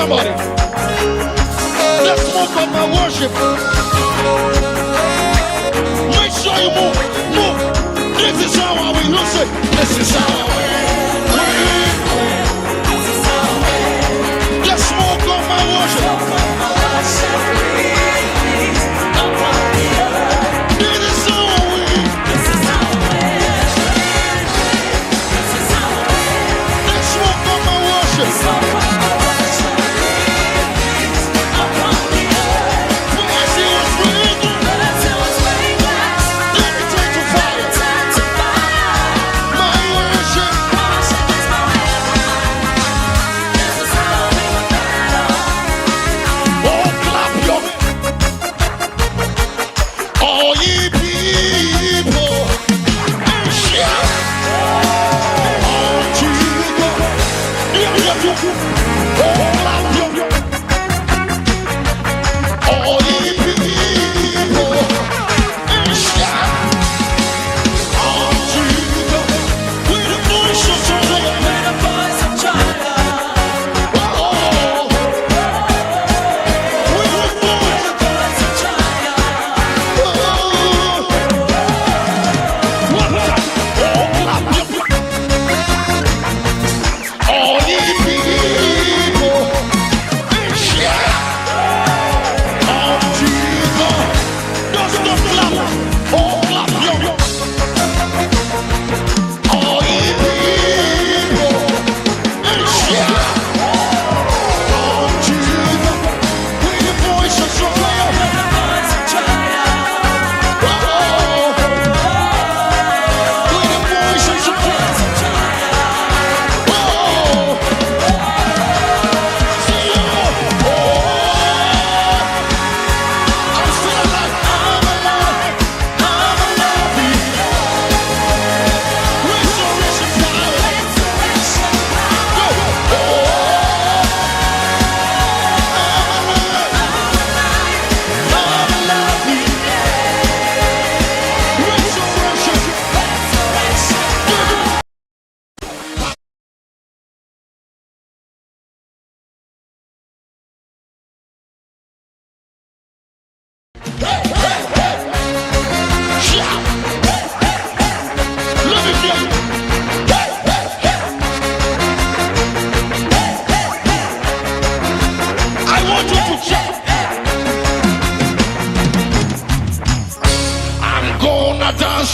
Somebody, let's move on my worship. Make sure you move. This is how we listen. This is how we. Let's move on my worship. This is how we. Let's move on my worship.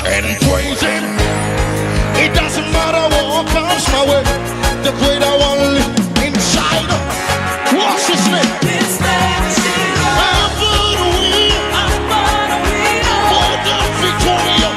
And praise him. It doesn't matter what comes my way. The greater one lives inside. What's his name? His name is Jesus. I'm gonna win. More than Victoria.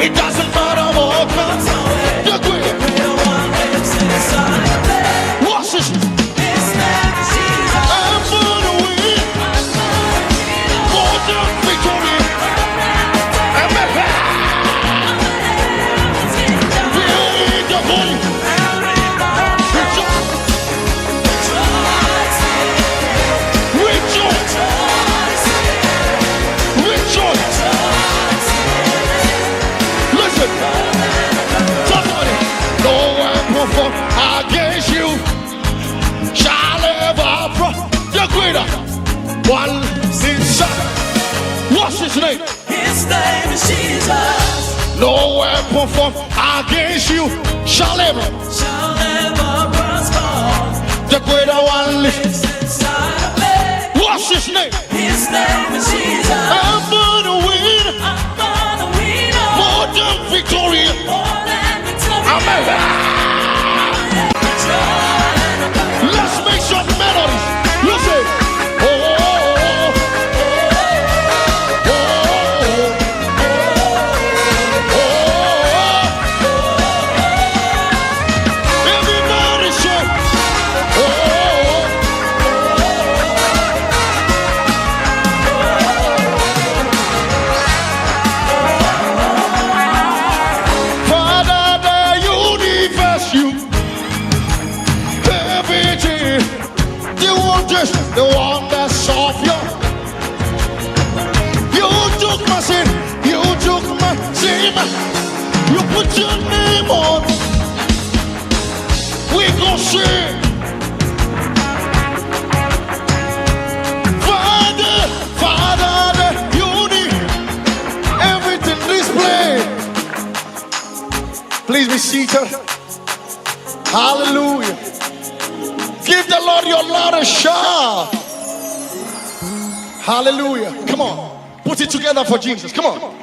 It doesn't matter what comes my way. The greater one lives inside of me. What's his name? His name is Jesus. I'm gonna win. More than victory. I'm a against you shall ever the greater one inside. What's his name? His name is Jesus. No weapon formed against you shall ever prosper. The greater one lives inside of me. What's his name? His name is Jesus. I'm gonna win. More than victory. Amen. Let's make some melodies. You say, oh, oh, oh, oh, oh, oh, lift your name on. We gon' sing. Father, Father, you need everything displayed. Please be seated. Hallelujah. Give the Lord your loudest shout. Hallelujah. Come on. Put it together for Jesus. Come on.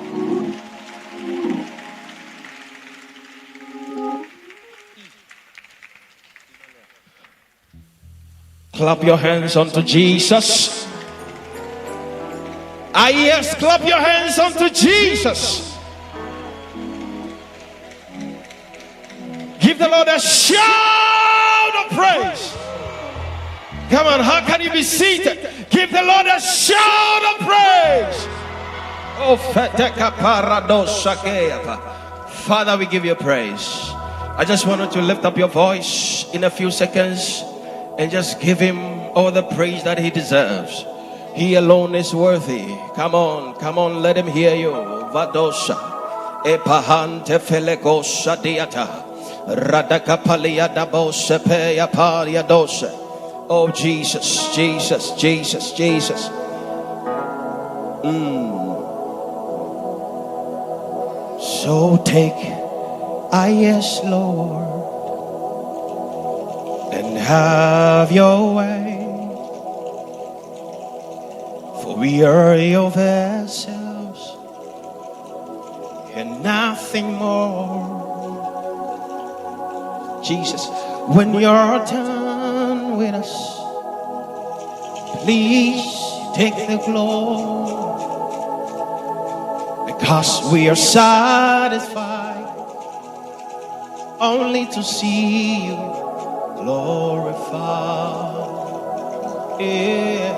Clap your hands unto Jesus. Yes, clap your hands unto Jesus. Give the Lord a shout of praise. Come on, how can you be seated? Give the Lord a shout of praise. Oh, Father, we give you praise. I just wanted to lift up your voice in a few seconds and just give him all the praise that he deserves. He alone is worthy. Come on, let him hear you. Vadosha epahante felegosa diata radakapalia dabose peya palia dose. Oh Jesus, Jesus, Jesus, Jesus. So take Iyes, Lord, and have your way, for we are your vessels and nothing more. Jesus, when you're done with us, please take the glory, because we are satisfied only to see you glorified. Yeah.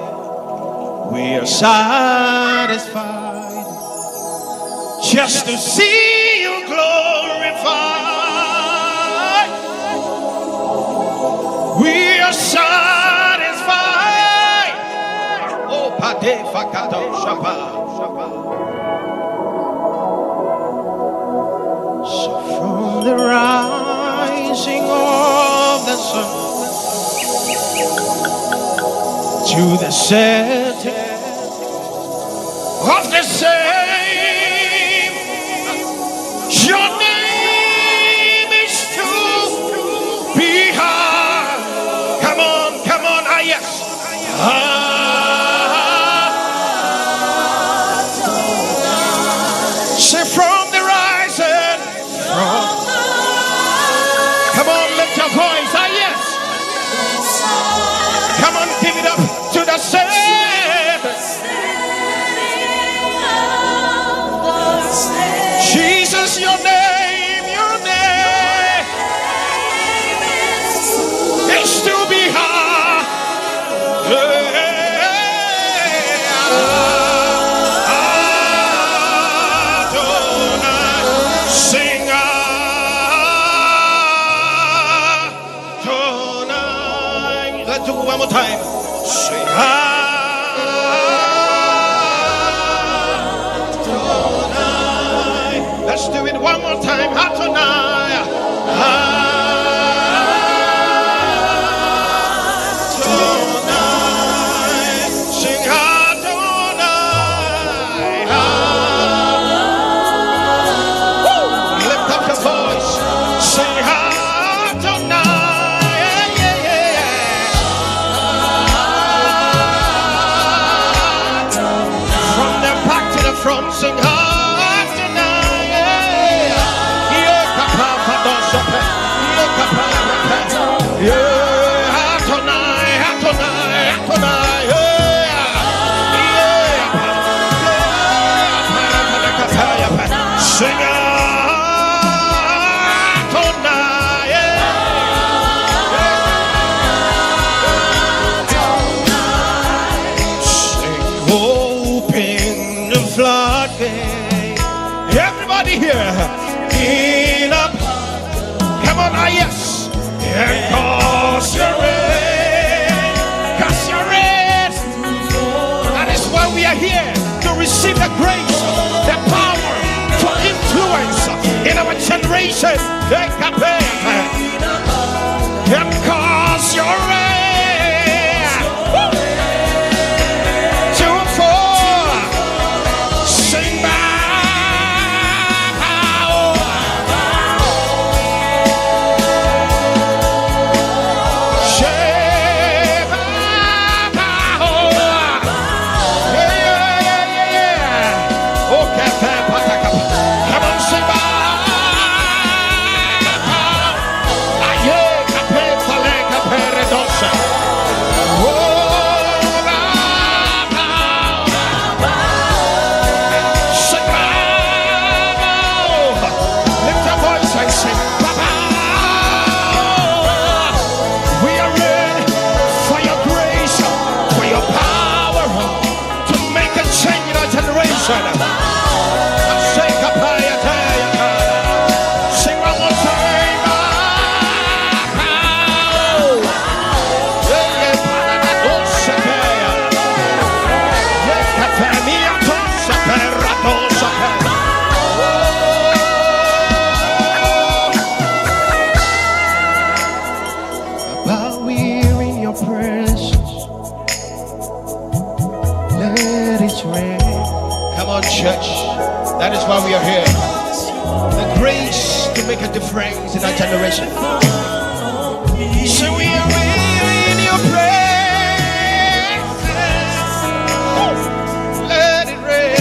We are satisfied just to see you glorified. We are satisfied. Oh, Pate Fakato Shapa. So from the rising of the sun to the setting of the same, your name is to be high. Come on, Iyes. Say from the rising, come on, lift your voice, Iyes. Come on, give it up to the same. Jesus, your name is to be high. Sing tonight. Let's do it one more time. Sing tonight. Let's do it one more time. Tonight. Tonight. Sing tonight. Lift up your voice. Sing tonight. From the back to the front, sing tonight. Yeah, tonight, sing tonight. Sing, open the floodgate. Everybody here, in up. Come on, Iyes. And cause your rain. That is why we are here, to receive the grace, the power for influence in our generation. graces, they can pay. And cause your reign to fall. Sing church. That is why we are here. The grace to make a difference in our generation. So we are in your presence. Let it rain.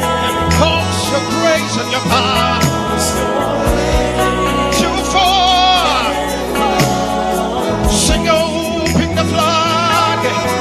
And cause your grace and your power to fall. Sing, open the floodgate.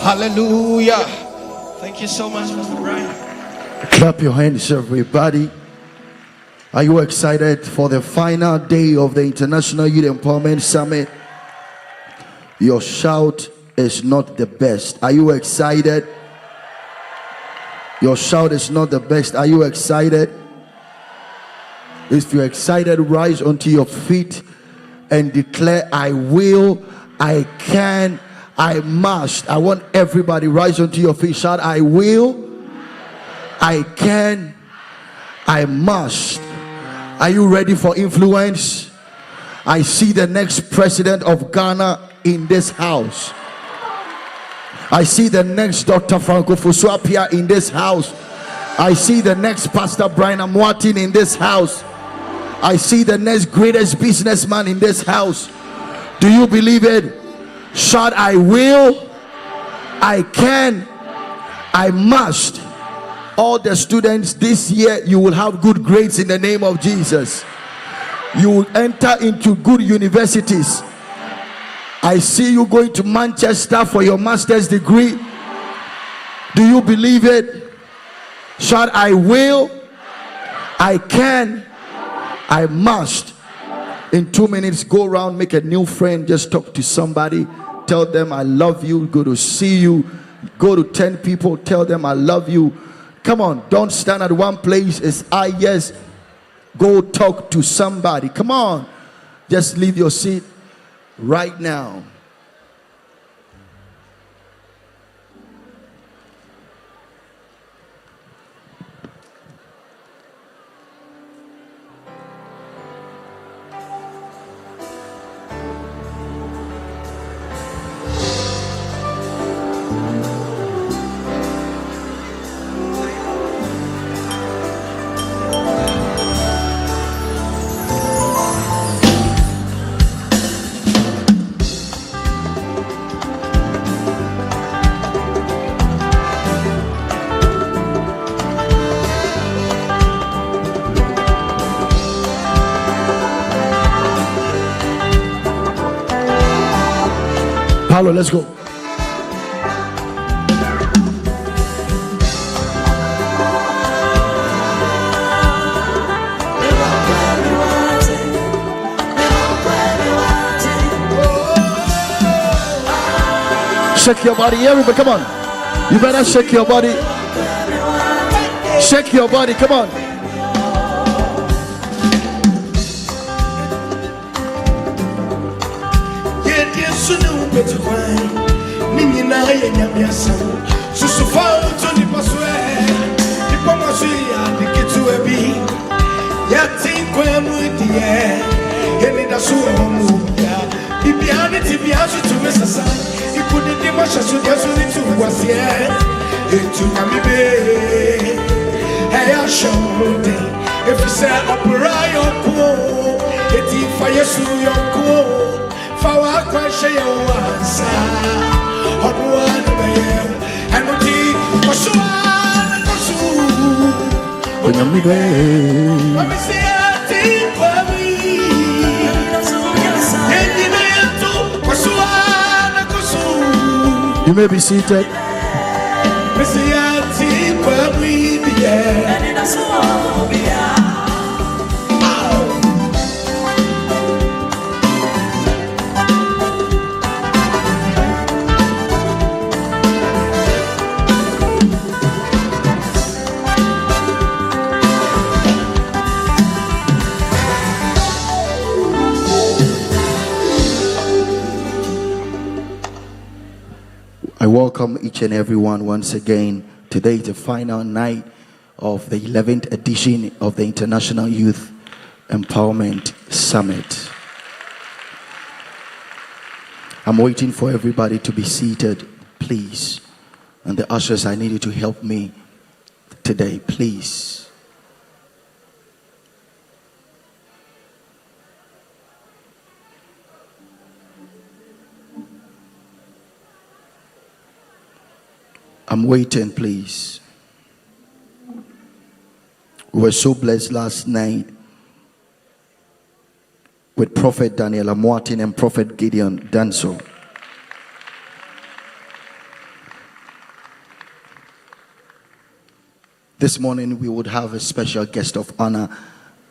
Hallelujah. Thank you so much, Pastor Brian. Clap your hands, everybody. Are you excited for the final day of the International Youth Empowerment Summit? Your shout is not the best. Are you excited? Your shout is not the best. Are you excited? If you're excited, rise onto your feet and declare, I will, I can, I must. I want everybody rise onto your feet. Shout, I will, I can, I must. Are you ready for influence? I see the next president of Ghana in this house. I see the next Dr. Franco Fuswapia in this house. I see the next Pastor Brian Amoaten in this house. I see the next greatest businessman in this house. Do you believe it? Shout, I will, I can, I must. All the students this year, you will have good grades in the name of Jesus. You will enter into good universities. I see you going to Manchester for your master's degree. Do you believe it? Shout, I will, I can, I must. In 2 minutes, go around, make a new friend, just talk to somebody, tell them I love you, go to see you, go to 10 people, tell them I love you. Come on, don't stand at one place. It's Iyes. Go talk to somebody. Come on, just leave your seat right now. Paulo, let's go. Shake your body, everybody, come on. You better shake your body. Shake your body, come on. If you say opera yoko, eti fayesu yoko, fawa kwashe yawansa, odwa nebe, anoti kosuwa kosu, Onyamibe. amisi ati kwami, yendine yetu kosuwa kosu. You may be seated. Amisi ati kwami biye. I welcome each and everyone once again. Today is the final night of the 11th edition of the International Youth Empowerment Summit. I'm waiting for everybody to be seated, please. And the ushers, I need you to help me today, please. I'm waiting, please. We were so blessed last night with Prophet Daniel Amoaten and Prophet Gideon Danso. This morning we would have a special guest of honor.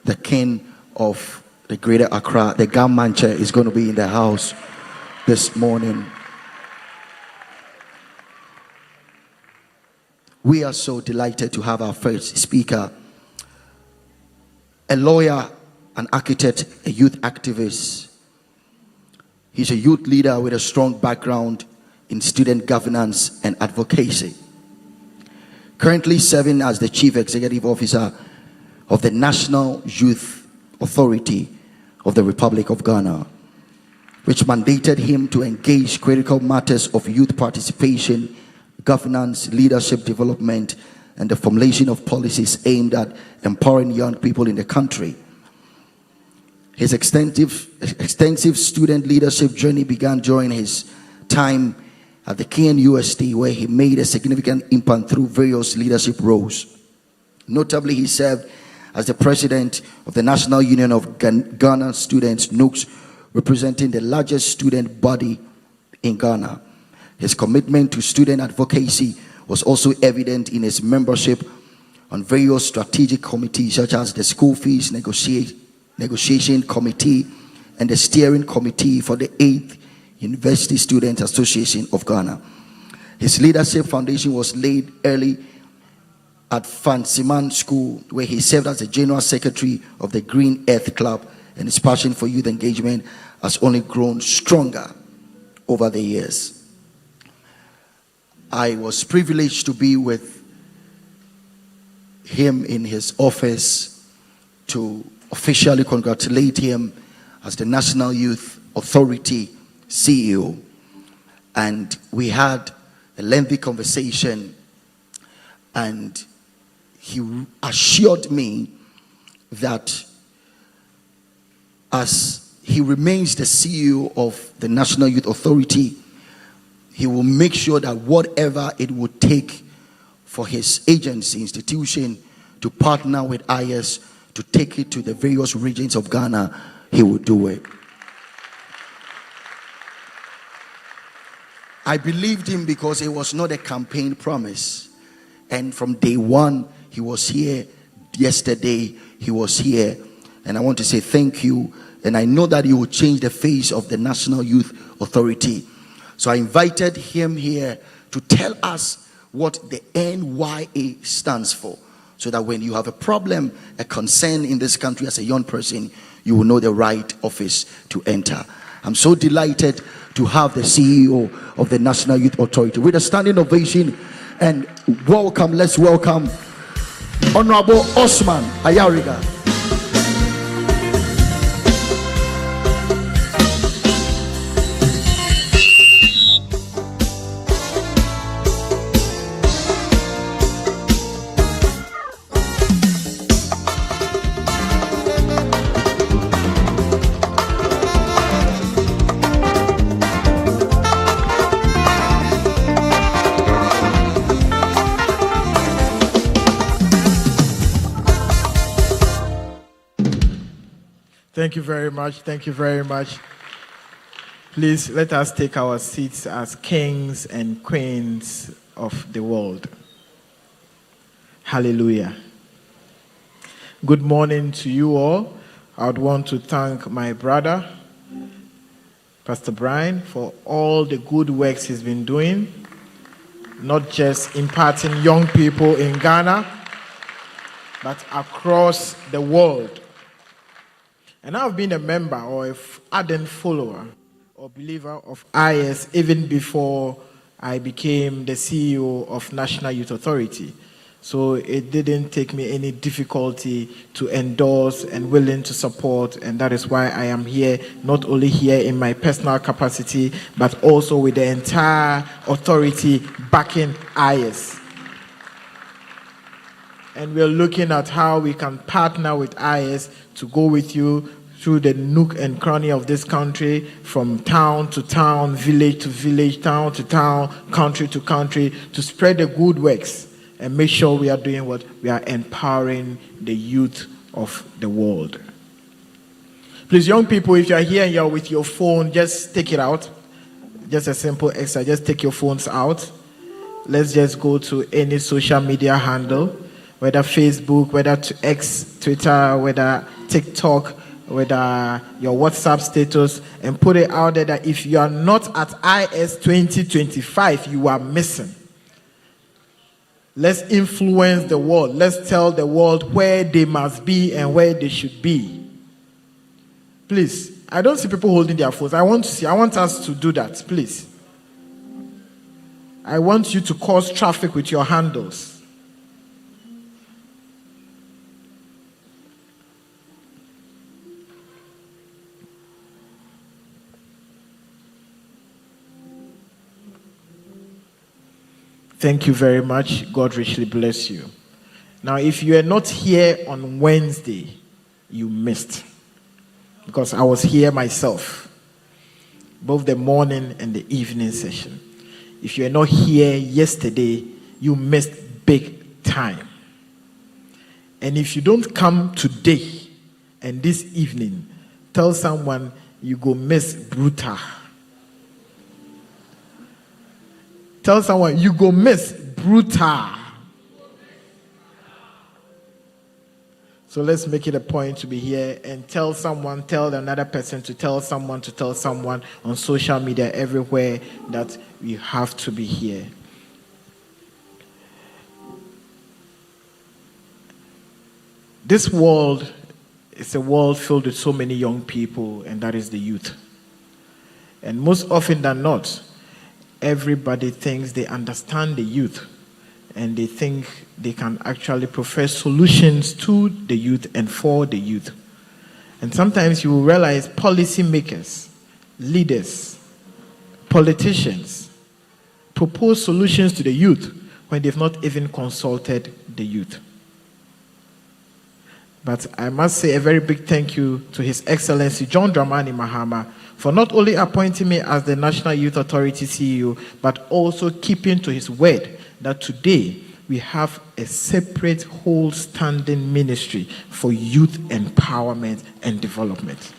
The king of the Greater Accra, the Gamanche, is going to be in the house this morning. We are so delighted to have our first speaker, a lawyer, an architect, a youth activist. He's a youth leader with a strong background in student governance and advocacy. Currently serving as the Chief Executive Officer of the National Youth Authority of the Republic of Ghana. which mandated him to engage critical matters of youth participation, governance, leadership development, and the formulation of policies aimed at empowering young people in the country. His extensive student leadership journey began during his time at the KNUST, where he made a significant impact through various leadership roles. Notably, he served as the president of the National Union of Ghana Students, NUGS, representing the largest student body in Ghana. His commitment to student advocacy was also evident in his membership on various strategic committees, such as the School Fees Negotiation Committee and the Steering Committee for the 8th University Students Association of Ghana. His leadership foundation was laid early at Fansiman School, where he served as the General Secretary of the Green Earth Club, and his passion for youth engagement has only grown stronger over the years. I was privileged to be with him in his office to officially congratulate him as the National Youth Authority CEO. And we had a lengthy conversation, and he assured me that as he remains the CEO of the National Youth Authority, he will make sure that whatever it would take for his agency, institution, to partner with Iyes to take it to the various regions of Ghana, he will do it. I believed him because it was not a campaign promise. And from day one, he was here. Yesterday, he was here. And I want to say thank you. And I know that he will change the face of the National Youth Authority. So I invited him here to tell us what the NYA stands for, so that when you have a problem, a concern in this country as a young person, you will know the right office to enter. I'm so delighted to have the CEO of the National Youth Authority. With a standing ovation and welcome, let's welcome Honorable Osman Ayariga. Thank you very much. Thank you very much. Please let us take our seats as kings and queens of the world. Hallelujah. Good morning to you all. I would want to thank my brother, Pastor Brian, for all the good works he's been doing, not just imparting young people in Ghana, but across the world. And I've been a member or an ardent follower or believer of Iyes even before I became the CEO of National Youth Authority. So it didn't take me any difficulty to endorse and willing to support, and that is why I am here, not only here in my personal capacity, but also with the entire authority backing Iyes. And we're looking at how we can partner with Iyes to go with you through the nook and cranny of this country, from town to town, village to village, town to town, country to country, to spread the good works and make sure we are doing what? We are empowering the youth of the world. Please, young people, if you are here and you're with your phone, just take it out. Just a simple exercise. Just take your phones out. Let's just go to any social media handle, whether Facebook, whether to X, Twitter, whether TikTok, whether your WhatsApp status, and put it out there that if you are not at Iyes 2025, you are missing. Let's influence the world. Let's tell the world where they must be and where they should be. Please, I don't see people holding their phones. I want us to do that, please. I want you to cause traffic with your handles. Thank you very much. God richly bless you. Now, if you are not here on Wednesday, you missed. Because I was here myself, both the morning and the evening session. If you are not here yesterday, you missed big time. And if you don't come today and this evening, tell someone you go miss brutal. Tell someone you go miss brutal. So let's make it a point to be here and tell another person to tell someone on social media everywhere that we have to be here. This world is a world filled with so many young people, and that is the youth. And most often than not, everybody thinks they understand the youth, and they think they can actually profess solutions to the youth and for the youth. And sometimes you will realize policymakers, leaders, politicians propose solutions to the youth when they've not even consulted the youth. But I must say a very big thank you to His Excellency John Dramani Mahama for not only appointing me as the National Youth Authority CEO, but also keeping to his word that today we have a separate whole standing ministry for youth empowerment and development.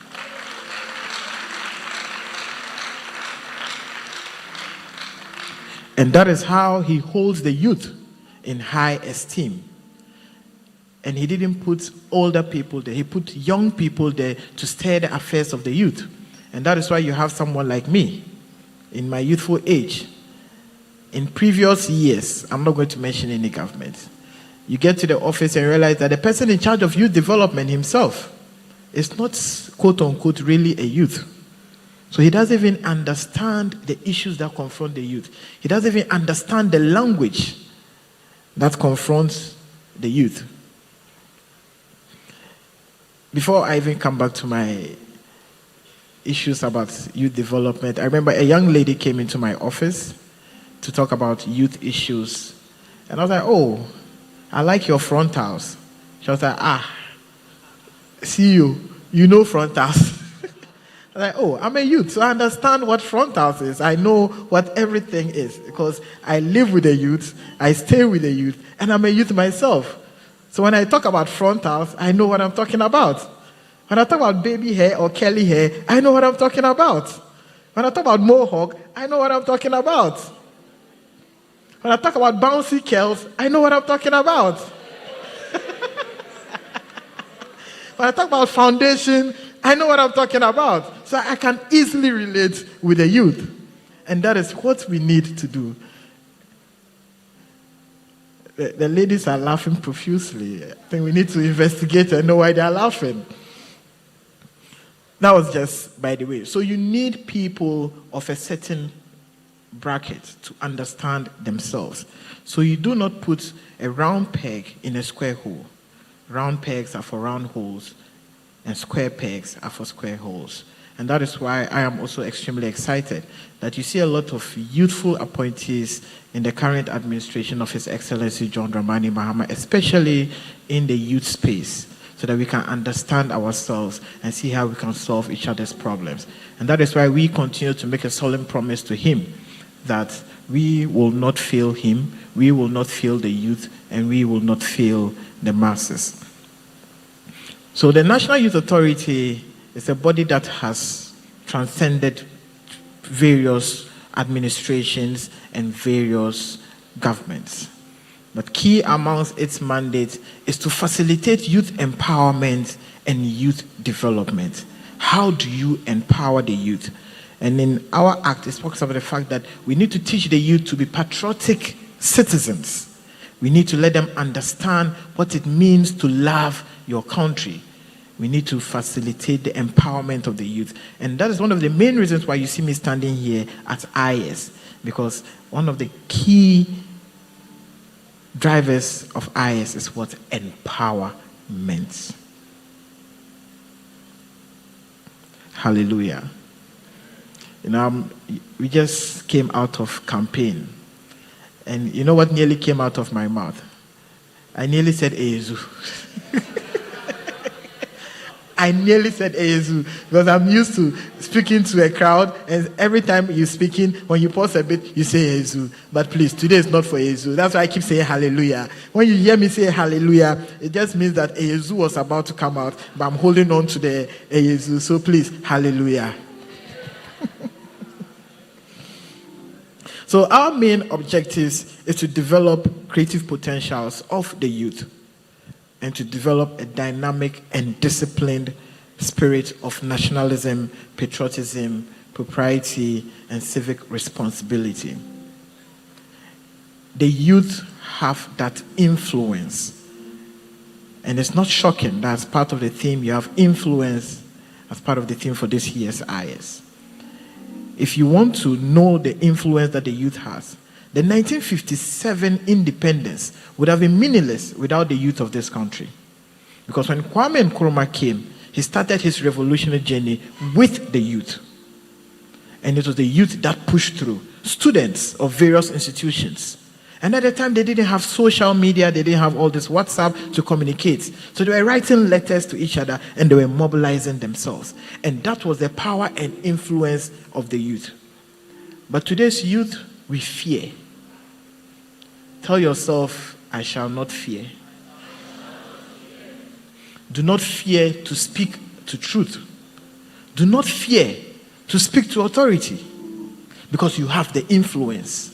And that is how he holds the youth in high esteem. And he didn't put older people there. He put young people there to steer the affairs of the youth. And that is why you have someone like me in my youthful age. In previous years, I'm not going to mention any government, you get to the office and realize that the person in charge of youth development himself is not, quote unquote, really a youth. So he doesn't even understand the issues that confront the youth. He doesn't even understand the language that confronts the youth. Before I even come back to my issues about youth development, I remember a young lady came into my office to talk about youth issues. And I was like, oh, I like your frontals. She was like, see you know frontals. I was like, oh, I'm a youth, so I understand what frontals is. I know what everything is because I live with the youth, I stay with the youth, and I'm a youth myself. So when I talk about frontals, I know what I'm talking about. When I talk about baby hair or curly hair, I know what I'm talking about. When I talk about mohawk, I know what I'm talking about. When I talk about bouncy curls, I know what I'm talking about. When I talk about foundation, I know what I'm talking about. So I can easily relate with the youth. And that is what we need to do. The ladies are laughing profusely. I think we need to investigate and know why they are laughing. That was just by the way. So you need people of a certain bracket to understand themselves. So you do not put a round peg in a square hole. Round pegs are for round holes, and square pegs are for square holes. And that is why I am also extremely excited that you see a lot of youthful appointees in the current administration of His Excellency John Dramani Mahama, especially in the youth space, so that we can understand ourselves and see how we can solve each other's problems. And that is why we continue to make a solemn promise to him that we will not fail him, we will not fail the youth, and we will not fail the masses. So the National Youth Authority is a body that has transcended various administrations and various governments. But key amongst its mandate is to facilitate youth empowerment and youth development. How do you empower the youth? And in our act, it talks about the fact that we need to teach the youth to be patriotic citizens. We need to let them understand what it means to love your country. We need to facilitate the empowerment of the youth. And that is one of the main reasons why you see me standing here at Iyes, because one of the key drivers of Iyes is what? Empowerment. Hallelujah. You know, we just came out of campaign. And you know what nearly came out of my mouth? I nearly said Eyezu. I nearly said Eyezu because I'm used to speaking to a crowd, and every time you're speaking, when you pause a bit, you say Eyezu. But please, today is not for Eyezu. That's why I keep saying hallelujah. When you hear me say hallelujah, it just means that Eyezu was about to come out, but I'm holding on to the Eyezu. So please, hallelujah. So our main objectives is to develop creative potentials of the youth and to develop a dynamic and disciplined spirit of nationalism, patriotism, propriety, and civic responsibility. The youth have that influence. And it's not shocking that as part of the theme, you have influence as part of the theme for this year's Iyes. If you want to know the influence that the youth has, the 1957 independence would have been meaningless without the youth of this country. Because when Kwame Nkrumah came, he started his revolutionary journey with the youth. And it was the youth that pushed through. Students of various institutions. And at the time, they didn't have social media, they didn't have all this WhatsApp to communicate. So they were writing letters to each other and they were mobilizing themselves. And that was the power and influence of the youth. But today's youth, we fear. Tell yourself, I shall not fear. Do not fear to speak to truth. Do not fear to speak to authority because you have the influence.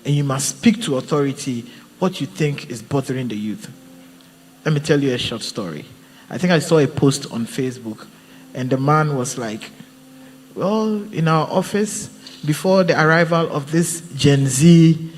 And you must speak to authority what you think is bothering the youth. Let me tell you a short story. I think I saw a post on Facebook, and the man was like, well, in our office, before the arrival of this Gen Z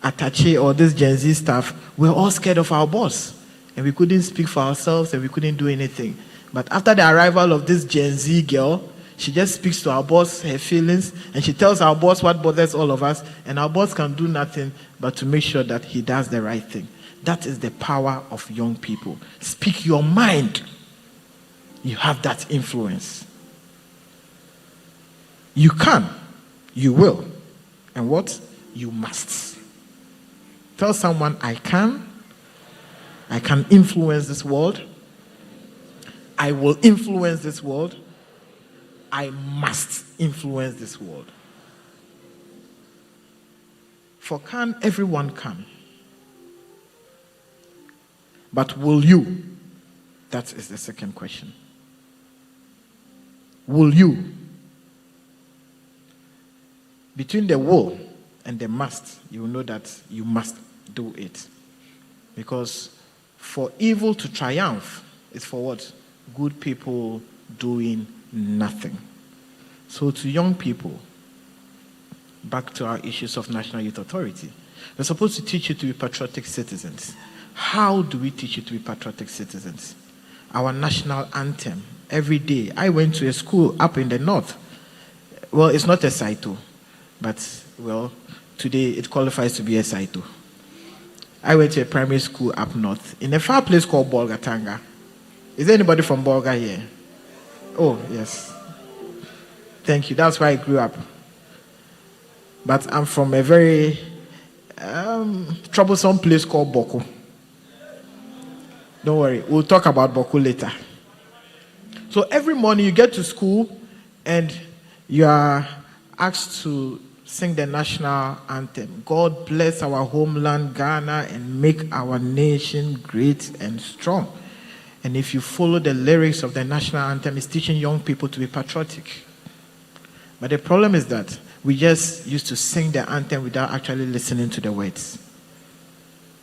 attaché or this Gen Z staff, we were all scared of our boss. And we couldn't speak for ourselves and we couldn't do anything. But after the arrival of this Gen Z girl, she just speaks to our boss, her feelings, and she tells our boss what bothers all of us, and our boss can do nothing but to make sure that he does the right thing. That is the power of young people. Speak your mind. You have that influence. You can, you will, and what? You must. Tell someone, I can influence this world. I will influence this world. I must influence this world. For can, everyone can. But will you? That is the second question. Will you? Between the will and the must, you will know that you must do it. Because for evil to triumph is for what? Good people doing nothing. So to young people, back to our issues of National Youth Authority, we're supposed to teach you to be patriotic citizens. How do we teach you to be patriotic citizens? Our national anthem, every day. I went to a school up in the north. Well, it's not a Saito, but, well, today it qualifies to be a Saito. I went to a primary school up north in a far place called Bolgatanga. Is there anybody from Bolga here? Oh, yes. Thank you. That's where I grew up. But I'm from a very troublesome place called Boko. Don't worry. We'll talk about Boko later. So every morning you get to school and you are asked to sing the national anthem. God bless our homeland, Ghana, and make our nation great and strong. And if you follow the lyrics of the national anthem, it's teaching young people to be patriotic. But the problem is that we just used to sing the anthem without actually listening to the words.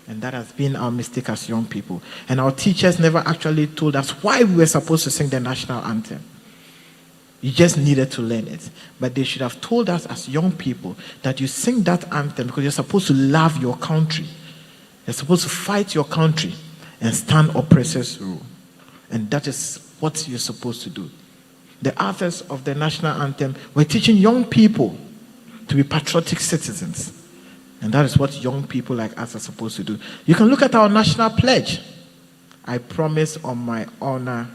And that has been our mistake as young people. And our teachers never actually told us why we were supposed to sing the national anthem. You just needed to learn it. But they should have told us as young people that you sing that anthem because you're supposed to love your country. You're supposed to fight your country and stand oppressors' rule. And that is what you're supposed to do. The authors of the national anthem were teaching young people to be patriotic citizens. And that is what young people like us are supposed to do. You can look at our national pledge. I promise on my honor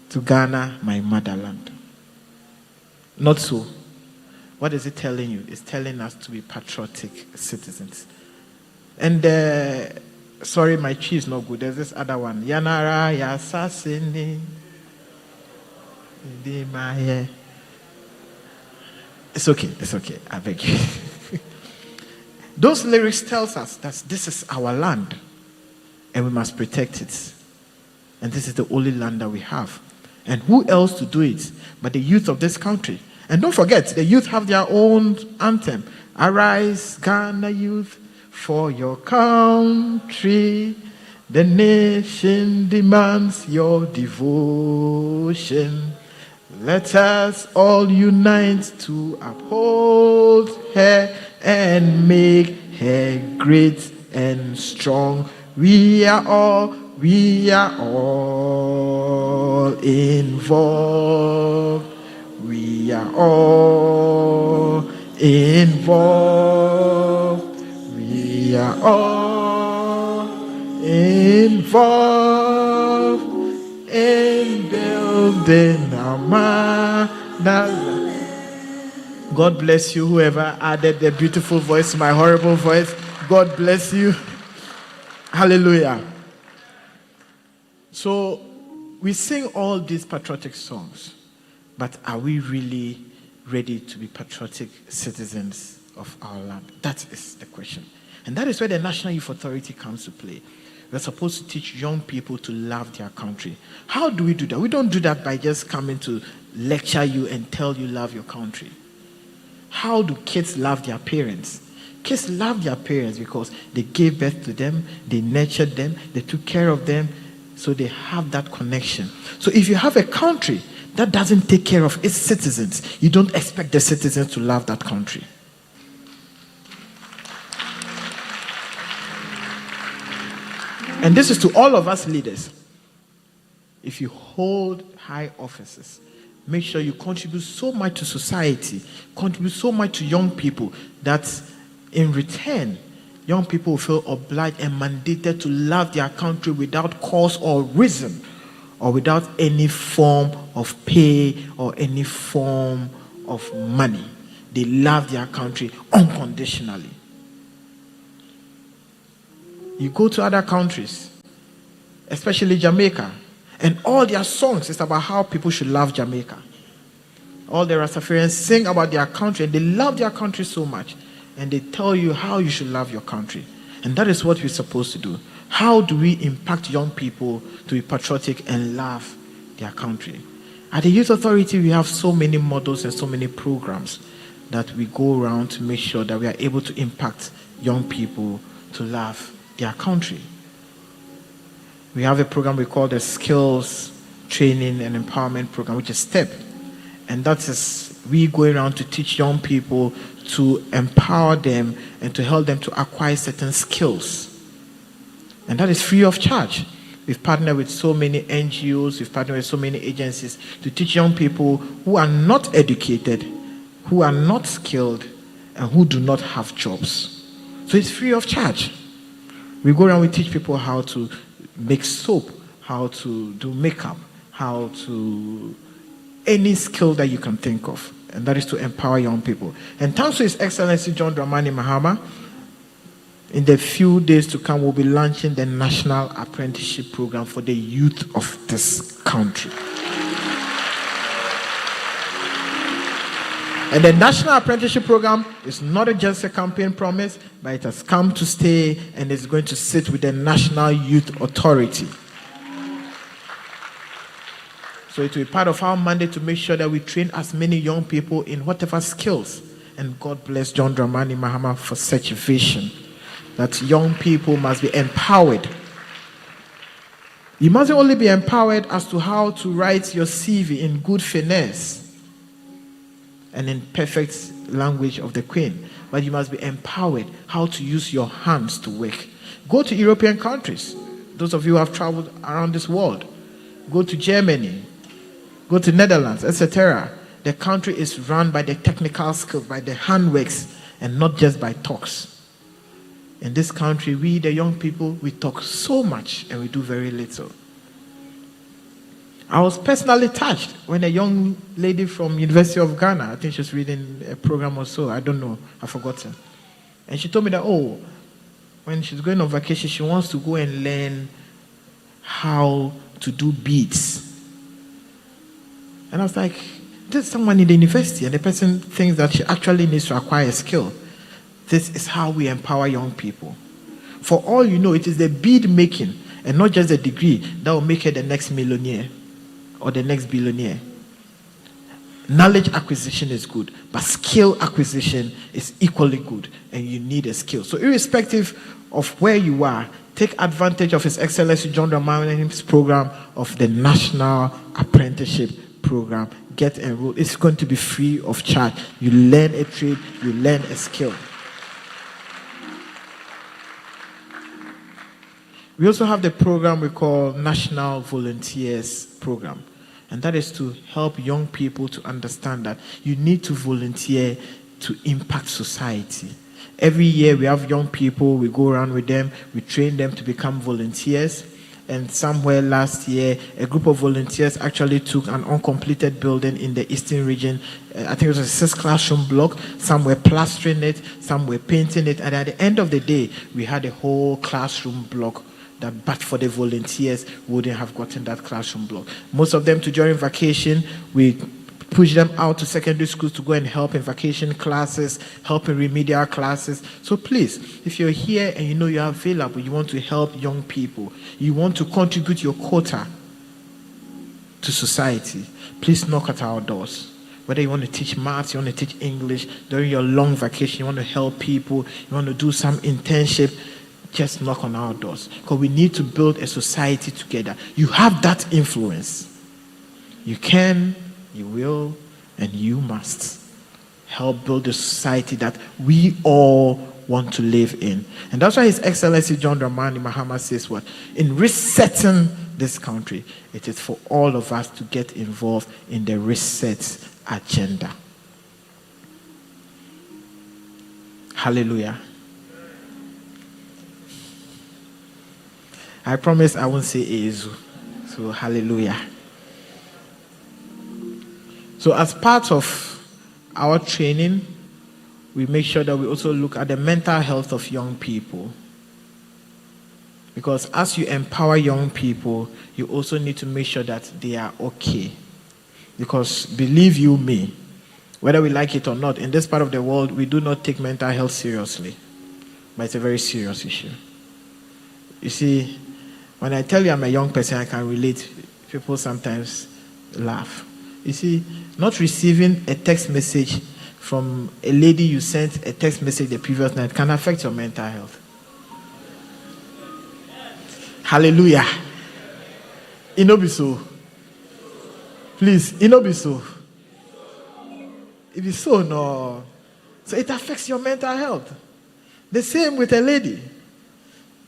to Ghana, my motherland. Not so. What is it telling you? It's telling us to be patriotic citizens. And sorry, my chi is not good. There's this other one. Yanara yasasini. It's okay. I beg you. Those lyrics tells us that this is our land and we must protect it. And this is the only land that we have. And who else to do it but the youth of this country? And don't forget, the youth have their own anthem. Arise, Ghana youth, for your country. The nation demands your devotion. Let us all unite to uphold her and make her great and strong. We are all involved. We are all involved. We are all involved in building our motherland. God bless you, whoever added the beautiful voice to my horrible voice. God bless you. Hallelujah. So we sing all these patriotic songs, but are we really ready to be patriotic citizens of our land? That is the question. And that is where the National Youth Authority comes to play. We're supposed to teach young people to love their country. How do we do that? We don't do that by just coming to lecture you and tell you love your country. How do kids love their parents? Kids love their parents because they gave birth to them, they nurtured them, they took care of them, so they have that connection. So if you have a country that doesn't take care of its citizens, you don't expect the citizens to love that country. And this is to all of us leaders. If you hold high offices, make sure you contribute so much to society, contribute so much to young people, that in return, young people will feel obliged and mandated to love their country without cause or reason, or without any form of pay or any form of money. They love their country unconditionally. You go to other countries, especially Jamaica, and all their songs is about how people should love Jamaica. All the Rastafarians sing about their country, and they love their country so much, and they tell you how you should love your country. And that is what we're supposed to do. How do we impact young people to be patriotic and love their country? At the Youth Authority, we have so many models and so many programs that we go around to make sure that we are able to impact young people to love their country. We have a program we call the Skills Training and Empowerment Program, which is STEP. And that is we go around to teach young people, to empower them and to help them to acquire certain skills. And that is free of charge. We've partnered with so many NGOs, we've partnered with so many agencies to teach young people who are not educated, who are not skilled, and who do not have jobs. So it's free of charge. We go around, we teach people how to make soap, how to do makeup, how to any skill that you can think of. And that is to empower young people. And thanks to His Excellency John Dramani Mahama, in the few days to come, we'll be launching the National Apprenticeship Program for the youth of this country. And the National Apprenticeship Program is not just a campaign promise, but it has come to stay and is going to sit with the National Youth Authority. So it will be part of our mandate to make sure that we train as many young people in whatever skills. And God bless John Dramani Mahama for such a vision, that young people must be empowered. You mustn't only be empowered as to how to write your CV in good finesse and in perfect language of the Queen, but you must be empowered how to use your hands to work. Go to European countries. Those of you who have traveled around this world, go to Germany, go to Netherlands, etc. The country is run by the technical skills, by the handworks, and not just by talks. In this country, we, the young people, we talk so much and we do very little. I was personally touched when a young lady from University of Ghana, I think she was reading a program or so, I don't know, I've forgotten. And she told me that, when she's going on vacation, she wants to go and learn how to do beads. And I was like, there's someone in the university, and the person thinks that she actually needs to acquire a skill. This is how we empower young people. For all you know, it is the bead making and not just the degree that will make her the next millionaire or the next billionaire. Knowledge acquisition is good, but skill acquisition is equally good, and you need a skill. So irrespective of where you are, take advantage of His Excellency John Dramani's program of the National Apprenticeship Program. Get enrolled. It's going to be free of charge. You learn a trade, you learn a skill. We also have the program we call National Volunteers Program. And that is to help young people to understand that you need to volunteer to impact society. Every year we have young people, we go around with them, we train them to become volunteers. And somewhere last year, a group of volunteers actually took an uncompleted building in the Eastern region. I think it was a 6-classroom block. Some were plastering it, some were painting it. And at the end of the day, we had a whole classroom block that, but for the volunteers, wouldn't have gotten that classroom block. Most of them, during vacation, we push them out to secondary schools to go and help in vacation classes, help in remedial classes. So please, if you're here and you know you're available, you want to help young people, you want to contribute your quota to society, please knock at our doors. Whether you want to teach maths, you want to teach English, during your long vacation, you want to help people, you want to do some internship, just knock on our doors. Because we need to build a society together. You have that influence. You can, you will, and you must help build a society that we all want to live in. And that's why His Excellency John Dramani Mahama says what? In resetting this country, it is for all of us to get involved in the reset agenda. Hallelujah. I promise I won't say Ezu. So hallelujah. So as part of our training, we make sure that we also look at the mental health of young people. Because as you empower young people, you also need to make sure that they are okay. Because believe you me, whether we like it or not, in this part of the world, we do not take mental health seriously. But it's a very serious issue. You see, when I tell you I'm a young person, I can relate. People sometimes laugh. You see, not receiving a text message from a lady you sent a text message the previous night can affect your mental health. Hallelujah. It no be so. Please, it no be so. It be so, no. So it affects your mental health. The same with a lady.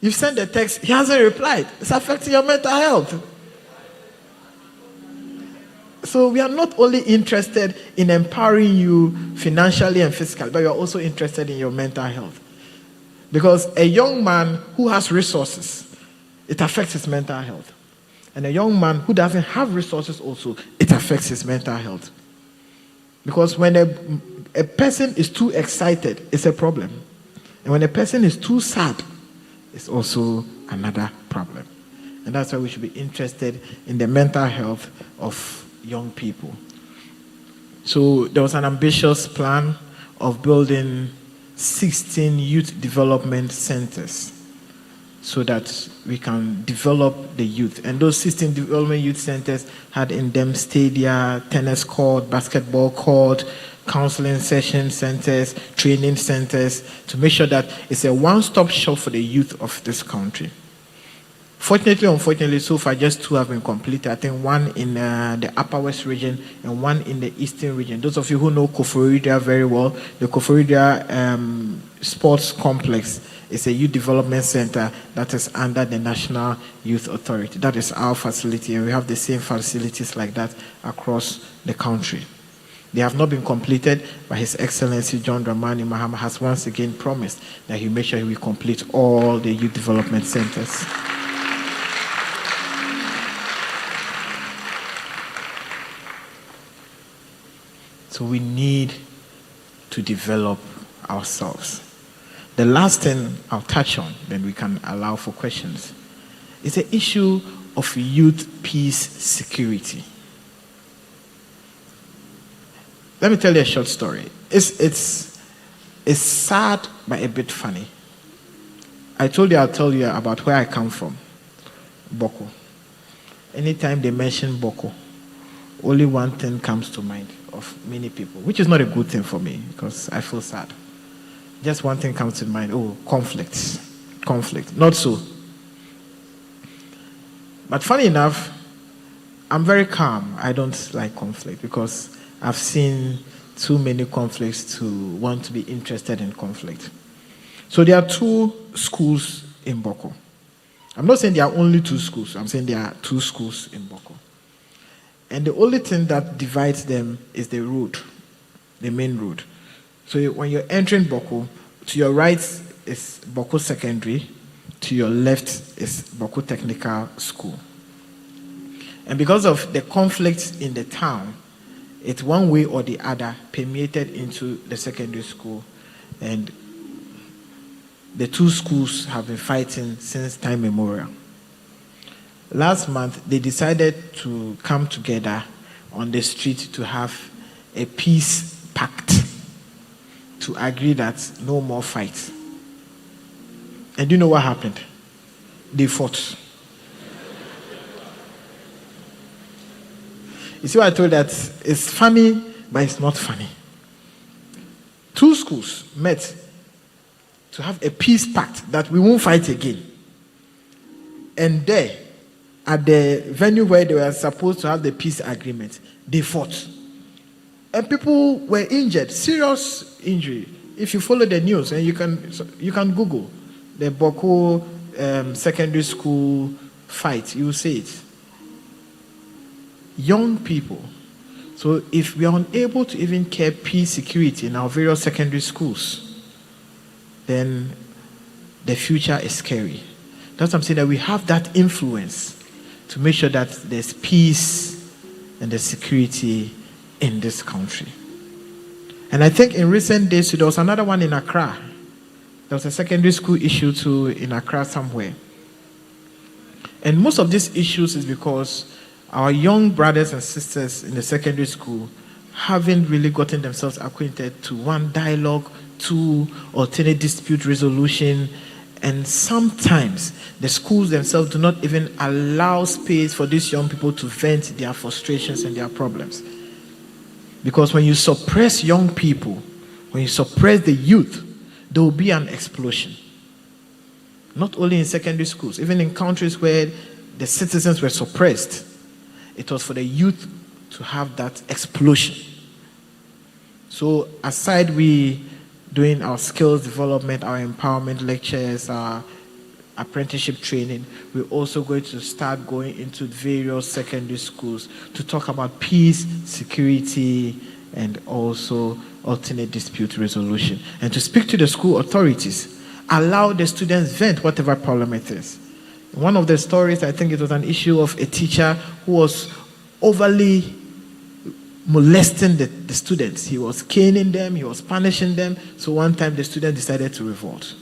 You send a text, he hasn't replied. It's affecting your mental health. So we are not only interested in empowering you financially and physically, but we are also interested in your mental health. Because a young man who has resources, it affects his mental health. And a young man who doesn't have resources also, it affects his mental health. Because when a person is too excited, it's a problem. And when a person is too sad, it's also another problem. And that's why we should be interested in the mental health of young people. So there was an ambitious plan of building 16 youth development centers so that we can develop the youth. And those 16 development youth centers had in them stadia, tennis court, basketball court, counseling session centers, training centers, to make sure that it's a one-stop shop for the youth of this country. Fortunately, unfortunately, so far just 2 have been completed. I think 1 in the Upper West region and 1 in the Eastern region. Those of you who know Koforidua very well, the Koforidua Sports Complex is a youth development center that is under the National Youth Authority. That is our facility, and we have the same facilities like that across the country. They have not been completed, but His Excellency John Dramani Mahama has once again promised that he will make sure he will complete all the youth development centers. So we need to develop ourselves. The last thing I'll touch on, then we can allow for questions, is the issue of youth peace security. Let me tell you a short story. It's sad but a bit funny. I told you I'll tell you about where I come from, Boko. Anytime they mention Boko, only one thing comes to mind of many people, which is not a good thing for me because I feel sad. Just one thing comes to mind: conflict. Not so. But funny enough, I'm very calm. I don't like conflict because I've seen too many conflicts to want to be interested in conflict. So there are 2 schools in Boko. I'm not saying there are only 2 schools. I'm saying there are 2 schools in Boko. And the only thing that divides them is the road, the main road. So when you're entering Boko, to your right is Boko Secondary, to your left is Boko Technical School. And because of the conflicts in the town, it's one way or the other permeated into the secondary school, and the 2 schools have been fighting since time immemorial. Last month, they decided to come together on the street to have a peace pact to agree that no more fight. And do you know what happened? They fought. You see what I told that it's funny, but it's not funny. 2 schools met to have a peace pact that we won't fight again. And there, at the venue where they were supposed to have the peace agreement, they fought. And people were injured, serious injury. If you follow the news, and you can Google the Boko secondary school fight, you will see it. Young people. So if we are unable to even care peace security in our various secondary schools, then the future is scary. That's what I'm saying, that we have that influence to make sure that there's peace and there's security in this country. And I think in recent days, there was another one in Accra. There was a secondary school issue too in Accra somewhere. And most of these issues is because our young brothers and sisters in the secondary school haven't really gotten themselves acquainted to 1, dialogue, 2, alternate dispute resolution, and sometimes the schools themselves do not even allow space for these young people to vent their frustrations and their problems. Because when you suppress young people, when you suppress the youth, there will be an explosion. Not only in secondary schools, even in countries where the citizens were suppressed, it was for the youth to have that explosion. So aside we doing our skills development, our empowerment lectures, our apprenticeship training, we're also going to start going into various secondary schools to talk about peace, security, and also alternate dispute resolution. And to speak to the school authorities, allow the students vent whatever problem it is. One of the stories, I think it was an issue of a teacher who was overly molesting the students. He was caning them, he was punishing them. So one time the student decided to revolt.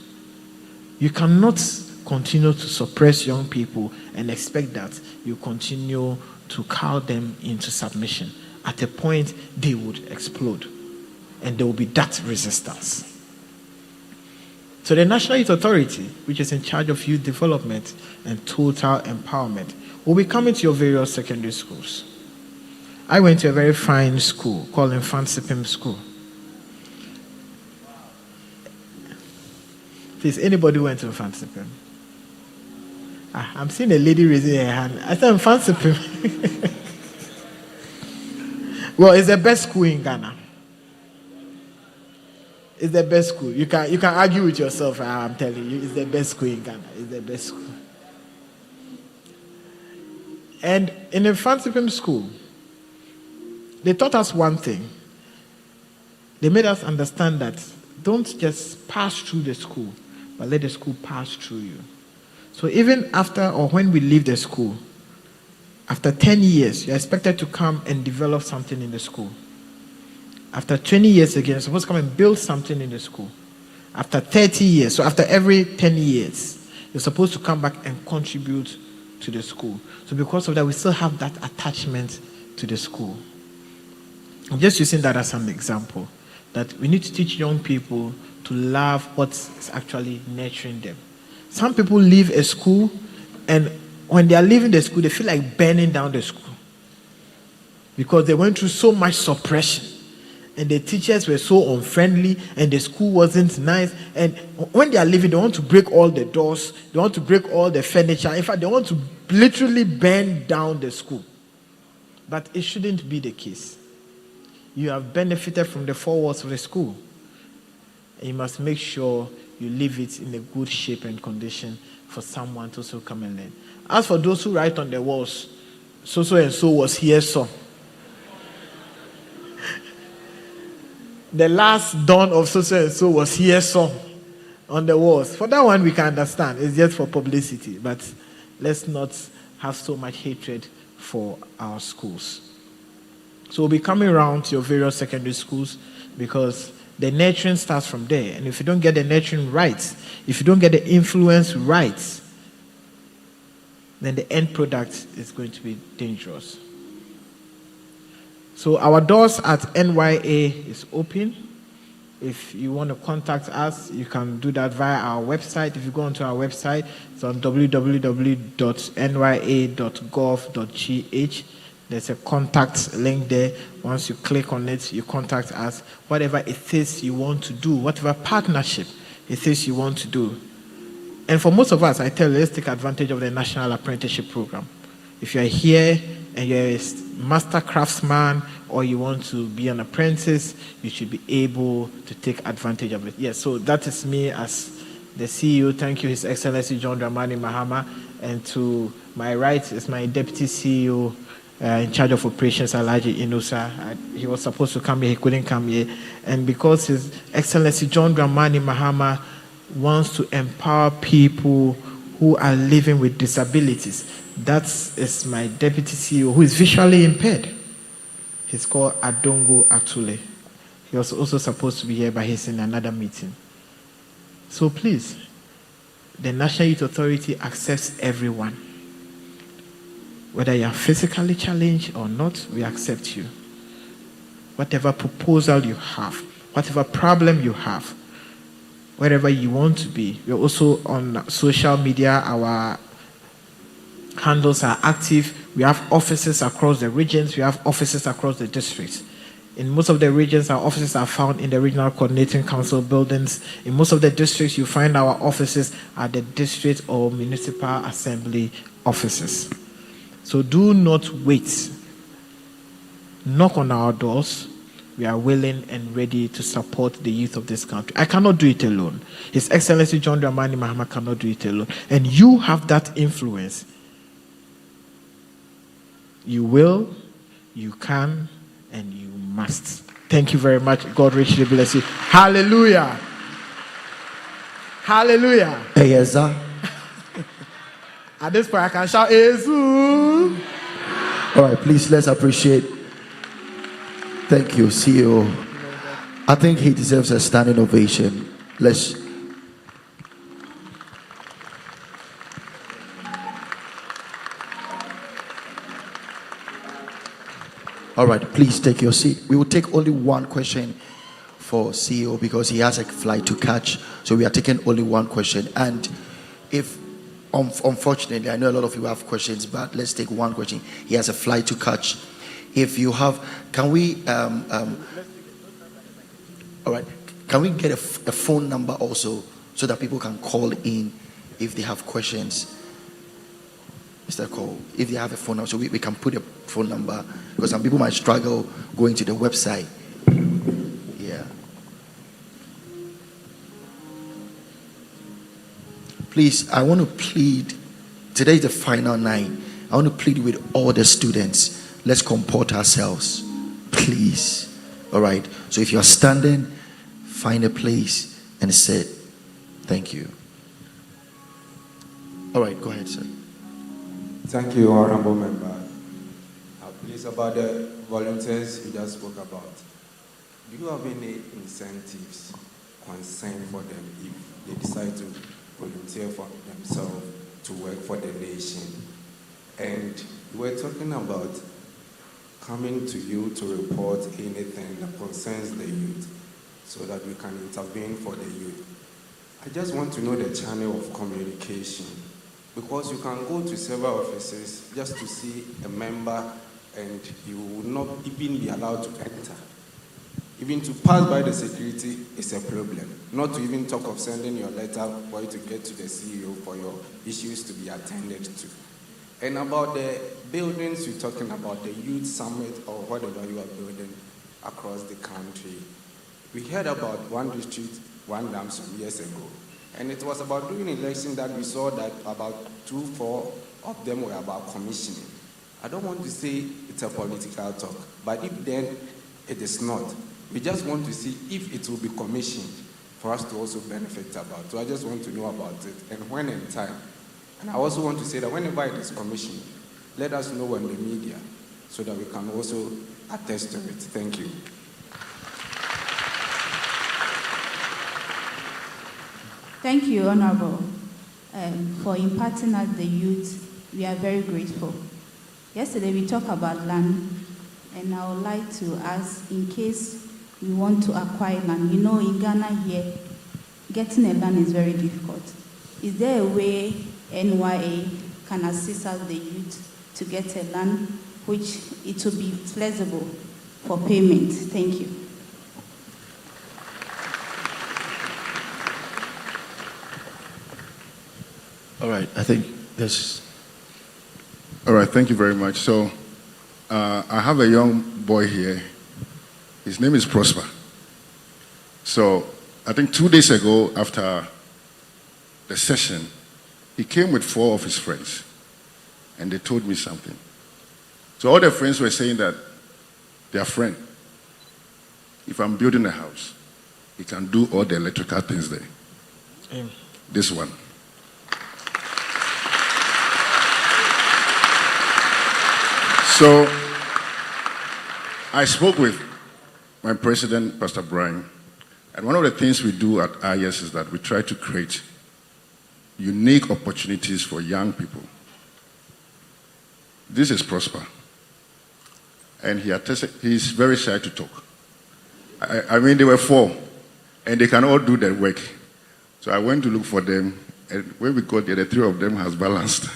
You cannot continue to suppress young people and expect that you continue to cow them into submission. At a point, they would explode. And there will be that resistance. So the National Youth Authority, which is in charge of youth development and total empowerment, will be coming to your various secondary schools. I went to a very fine school called MercyLife School. Please, anybody went to MercyLife? I'm seeing a lady raising her hand. I said MercyLife. Well, it's the best school in Ghana. It's the best school. You can argue with yourself. I'm telling you, it's the best school in Ghana. It's the best school. And in a MercyLife school, they taught us one thing. They made us understand that don't just pass through the school, but let the school pass through you. So even after or when we leave the school, after 10 years, you're expected to come and develop something in the school. After 20 years again, you're supposed to come and build something in the school. After 30 years, so after every 10 years, you're supposed to come back and contribute to the school. So because of that, we still have that attachment to the school. I'm just using that as an example, that we need to teach young people to love what's actually nurturing them. Some people leave a school, and when they are leaving the school, they feel like burning down the school because they went through so much suppression, and the teachers were so unfriendly, and the school wasn't nice. And when they are leaving, they want to break all the doors, they want to break all the furniture. In fact, they want to literally burn down the school. But it shouldn't be the case. You have benefited from the four walls of the school, and you must make sure you leave it in a good shape and condition for someone to also come and learn. As for those who write on the walls, so and so was here, so. The last dawn of so and so was here, so, on the walls. For that one, we can understand. It's just for publicity. But let's not have so much hatred for our schools. So we'll be coming around to your various secondary schools, because the nurturing starts from there. And if you don't get the nurturing right, if you don't get the influence right, then the end product is going to be dangerous. So our doors at NYA is open. If you want to contact us, you can do that via our website. If you go onto our website, it's on www.nya.gov.gh. There's a contact link there. Once you click on it, you contact us. Whatever it is you want to do, whatever partnership it is you want to do. And for most of us, I tell you, let's take advantage of the National Apprenticeship Program. If you're here and you're a master craftsman, or you want to be an apprentice, you should be able to take advantage of it. Yes, so that is me as the CEO. Thank you, His Excellency John Dramani Mahama. And to my right is my Deputy CEO, in charge of operations, Alhaji Inusa. He was supposed to come here, he couldn't come here. And because His Excellency John Dramani Mahama wants to empower people who are living with disabilities, that is my Deputy CEO, who is visually impaired. He's called Adongo Atule. He was also supposed to be here, but he's in another meeting. So please, the National Youth Authority accepts everyone. Whether you are physically challenged or not, we accept you. Whatever proposal you have, whatever problem you have, wherever you want to be. We're also on social media. Our handles are active. We have offices across the regions. We have offices across the districts. In most of the regions, our offices are found in the Regional Coordinating Council buildings. In most of the districts, you find our offices at the district or municipal assembly offices. So do not wait. Knock on our doors. We are willing and ready to support the youth of this country. I cannot do it alone. His Excellency John Dramani Mahama cannot do it alone. And you have that influence. You will, you can, and you must. Thank you very much. God richly bless you. Hallelujah. Hallelujah. Yes, sir. At this point, I can shout, Ezu. All right, please, let's appreciate. Thank you, CEO. I think he deserves a standing ovation. Let's. All right, please take your seat. We will take only one question for CEO because he has a flight to catch. So we are taking only one question. And if, unfortunately, I know a lot of you have questions, but let's take one question. He has a flight to catch. If you have, can we, all right, can we get a phone number also so that people can call in if they have questions? Mr. Cole, if they have a phone number, so we can put a phone number because some people might struggle going to the website. Yeah. Please, I want to plead. Today is the final night. I want to plead with all the students. Let's comport ourselves, please. All right. So if you're standing, find a place and sit. Thank you. All right. Go ahead, sir. Thank you, honorable member. Please, about the volunteers you just spoke about. do you have any incentives, concern for them if they decide to volunteer for themselves to work for the nation? And we're talking about coming to you to report anything that concerns the youth so that we can intervene for the youth. I just want to know the channel of communication, because you can go to several offices just to see a member and you will not even be allowed to enter. Even to pass by the security is a problem. Not to even talk of sending your letter for you to get to the CEO for your issues to be attended to. And about the buildings you're talking about, the youth summit or whatever you are building across the country. We heard about one district, one dam some years ago. And it was about during election that we saw that about 2-4 of them were about commissioning. I don't want to say it's a political talk, but if then it is not, we just want to see if it will be commissioned for us to also benefit about. So I just want to know about it and when in time. And I also want to say that whenever it is commissioned, let us know in the media so that we can also attest to it. Thank you. Thank you, Honorable, for imparting us the youth. We are very grateful. Yesterday we talked about land, and I would like to ask, in case we want to acquire land, you know, in Ghana here, getting a land is very difficult. Is there a way NYA can assist us, the youth, to get a land which it will be flexible for payment? Thank you. All right, I think this. All right, thank you very much. So I have a young boy here. His name is Prosper. So I think 2 days ago after the session, he came with 4 of his friends, and they told me something. So all their friends were saying that their friend, if I'm building a house, he can do all the electrical things there. This one. So I spoke with my president, Pastor Brian, and one of the things we do at Iyes is that we try to create unique opportunities for young people. This is Prosper, and he's very shy to talk. I mean, they were 4, and they can all do their work. So I went to look for them, and when we got there, the 3 of them has balanced.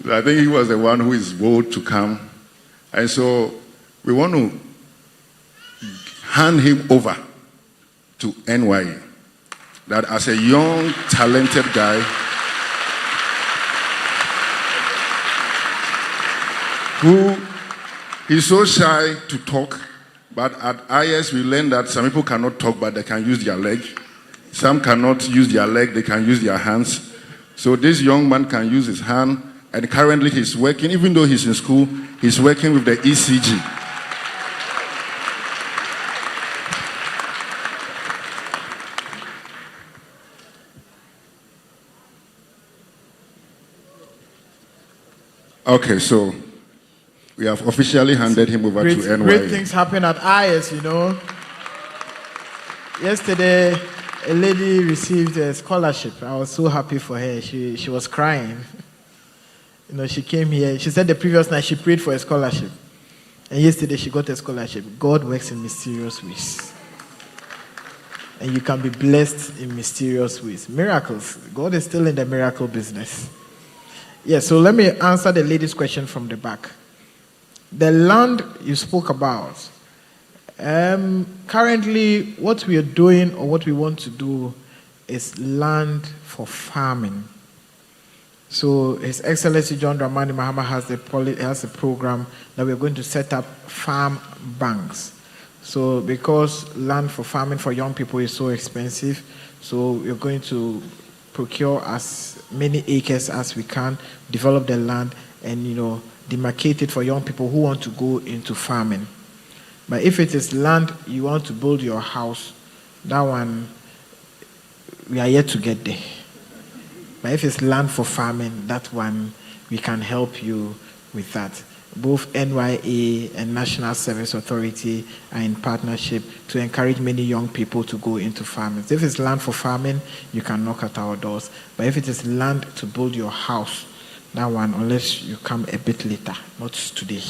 So I think he was the one who is bold to come, and so we want to hand him over to NYA. That as a young, talented guy who is so shy to talk, but at Iyes we learned that some people cannot talk, but they can use their leg. Some cannot use their leg, they can use their hands. So this young man can use his hand, and currently he's working, even though he's in school, he's working with the ECG. Okay, so we have officially handed him over to NYA. Great things happen at Iyes, you know. Yesterday, a lady received a scholarship. I was so happy for her. She was crying. You know, she came here. She said the previous night she prayed for a scholarship. And yesterday she got a scholarship. God works in mysterious ways. And you can be blessed in mysterious ways. Miracles. God is still in the miracle business. Yes, so let me answer the lady's question from the back. The land you spoke about, currently what we are doing or what we want to do is land for farming. So His Excellency John Dramani Mahama has a program that we are going to set up farm banks. So because land for farming for young people is so expensive, so we're going to procure as many acres as we can, develop the land, and demarcate it for young people who want to go into farming. But if it is land you want to build your house, that one we are yet to get there. But if it's land for farming, that one we can help you with that. both NYA and National Service Authority are in partnership to encourage many young people to go into farming. If it's land for farming, you can knock at our doors. But if it is land to build your house, that one, unless you come a bit later, not today.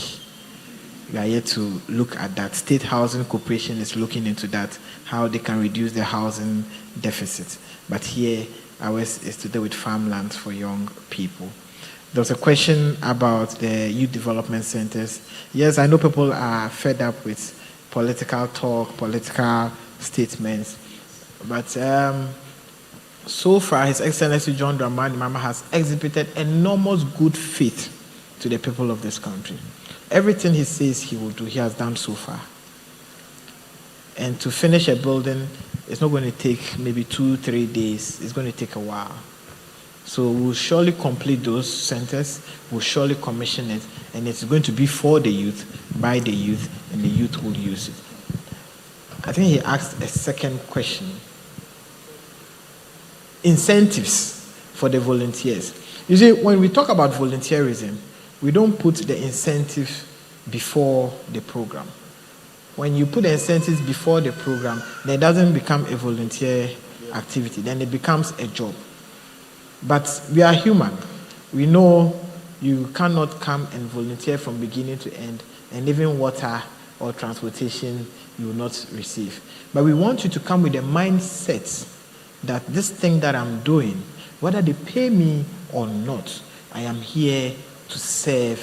We are yet to look at that. State Housing Corporation is looking into that, how they can reduce the housing deficit. But here, ours is to do with farmland for young people. There was a question about the youth development centers. Yes, I know people are fed up with political talk, political statements, but so far, His Excellency John Dramani Mahama has exhibited enormous good faith to the people of this country. Everything he says he will do, he has done so far. And to finish a building, it's not going to take maybe 2-3 days. It's going to take a while. So we'll surely complete those centers, we'll surely commission it, and it's going to be for the youth, by the youth, and the youth will use it. I think he asked a second question. Incentives for the volunteers. You see, when we talk about volunteerism, we don't put the incentive before the program. When you put the incentives before the program, then it doesn't become a volunteer activity, then it becomes a job. But we are human. We know you cannot come and volunteer from beginning to end, and even water or transportation you will not receive. But we want you to come with a mindset that this thing that I'm doing, whether they pay me or not, I am here to serve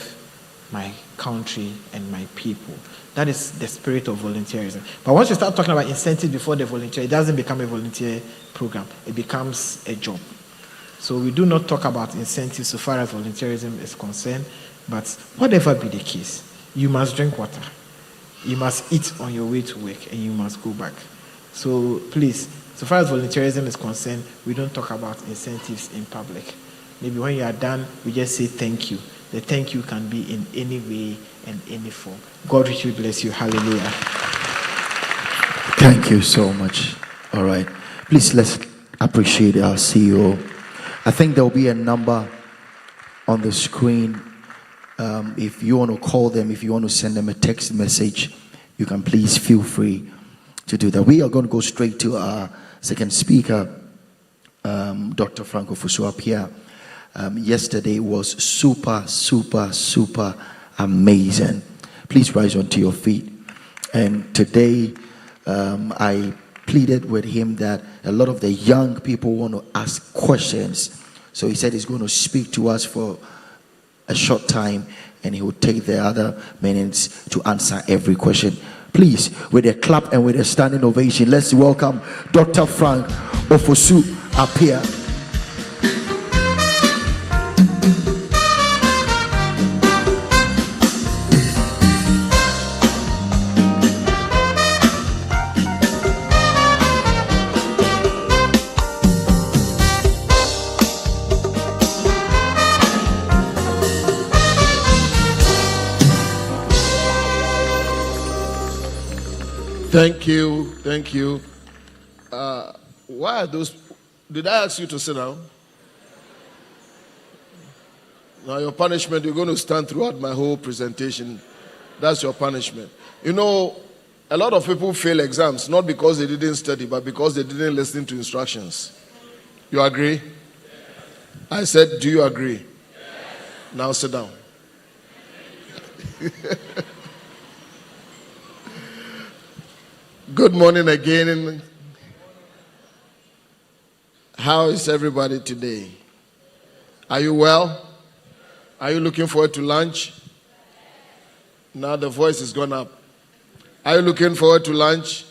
my country and my people. That is the spirit of volunteerism. But once you start talking about incentives before the volunteer, it doesn't become a volunteer program. It becomes a job. So we do not talk about incentives so far as volunteerism is concerned, but whatever be the case, you must drink water. You must eat on your way to work, and you must go back. So please, so far as volunteerism is concerned, we don't talk about incentives in public. Maybe when you are done, we just say thank you. The thank you can be in any way and any form. God richly bless you. Hallelujah. Thank you so much. All right. Please, let's appreciate our CEO. I think there will be a number on the screen. If you want to call them, if you want to send them a text message, you can please feel free to do that. We are going to go straight to our second speaker, Dr. Franco Fusuapia. Yesterday was super amazing. Please rise onto your feet. And today, I pleaded with him that a lot of the young people want to ask questions. So he said he's going to speak to us for a short time, and he will take the other minutes to answer every question. Please, with a clap and with a standing ovation, let's welcome Dr. Frank Ofosu-Appiah. Thank you. Why are those? Did I ask you to sit down? Now your punishment, you're going to stand throughout my whole presentation. That's your punishment. You know, a lot of people fail exams, not because they didn't study, but because they didn't listen to instructions. You agree? I said, do you agree? Now sit down. Good morning again. How is everybody today? Are you well? Are you looking forward to lunch? Now the voice has gone up. Are you looking forward to lunch?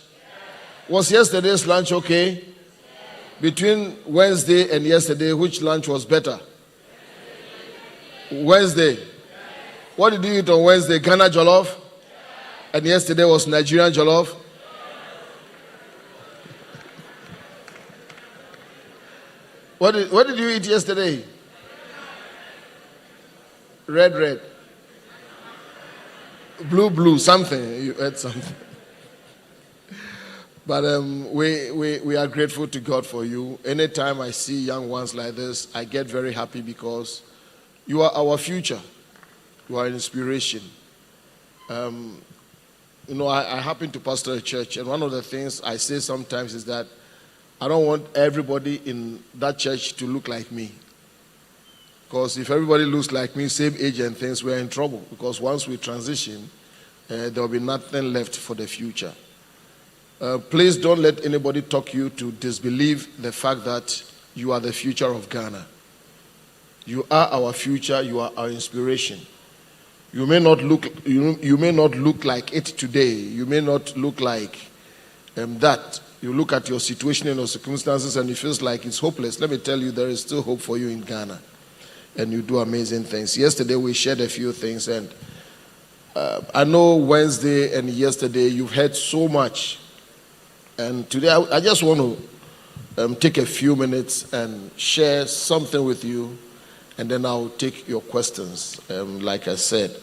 Was yesterday's lunch okay? Between Wednesday and yesterday, which lunch was better? Wednesday. What did you eat on Wednesday? Ghana jollof? And yesterday was Nigerian jollof? What did you eat yesterday? Red. Blue, something. You ate something. But we are grateful to God for you. Anytime I see young ones like this, I get very happy because you are our future. You are an inspiration. I happen to pastor a church, and one of the things I say sometimes is that I don't want everybody in that church to look like me. Because if everybody looks like me, same age and things, we're in trouble. Because once we transition, there will be nothing left for the future. Please don't let anybody talk you to disbelieve the fact that you are the future of Ghana. You are our future. You are our inspiration. You may not look like it today. You may not look like that. You look at your situation and your circumstances and it feels like it's hopeless. Let me tell you, there is still hope for you in Ghana. And you do amazing things. Yesterday we shared a few things, and I know Wednesday and yesterday you've heard so much. And today I just want to take a few minutes and share something with you, and then I'll take your questions, like I said.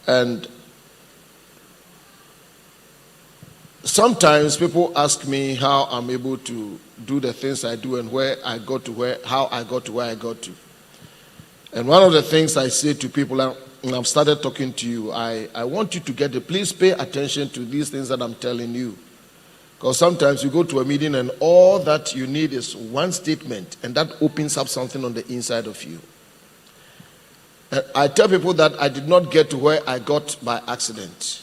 And sometimes people ask me how I'm able to do the things I do and how I got to where I got to. And one of the things I say to people, and I've started talking to you, I want you to get it. Please pay attention to these things that I'm telling you. Because sometimes you go to a meeting and all that you need is one statement, and that opens up something on the inside of you. And I tell people that I did not get to where I got by accident.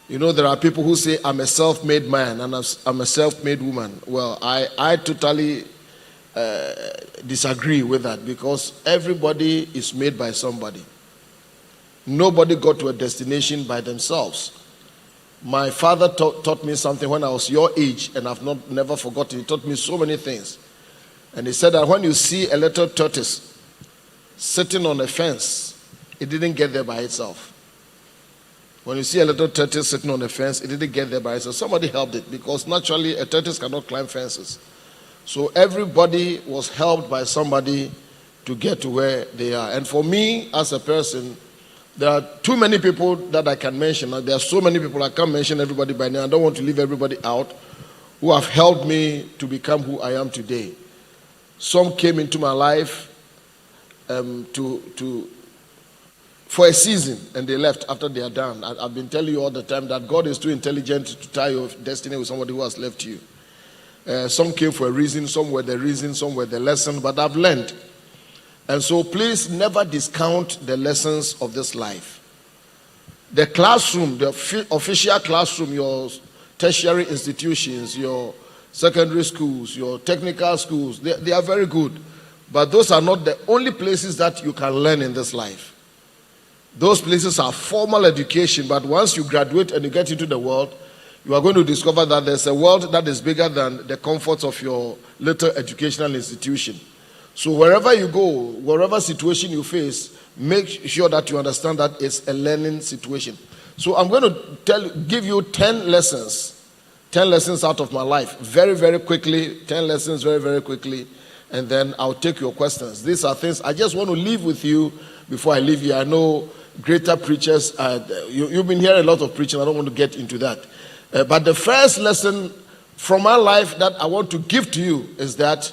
There are people who say, I'm a self-made man and I'm a self-made woman. Well, I totally disagree with that, because everybody is made by somebody. Nobody got to a destination by themselves. My father taught me something when I was your age, and I've never forgotten. He taught me so many things. And he said that when you see a little tortoise sitting on a fence, it didn't get there by itself. When you see a little tortoise sitting on a fence, it didn't get there by itself. Somebody helped it, because naturally a tortoise cannot climb fences. So everybody was helped by somebody to get to where they are. And for me as a person, there are too many people that I can mention. There are so many people, I can't mention everybody by name. I don't want to leave everybody out, who have helped me to become who I am today. Some came into my life for a season, and they left after they are done. I've been telling you all the time that God is too intelligent to tie your destiny with somebody who has left you. Some came for a reason, some were the reason, some were the lesson, but I've learned. And so please never discount the lessons of this life. The classroom, the official classroom, your tertiary institutions, your secondary schools, your technical schools, they are very good. But those are not the only places that you can learn in this life. Those places are formal education, but once you graduate and you get into the world, you are going to discover that there's a world that is bigger than the comforts of your little educational institution. So wherever you go, whatever situation you face, make sure that you understand that it's a learning situation. So I'm going to give you 10 lessons out of my life, very, very quickly, 10 lessons very, very quickly, and then I'll take your questions. These are things I just want to leave with you before I leave you. I know greater preachers, you've been hearing a lot of preaching, I don't want to get into that. But the first lesson from my life that I want to give to you is that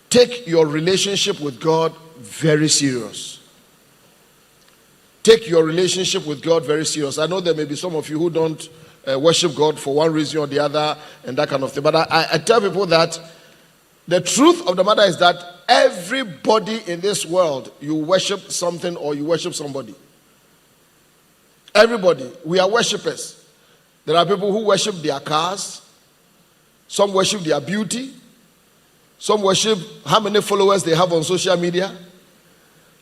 take your relationship with God very serious. Take your relationship with God very serious. I know there may be some of you who don't worship God for one reason or the other and that kind of thing. But I tell people that the truth of the matter is that everybody in this world, you worship something or you worship somebody. Everybody. We are worshipers. There are people who worship their cars. Some worship their beauty. Some worship how many followers they have on social media.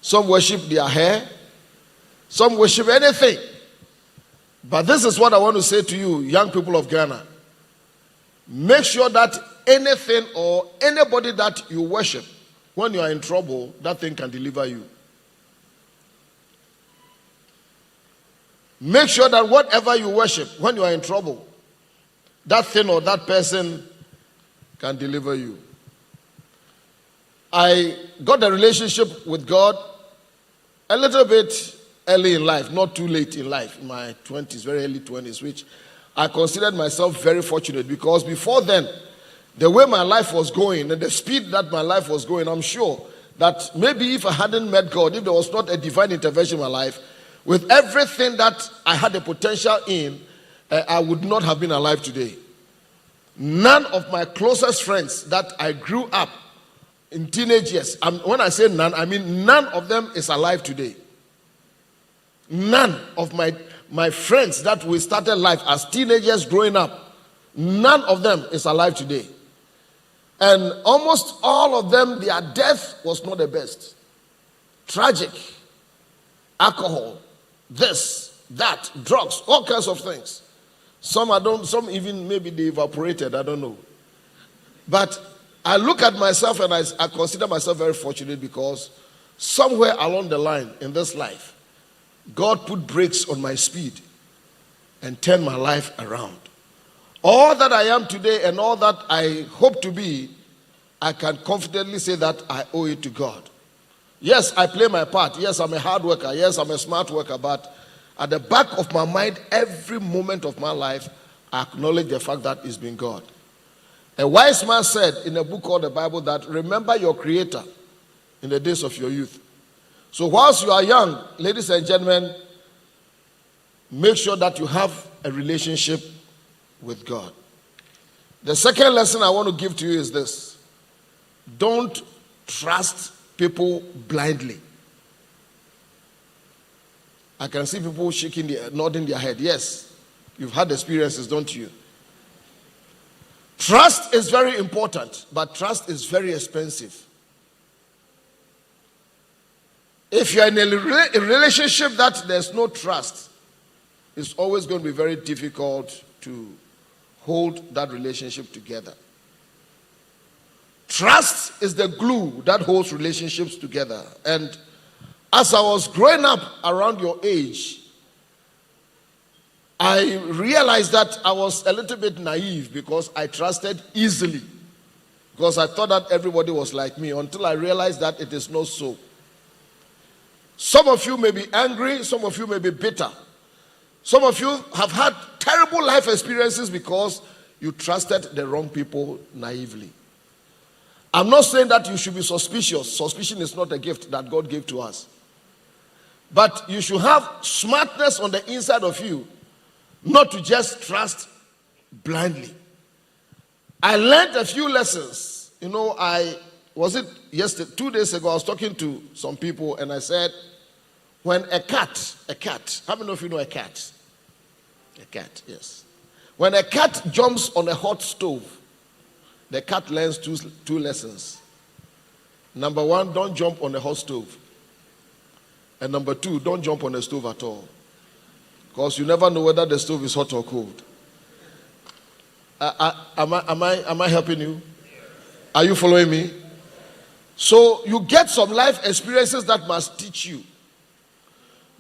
Some worship their hair. Some worship anything. But this is what I want to say to you, young people of Ghana. Make sure that anything or anybody that you worship, when you are in trouble, that thing can deliver you. Make sure that whatever you worship, when you are in trouble, that thing or that person can deliver you. I got a relationship with God a little bit early in life, not too late in life, in my 20s, very early 20s, which I considered myself very fortunate, because before then, the way my life was going and the speed that my life was going, I'm sure that maybe if I hadn't met God, if there was not a divine intervention in my life, with everything that I had the potential in, I would not have been alive today. None of my closest friends that I grew up in teenage years, when I say none, I mean none of them is alive today. None of my friends that we started life as teenagers growing up, none of them is alive today. And almost all of them, their death was not the best. Tragic. Alcohol, this, that, drugs, all kinds of things. Some even maybe they evaporated, I don't know. But I look at myself and I consider myself very fortunate because somewhere along the line in this life, God put brakes on my speed and turned my life around. All that I am today and all that I hope to be, I can confidently say that I owe it to God. Yes, I play my part. Yes, I'm a hard worker. Yes, I'm a smart worker. But at the back of my mind, every moment of my life, I acknowledge the fact that it's been God. A wise man said in a book called the Bible that remember your Creator in the days of your youth. So whilst you are young, ladies and gentlemen, make sure that you have a relationship with God. The second lesson I want to give to you is this. Don't trust people blindly. I can see people nodding their head. Yes, you've had experiences, don't you? Trust is very important, but trust is very expensive. If you're in a relationship that there's no trust, it's always going to be very difficult to hold that relationship together. Trust is the glue that holds relationships together. And as I was growing up around your age, I realized that I was a little bit naive because I trusted easily. Because I thought that everybody was like me until I realized that it is not so. Some of you may be angry, some of you may be bitter. Some of you have had terrible life experiences because you trusted the wrong people naively. I'm not saying that you should be suspicious. Suspicion is not a gift that God gave to us. But you should have smartness on the inside of you, not to just trust blindly. I learned a few lessons. You know, 2 days ago, I was talking to some people and I said, when a cat, how many of you know a cat? A cat, yes. When a cat jumps on a hot stove, the cat learns two lessons. Number one, don't jump on a hot stove. And number two, don't jump on the stove at all. Because you never know whether the stove is hot or cold. Am I helping you? Are you following me? So you get some life experiences that must teach you.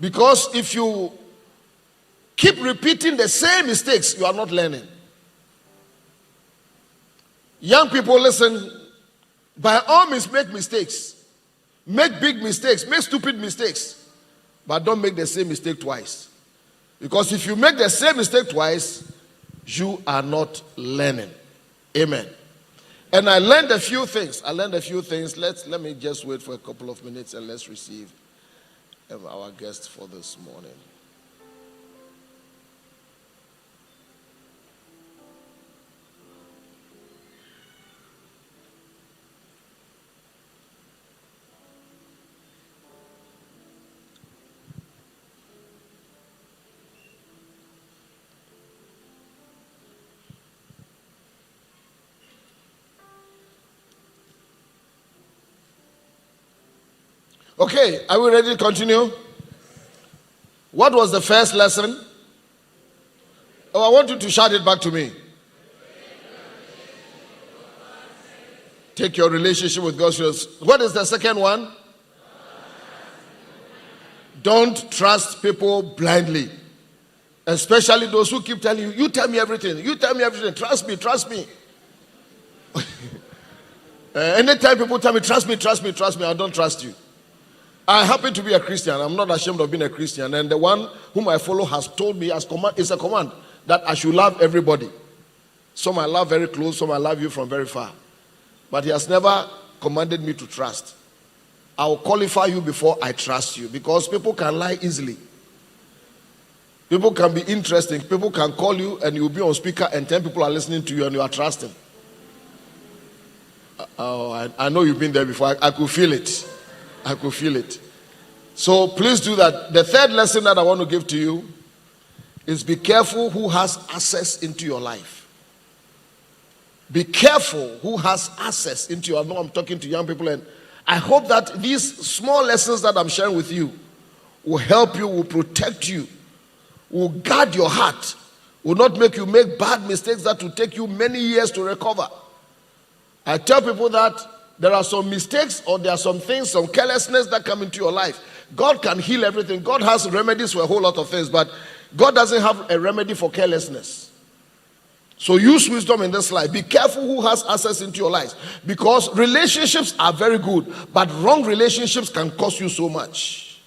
Because if you keep repeating the same mistakes, you are not learning. Young people, listen, by all means make mistakes. Make big mistakes, make stupid mistakes. But don't make the same mistake twice. Because if you make the same mistake twice, you are not learning. Amen. And I learned a few things. Let me just wait for a couple of minutes and let's receive our guest for this morning. Okay, are we ready to continue? What was the first lesson? Oh, I want you to shout it back to me. Take your relationship with God seriously. What is the second one? Don't trust people blindly. Especially those who keep telling you, you tell me everything, trust me. Anytime people tell me, trust me, I don't trust you. I happen to be a Christian. I'm not ashamed of being a Christian. And the one whom I follow has told me it's a command that I should love everybody. Some I love very close, some I love you from very far. But he has never commanded me to trust. I'll qualify you before I trust you, because people can lie easily. People can be interesting. People can call you and you'll be on speaker and 10 people are listening to you and you are trusting. I know you've been there before. I could feel it. I could feel it. So please do that. The third lesson that I want to give to you is be careful who has access into your life. Be careful who has access into your life. I know I'm talking to young people, and I hope that these small lessons that I'm sharing with you will help you, will protect you, will guard your heart, will not make you make bad mistakes that will take you many years to recover. I tell people that there are some mistakes, or there are some things, some carelessness that come into your life. God can heal everything. God has remedies for a whole lot of things, but God doesn't have a remedy for carelessness. So use wisdom in this life. Be careful who has access into your life, because relationships are very good, but wrong relationships can cost you so much.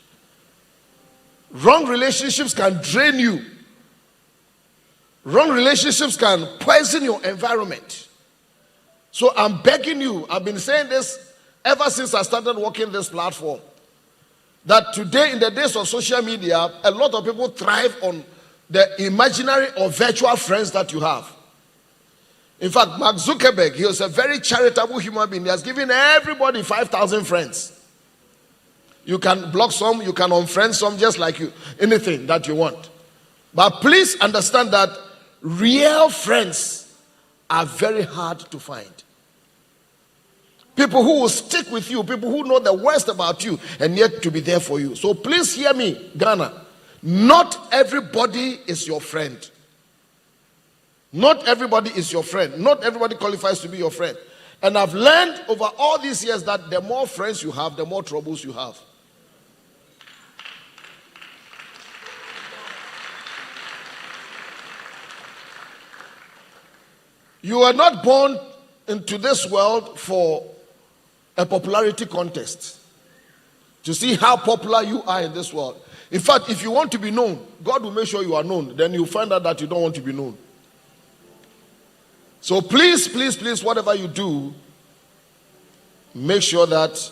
Wrong relationships can drain you. Wrong relationships can poison your environment. So I'm begging you, I've been saying this ever since I started working this platform, that today, in the days of social media, a lot of people thrive on the imaginary or virtual friends that you have. In fact, Mark Zuckerberg, he was a very charitable human being. He has given everybody 5,000 friends. You can block some, you can unfriend some, just like you, anything that you want. But please understand that real friends are very hard to find. People who will stick with you, people who know the worst about you and yet to be there for you. So please hear me, Ghana. Not everybody is your friend. Not everybody is your friend. Not everybody qualifies to be your friend. And I've learned over all these years that the more friends you have, the more troubles you have. You are not born into this world for a popularity contest, to see how popular you are in this world. In fact, if you want to be known, God will make sure you are known. Then you find out that you don't want to be known. So please, please, please, whatever you do, make sure that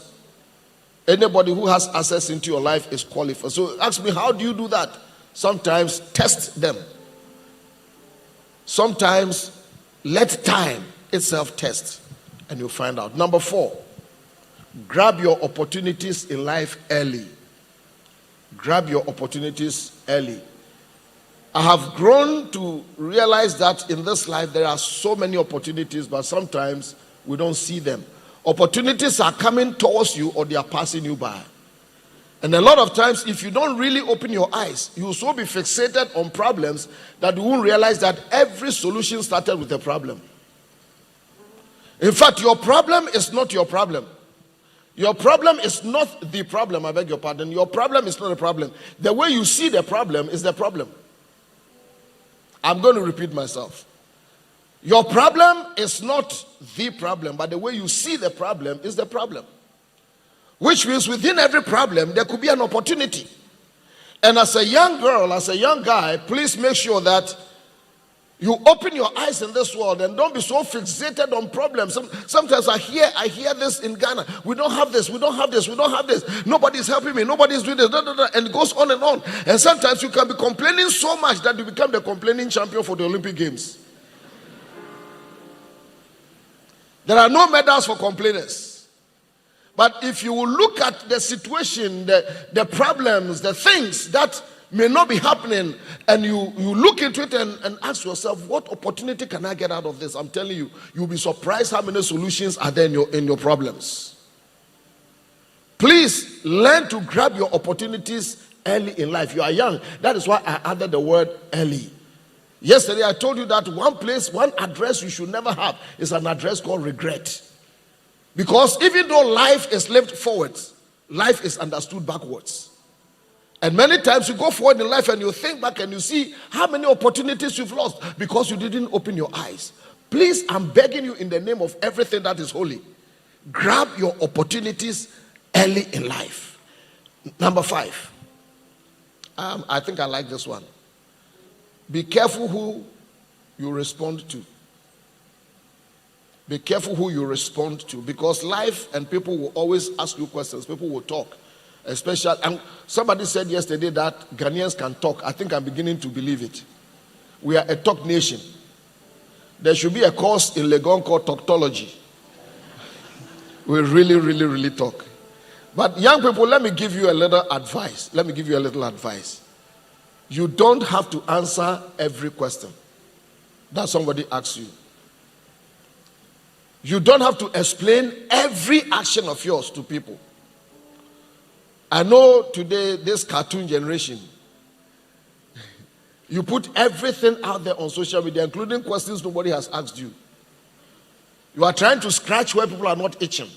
anybody who has access into your life is qualified. So ask me, how do you do that? Sometimes test them. Sometimes let time itself test, and you'll find out. Number 4, grab your opportunities in life early. Grab your opportunities early. I have grown to realize that in this life there are so many opportunities, but sometimes we don't see them. Opportunities are coming towards you or they are passing you by. And a lot of times, if you don't really open your eyes, you will so be fixated on problems that you won't realize that every solution started with a problem. In fact, your problem is not your problem. Your problem is not the problem, I beg your pardon. Your problem is not a problem. The way you see the problem is the problem. I'm going to repeat myself. Your problem is not the problem, but the way you see the problem is the problem. Which means within every problem, there could be an opportunity. And as a young girl, as a young guy, please make sure that you open your eyes in this world and don't be so fixated on problems. Sometimes I hear this in Ghana. We don't have this, we don't have this, we don't have this. Nobody's helping me, nobody's doing this, and it goes on and on. And sometimes you can be complaining so much that you become the complaining champion for the Olympic Games. There are no medals for complainers. But if you will look at the situation, the problems, the things that may not be happening, and you look into it and ask yourself, what opportunity can I get out of this? I'm telling you, you'll be surprised how many solutions are there in your problems. Please learn to grab your opportunities early in life. You are young. That is why I added the word early. Yesterday I told you that one place, one address you should never have is an address called regret. Because even though life is lived forwards, life is understood backwards. And many times you go forward in life and you think back and you see how many opportunities you've lost because you didn't open your eyes. Please, I'm begging you in the name of everything that is holy, grab your opportunities early in life. Number 5. I think I like this one. Be careful who you respond to. Be careful who you respond to, because life and people will always ask you questions. People will talk. Especially, and somebody said yesterday that Ghanaians can talk. I think I'm beginning to believe it. We are a talk nation. There should be a course in Legon called Talkology. We really talk. But young people, let me give you a little advice. You don't have to answer every question that somebody asks you. You don't have to explain every action of yours to people. I know today, this cartoon generation, you put everything out there on social media, including questions nobody has asked you. You are trying to scratch where people are not itching.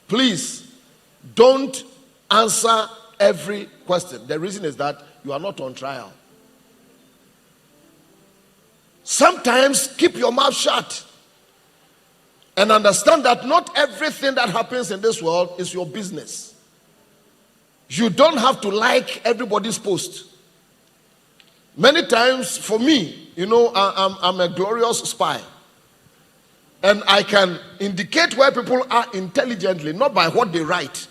Please, don't answer every question. The reason is that you are not on trial. Sometimes keep your mouth shut and understand that not everything that happens in this world is your business. You don't have to like everybody's post. Many times for me, I'm a glorious spy. And I can indicate where people are intelligently, not by what they write,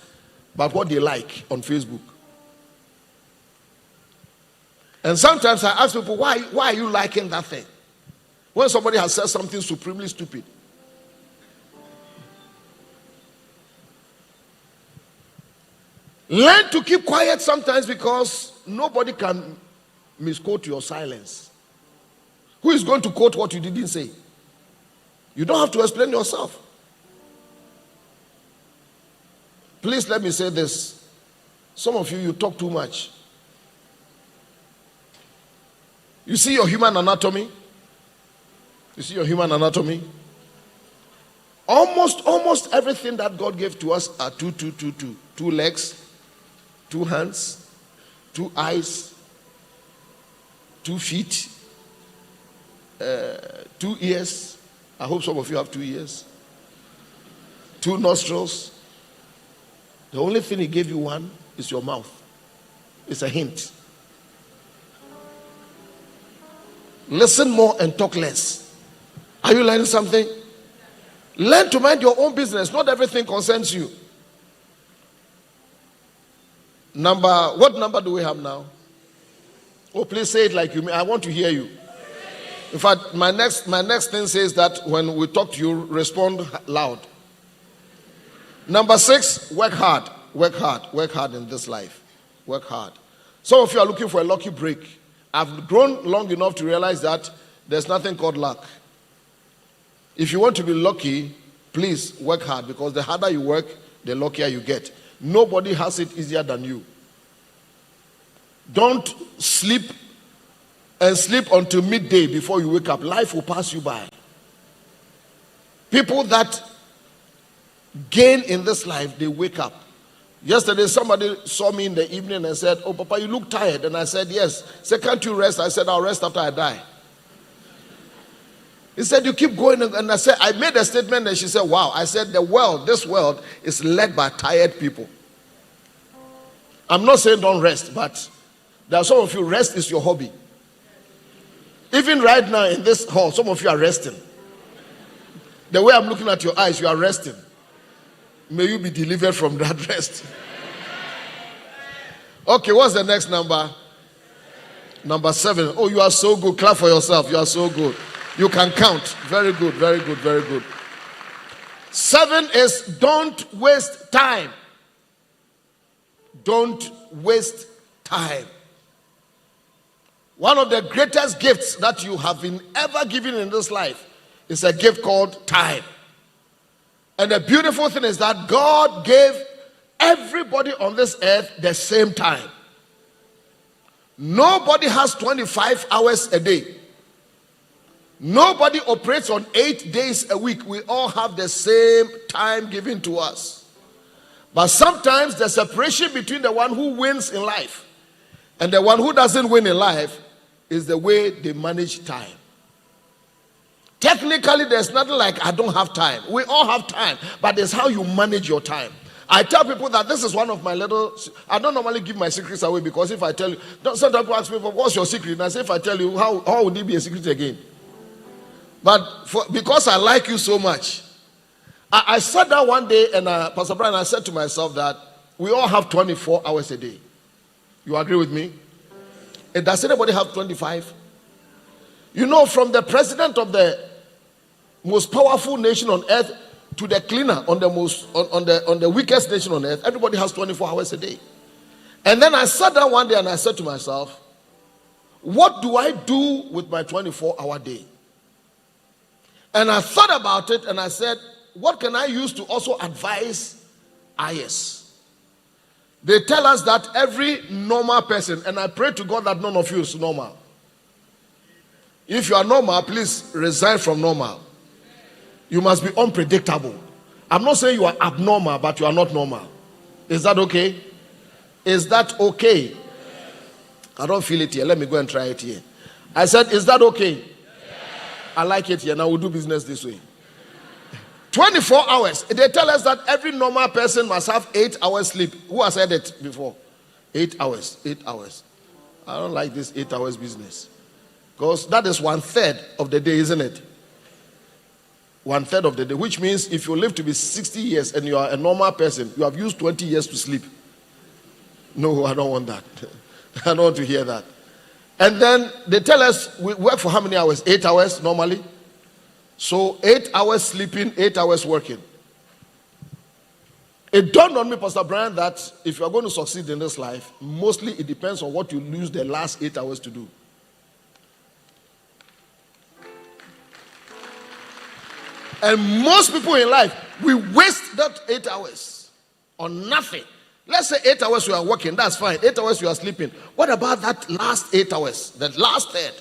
but what they like on Facebook. And sometimes I ask people, why are you liking that thing? When somebody has said something supremely stupid. Learn to keep quiet sometimes, because nobody can misquote your silence. Who is going to quote what you didn't say? You don't have to explain yourself. Please let me say this. Some of you talk too much. You see your human anatomy? Almost everything that God gave to us are two. 2 legs, 2 hands, 2 eyes, 2 feet, 2 ears. I hope some of you have 2 ears. 2 nostrils. The only thing he gave you one is your mouth. It's a hint. Listen more and talk less. Are you learning something? Learn to mind your own business. Not everything concerns you. What number do we have now? Oh, please say it like you mean. I want to hear you. In fact, my next thing says that when we talk to you, respond loud. Number 6, work hard. Work hard in this life. Work hard. Some of you are looking for a lucky break. I've grown long enough to realize that there's nothing called luck. If you want to be lucky, please work hard, because the harder you work, the luckier you get. Nobody has it easier than you. Don't sleep until midday before you wake up. Life will pass you by. People that gain in this life, they wake up. Yesterday, somebody saw me in the evening and said, "Oh, Papa, you look tired." And I said, "Yes." He said, "Can't you rest?" I said, "I'll rest after I die." He said, "You keep going." And I said, I made a statement, and she said, "Wow." I said, this world is led by tired people. I'm not saying don't rest, but there are some of you, rest is your hobby. Even right now in this hall, some of you are resting. The way I'm looking at your eyes, you are resting. May you be delivered from that rest. Okay, what's the next number? Number 7. Oh, you are so good. Clap for yourself. You are so good. You can count. Very good, very good, very good. 7 is don't waste time. Don't waste time. One of the greatest gifts that you have been ever given in this life is a gift called time. And the beautiful thing is that God gave everybody on this earth the same time. Nobody has 25 hours a day. Nobody operates on 8 days a week. We all have the same time given to us. But sometimes the separation between the one who wins in life and the one who doesn't win in life is the way they manage time. Technically, there's nothing like I don't have time. We all have time, but it's how you manage your time. I tell people that this is one of my I don't normally give my secrets away, because if I tell you, sometimes people ask me, "What's your secret?" And I say, if I tell you, how would it be a secret again? But because I like you so much, I sat down one day and Pastor Brian, I said to myself that we all have 24 hours a day. You agree with me? And does anybody have 25? You know, from the president of the most powerful nation on earth to the cleaner on the weakest nation on earth, everybody has 24 hours a day. And then I sat down one day and I said to myself, what do I do with my 24-hour day? And I thought about it and I said, what can I use to also advise Iyes? They tell us that every normal person, and I pray to God that none of you is normal. If you are normal, please resign from normal. You must be unpredictable. I'm not saying you are abnormal, but you are not normal. Is that okay? Is that okay? I don't feel it here. Let me go and try it here. I said, is that okay? I like it here. Now we'll do business this way. 24 hours. They tell us that every normal person must have 8 hours sleep. Who has said it before? 8 hours. 8 hours. I don't like this 8 hours business. Because that is 1/3 of the day, isn't it? 1/3 of the day. Which means if you live to be 60 years and you are a normal person, you have used 20 years to sleep. No, I don't want that. I don't want to hear that. And then they tell us we work for how many hours? 8 hours normally. So 8 hours sleeping, 8 hours working. It dawned on me, Pastor Brian, that if you are going to succeed in this life, mostly it depends on what you lose the last 8 hours to do. And most people in life, we waste that 8 hours on nothing. Let's say 8 hours you are working, that's fine. 8 hours you are sleeping. What about that last 8 hours, that last third?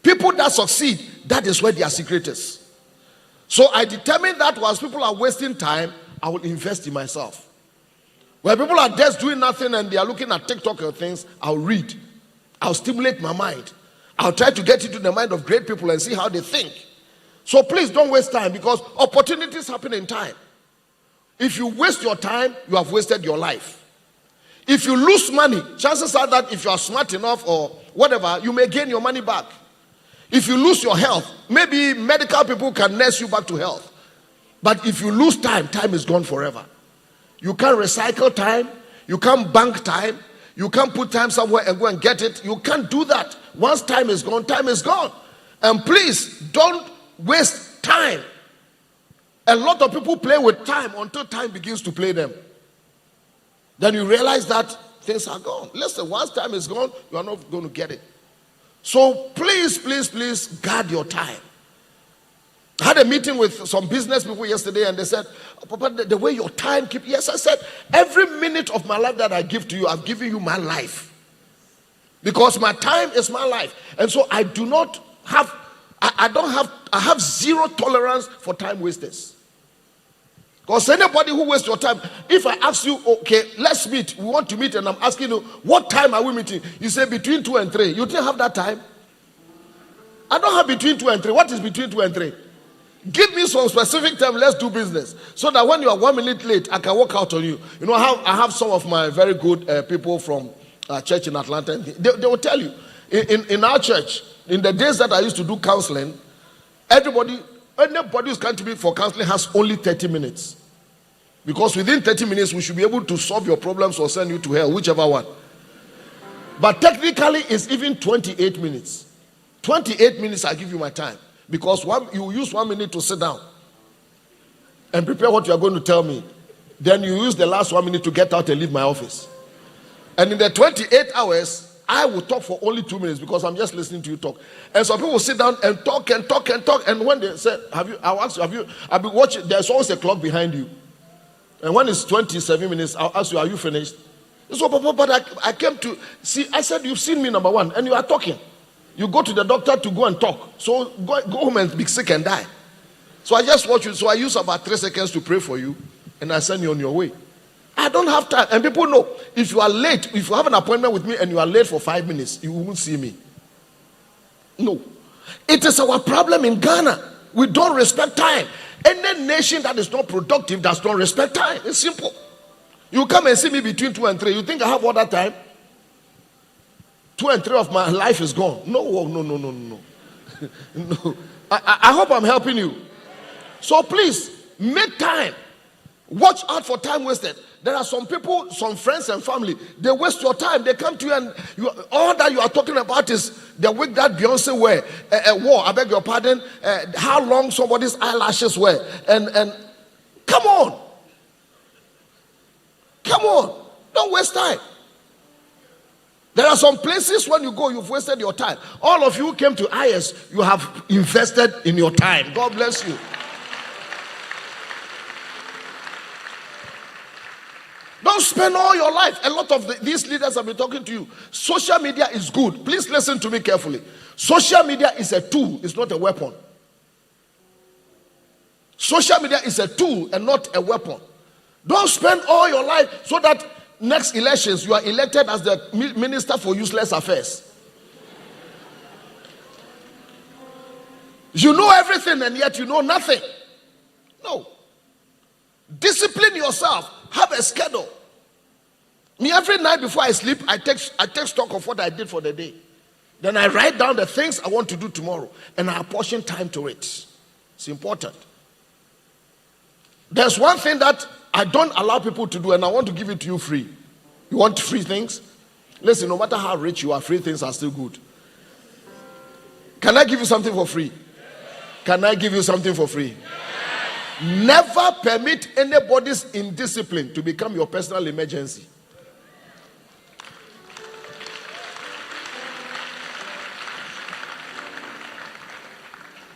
People that succeed, that is where their secret is. So I determined that whilst people are wasting time, I will invest in myself. Where people are just doing nothing and they are looking at TikTok or things, I'll read. I'll stimulate my mind. I'll try to get into the mind of great people and see how they think. So please don't waste time, because opportunities happen in time. If you waste your time, you have wasted your life. If you lose money, chances are that if you are smart enough or whatever, you may gain your money back. If you lose your health, maybe medical people can nurse you back to health. But if you lose time, time is gone forever. You can't recycle time. You can't bank time. You can't put time somewhere and go and get it. You can't do that. Once time is gone, time is gone. And please, don't waste time. A lot of people play with time until time begins to play them. Then you realize that things are gone. Listen, once time is gone, you are not going to get it. So please, please, please guard your time. I had a meeting with some business people yesterday and they said, Papa, the way your time keeps... Yes, I said, every minute of my life that I give to you, I've given you my life. Because my time is my life. And so I do not have... I have zero tolerance for time wasters. Because anybody who wastes your time, if I ask you, okay, let's meet, we want to meet, and I'm asking you, what time are we meeting? You say between 2 and 3. You didn't have that time? I don't have between 2 and 3. What is between 2 and 3? Give me some specific time, let's do business. So that when you are 1 minute late, I can walk out on you. You know, I have some of my very good people from church in Atlanta. They will tell you, in our church, in the days that I used to do counseling, anybody who's coming to me for counseling has only 30 minutes. Because within 30 minutes, we should be able to solve your problems or send you to hell, whichever one. But technically, it's even 28 minutes. 28 minutes, I give you my time. Because you use 1 minute to sit down and prepare what you are going to tell me. Then you use the last 1 minute to get out and leave my office. And in the 28 hours, I will talk for only 2 minutes because I'm just listening to you talk. And some people will sit down and talk and talk and talk. And when they say, I'll ask you, I've been watching, there's always a clock behind you. And when it's 27 minutes, I'll ask you, are you finished? So, but I came to see, I said, you've seen me, number one, and you are talking. You go to the doctor to go and talk. So go home and be sick and die. So I just watch you. So I use about 3 seconds to pray for you, and I send you on your way. I don't have time. And people know, if you are late, if you have an appointment with me and you are late for 5 minutes, you won't see me. No. It is our problem in Ghana. We don't respect time. Any nation that is not productive does not respect time. It's simple. You come and see me between 2 and 3. You think I have all that time? 2 and 3 of my life is gone. No. No. I hope I'm helping you. So please, make time. Watch out for time wasted. There are some people, some friends and family, they waste your time. They come to you and all that you are talking about is the wig that Beyonce wear, I beg your pardon, how long somebody's eyelashes were. And come on. Come on. Don't waste time. There are some places when you go, you've wasted your time. All of you who came to Iyes, you have invested in your time. God bless you. Don't spend all your life. A lot of these leaders have been talking to you. Social media is good. Please listen to me carefully. Social media is a tool, it's not a weapon. Social media is a tool and not a weapon. Don't spend all your life so that next elections you are elected as the minister for useless affairs. You know everything and yet you know nothing. No. Discipline yourself. Have a schedule. Me, every night before I sleep, I take stock of what I did for the day. Then I write down the things I want to do tomorrow, and I apportion time to it. It's important. There's one thing that I don't allow people to do, and I want to give it to you free. You want free things? Listen, no matter how rich you are, free things are still good. Can I give you something for free? Can I give you something for free? Never permit anybody's indiscipline to become your personal emergency.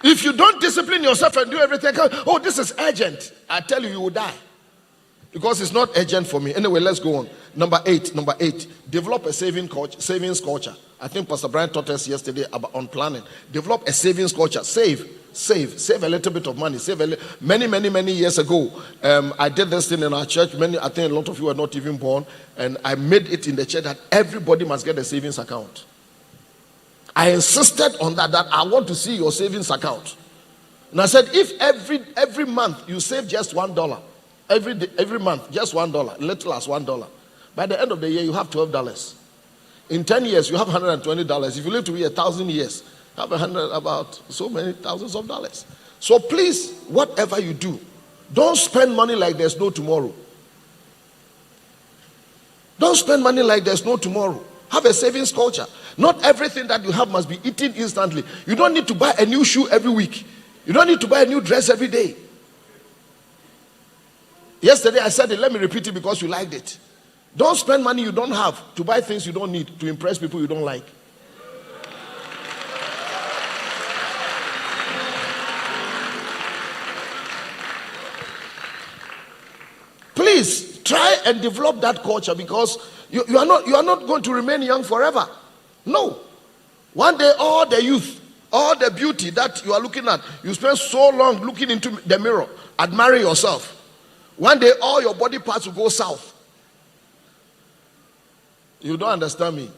If you don't discipline yourself and do everything, oh, this is urgent, I tell you, you will die. Because it's not urgent for me. Anyway, let's go on. Number eight. Develop a savings culture. I think Pastor Brian taught us yesterday on planning. Develop a savings culture. Save a little bit of money. Many years ago, I did this thing in our church. I think a lot of you were not even born, and I made it in the church that everybody must get a savings account. I insisted on that I want to see your savings account. And I said, if every month you save just $1, every month just $1, little as $1, by the end of the year you have $12. In 10 years you have $120. If you live to be 1,000 years, you have about so many thousands of dollars. So please, whatever you do, don't spend money like there's no tomorrow. Don't spend money like there's no tomorrow. Have a savings culture. Not everything that you have must be eaten instantly. You don't need to buy a new shoe every week. You don't need to buy a new dress every day. Yesterday I said it, let me repeat it because you liked it. Don't spend money you don't have to buy things you don't need to impress people you don't like. Please try and develop that culture, because you are not going to remain young forever. No. One day all the youth, all the beauty that you are looking at, you spend so long looking into the mirror, admiring yourself. One day all your body parts will go south. You don't understand me.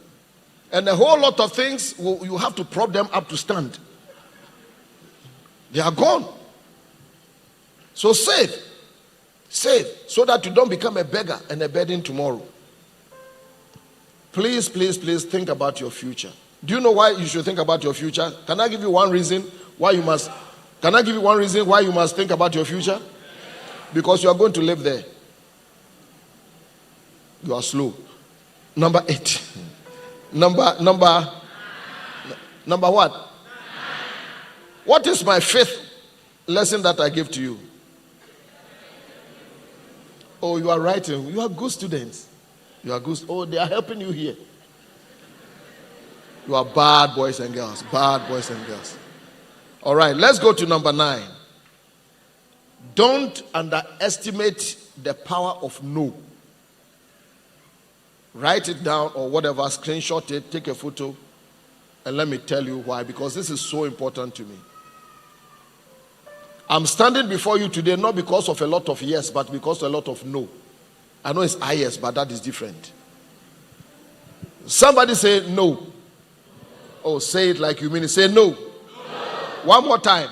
And a whole lot of things, you have to prop them up to stand. They are gone. So save so that you don't become a beggar and a burden tomorrow. Please think about your future. Do you know why you should think about your future? Can I give you one reason why you must think about your future? Because you are going to live there. You are slow. Number 8. Number what? What is my 5th lesson that I give to you? Oh, you are writing. You are good students. You are good. Oh, they are helping you here. You are bad boys and girls. Bad boys and girls. All right, let's go to number 9. Don't underestimate the power of no. Write it down or whatever, screenshot it, take a photo, and let me tell you why, because this is so important to me. I'm standing before you today not because of a lot of yes, but because of a lot of no. I know it's yes, but that is different. Somebody say no. Oh, say it like you mean it. Say no. One more time.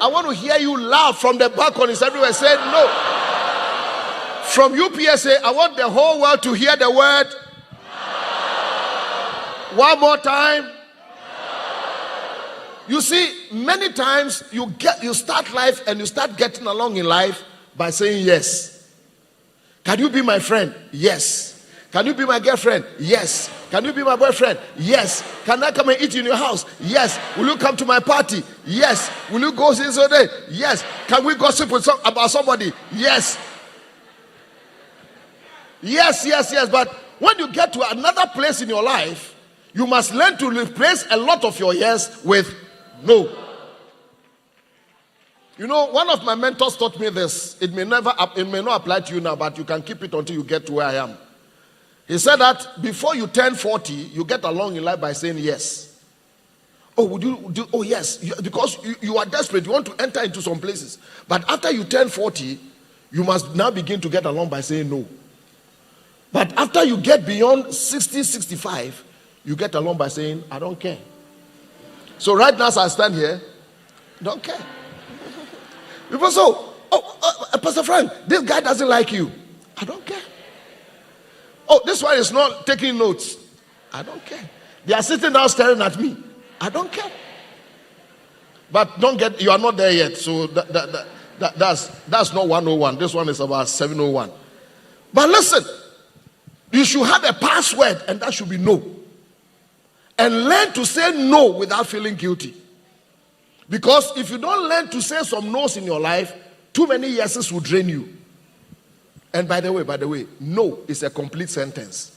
I want to hear you laugh from the balconies everywhere. Say no. From UPSA, I want the whole world to hear the word. One more time. You see, many times you start life and you start getting along in life by saying yes. Can you be my friend? Yes. Can you be my girlfriend? Yes. Can you be my boyfriend? Yes. Can I come and eat in your house? Yes. Will you come to my party? Yes. Will you go see so day? Yes. Can we gossip about somebody? Yes. Yes, yes, yes. But when you get to another place in your life, you must learn to replace a lot of your yes with no. You know, one of my mentors taught me this. It may not apply to you now, but you can keep it until you get to where I am. He said that before you turn 40, you get along in life by saying yes. Oh, would you do? Oh, yes, because you are desperate. You want to enter into some places. But after you turn 40, you must now begin to get along by saying no. But after you get beyond 60, 65, you get along by saying, I don't care. So right now as I stand here, don't care. People say, Pastor Frank, this guy doesn't like you. I don't care. Oh, this one is not taking notes. I don't care. They are sitting down staring at me. I don't care. But you are not there yet. So that's not 101. This one is about 701. But listen, you should have a password, and that should be no. And learn to say no without feeling guilty. Because if you don't learn to say some no's in your life, too many yeses will drain you. And by the way, no is a complete sentence.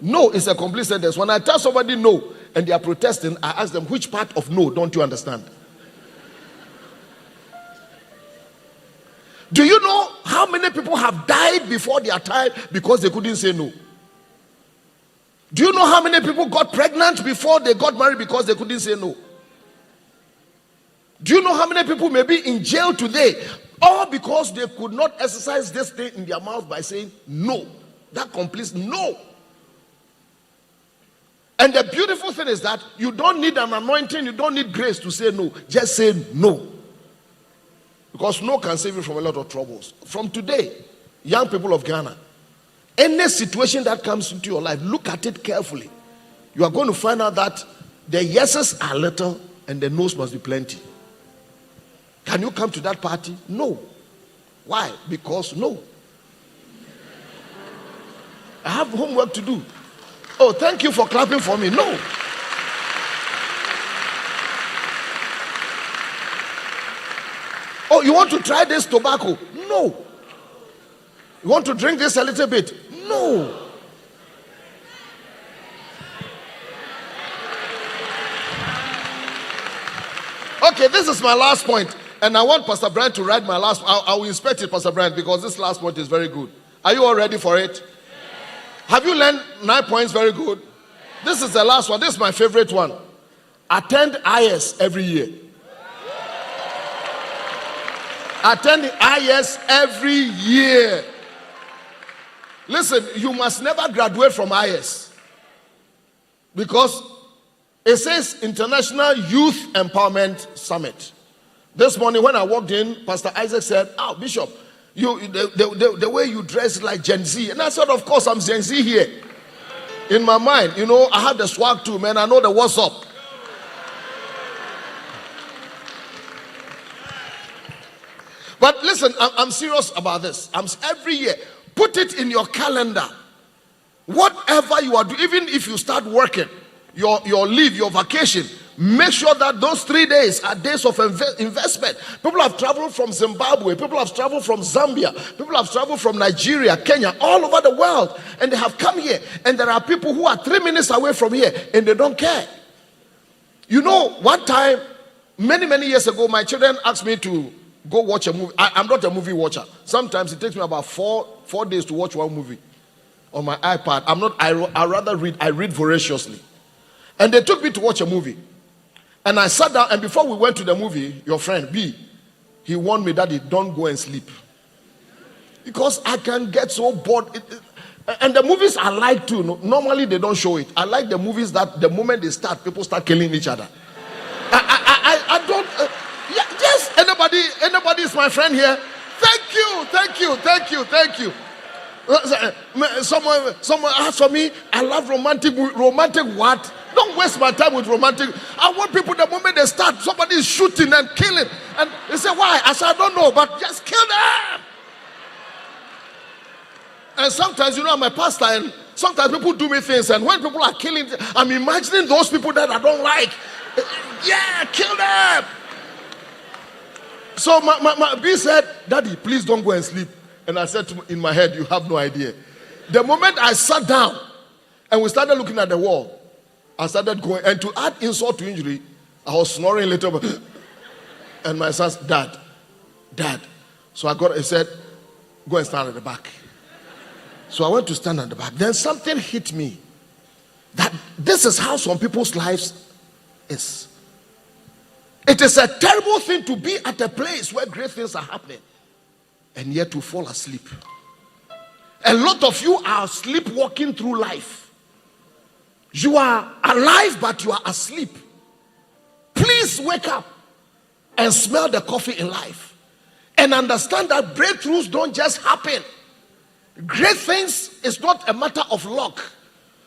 No is a complete sentence. When I tell somebody no and they are protesting, I ask them, which part of no don't you understand? Do you know how many people have died before their time because they couldn't say no? Do you know how many people got pregnant before they got married because they couldn't say no? Do you know how many people may be in jail today, all because they could not exercise this thing in their mouth by saying no? That completes no. And the beautiful thing is that you don't need an anointing, you don't need grace to say no. Just say no. Because no can save you from a lot of troubles. From today, young people of Ghana, any situation that comes into your life, look at it carefully. You are going to find out that the yeses are little and the no's must be plenty. Can you come to that party? No. Why? Because no. I have homework to do. Oh, thank you for clapping for me. No. Oh, you want to try this tobacco? No. You want to drink this a little bit? No. Okay, this is my last point. And I want Pastor Brian to write my last. I will inspect it, Pastor Brian, because this last point is very good. Are you all ready for it? Yes. Have you learned 9 points very good? Yes. This is the last one. This is my favorite one. Attend Iyes every year. Attend Iyes every year. Listen, you must never graduate from Iyes. Because it says International Youth Empowerment Summit. This morning when I walked in, Pastor Isaac said, "Oh, Bishop, the way you dress is like Gen Z." And I said, "Of course, I'm Gen Z here." In my mind, you know, I have the swag too, man. I know the what's up. But listen, I'm serious about this. Every year, put it in your calendar. Whatever you are doing, even if you start working, your leave, your vacation, make sure that those 3 days are days of investment. People have traveled from Zimbabwe, people have traveled from Zambia, people have traveled from Nigeria, Kenya, all over the world, and they have come here. And there are people who are 3 minutes away from here and they don't care. You know, one time, many years ago, my children asked me to go watch a movie. I'm not a movie watcher. Sometimes it takes me about four days to watch one movie on my iPad. I rather read. I read voraciously. And they took me to watch a movie. And I sat down, and before we went to the movie, your friend B, he warned me that don't go and sleep. Because I can get so bored. And the movies I like too. Normally they don't show it. I like the movies that the moment they start, people start killing each other. I don't. Yes, anybody is my friend here. Thank you. Someone asked for me. I love romantic what? Don't waste my time with romantic. I want people, the moment they start, somebody is shooting and killing. And they say, why? I said, I don't know, but just kill them. And sometimes, you know, I'm a pastor, and sometimes people do me things, and when people are killing, I'm imagining those people that I don't like. Yeah, kill them. So my B said, Daddy, please don't go and sleep. And I said in my head, you have no idea. The moment I sat down and we started looking at the wall, I started going, and to add insult to injury, I was snoring a little bit. And my son said, Dad. So I said, go and stand at the back. So I went to stand at the back. Then something hit me that this is how some people's lives is. It is a terrible thing to be at a place where great things are happening and yet to fall asleep. A lot of you are sleepwalking through life. You are alive, but you are asleep. Please wake up and smell the coffee in life and understand that breakthroughs don't just happen. Great things is not a matter of luck.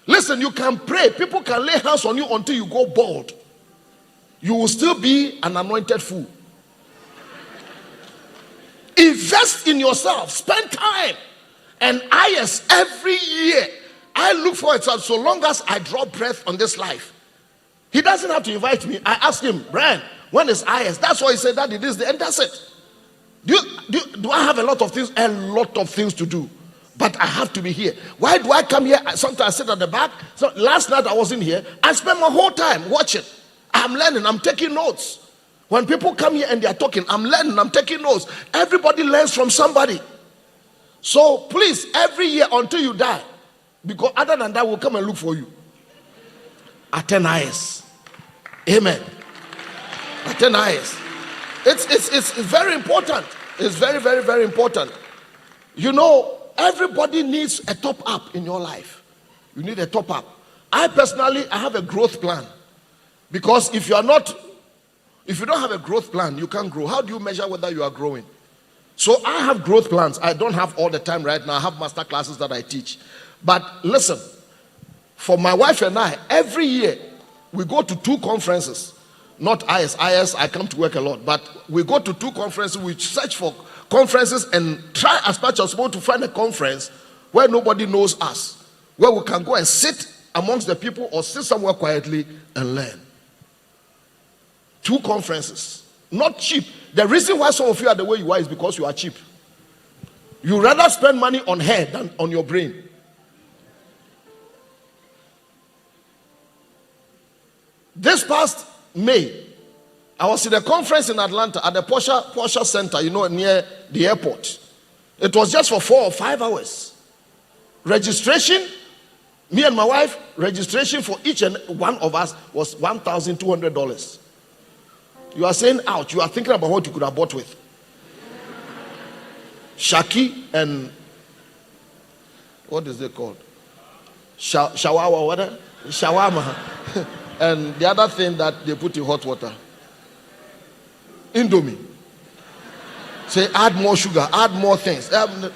Listen, you can pray. People can lay hands on you until you go bald. You will still be an anointed fool. Invest in yourself. Spend time. And Iyes, every year, I look for it. So long as I draw breath on this life, he doesn't have to invite me. I ask him, Brian, when is Iyes? That's why he said that it is the end. That's it. Do I have a lot of things? A lot of things to do. But I have to be here. Why do I come here? Sometimes I sit at the back. So last night I wasn't here. I spent my whole time watching. I'm learning. I'm taking notes. When people come here and they are talking, I'm learning. I'm taking notes. Everybody learns from somebody. So please, every year until you die, because other than that, we'll come and look for you. Attend Iyes. Amen. Attend Iyes. It's very important. It's very, very, very important. You know, everybody needs a top up in your life. You need a top up. I have a growth plan. Because if you don't have a growth plan, you can't grow. How do you measure whether you are growing? So I have growth plans. I don't have all the time right now. I have master classes that I teach. But listen, for my wife and I, every year we go to 2 conferences. Not Iyes. Iyes, I come to work a lot. But we go to 2 conferences. We search for conferences and try as much as possible to find a conference where nobody knows us, where we can go and sit amongst the people or sit somewhere quietly and learn. 2 conferences, not cheap. The reason why some of you are the way you are is because you are cheap. You rather spend money on hair than on your brain. This past May, I was in a conference in Atlanta at the Porsche Center, you know, near the airport. It was just for 4 or 5 hours. Registration, me and my wife, registration for each and one of us was $1,200. You are saying, ouch, you are thinking about what you could have bought with. Shaki and, what is it called? Shawarma, what? Shawarma. And the other thing that they put in hot water. Indomie. Say, add more sugar, add more things. Then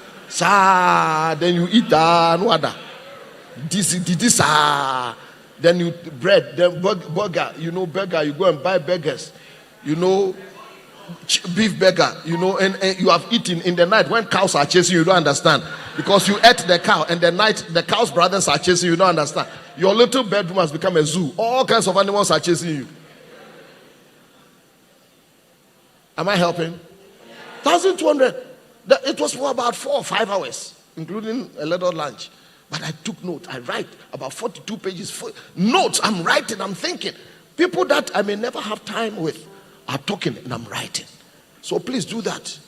you eat no other. This, then you bread, then burger. You know burger, you go and buy burgers. You know, beef burger, you know, and you have eaten in the night when cows are chasing you, you don't understand. Because you ate the cow, and the night the cow's brothers are chasing you, you don't understand. Your little bedroom has become a zoo. All kinds of animals are chasing you. Am I helping? 1,200. It was for about 4 or 5 hours, including a little lunch. But I took notes. I write about 42 pages. Notes, I'm writing, I'm thinking. People that I may never have time with are talking and I'm writing. So please do that.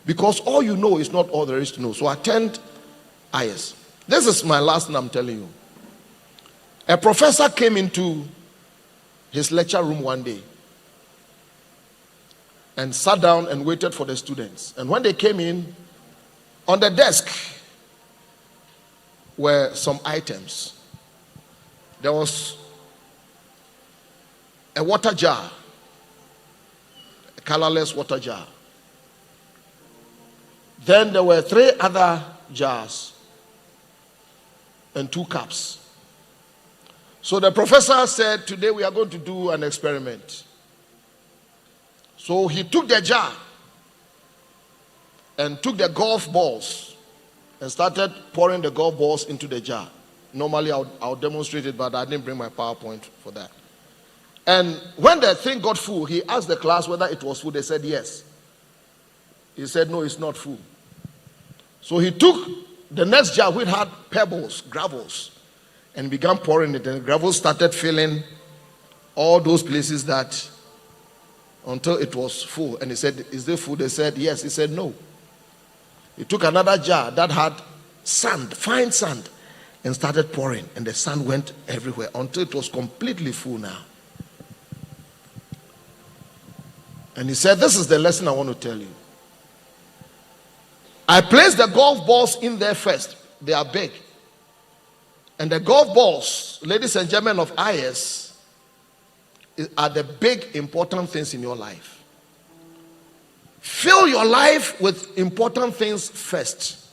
Because all you know is not all there is to know. So attend Iyes. This is my last thing I'm telling you. A professor came into his lecture room one day and sat down and waited for the students. And when they came in, on the desk were some items. There was a water jar, a colorless water jar. Then there were 3 other jars and 2 cups. So the professor said, today we are going to do an experiment. So he took the jar and took the golf balls and started pouring the golf balls into the jar. Normally I'll demonstrate it, but I didn't bring my PowerPoint for that. And when the thing got full, he asked the class whether it was full. They said yes. He said, no, it's not full. So he took the next jar, which had pebbles, gravels, and began pouring it. And the gravels started filling all those places that until it was full. And he said, is it full? They said, yes. He said, no. He took another jar that had sand, fine sand, and started pouring. And the sand went everywhere until it was completely full now. And he said, this is the lesson I want to tell you. I placed the golf balls in there first. They are big. And the golf balls, ladies and gentlemen of Iyes, are the big important things in your life. Fill your life with important things first.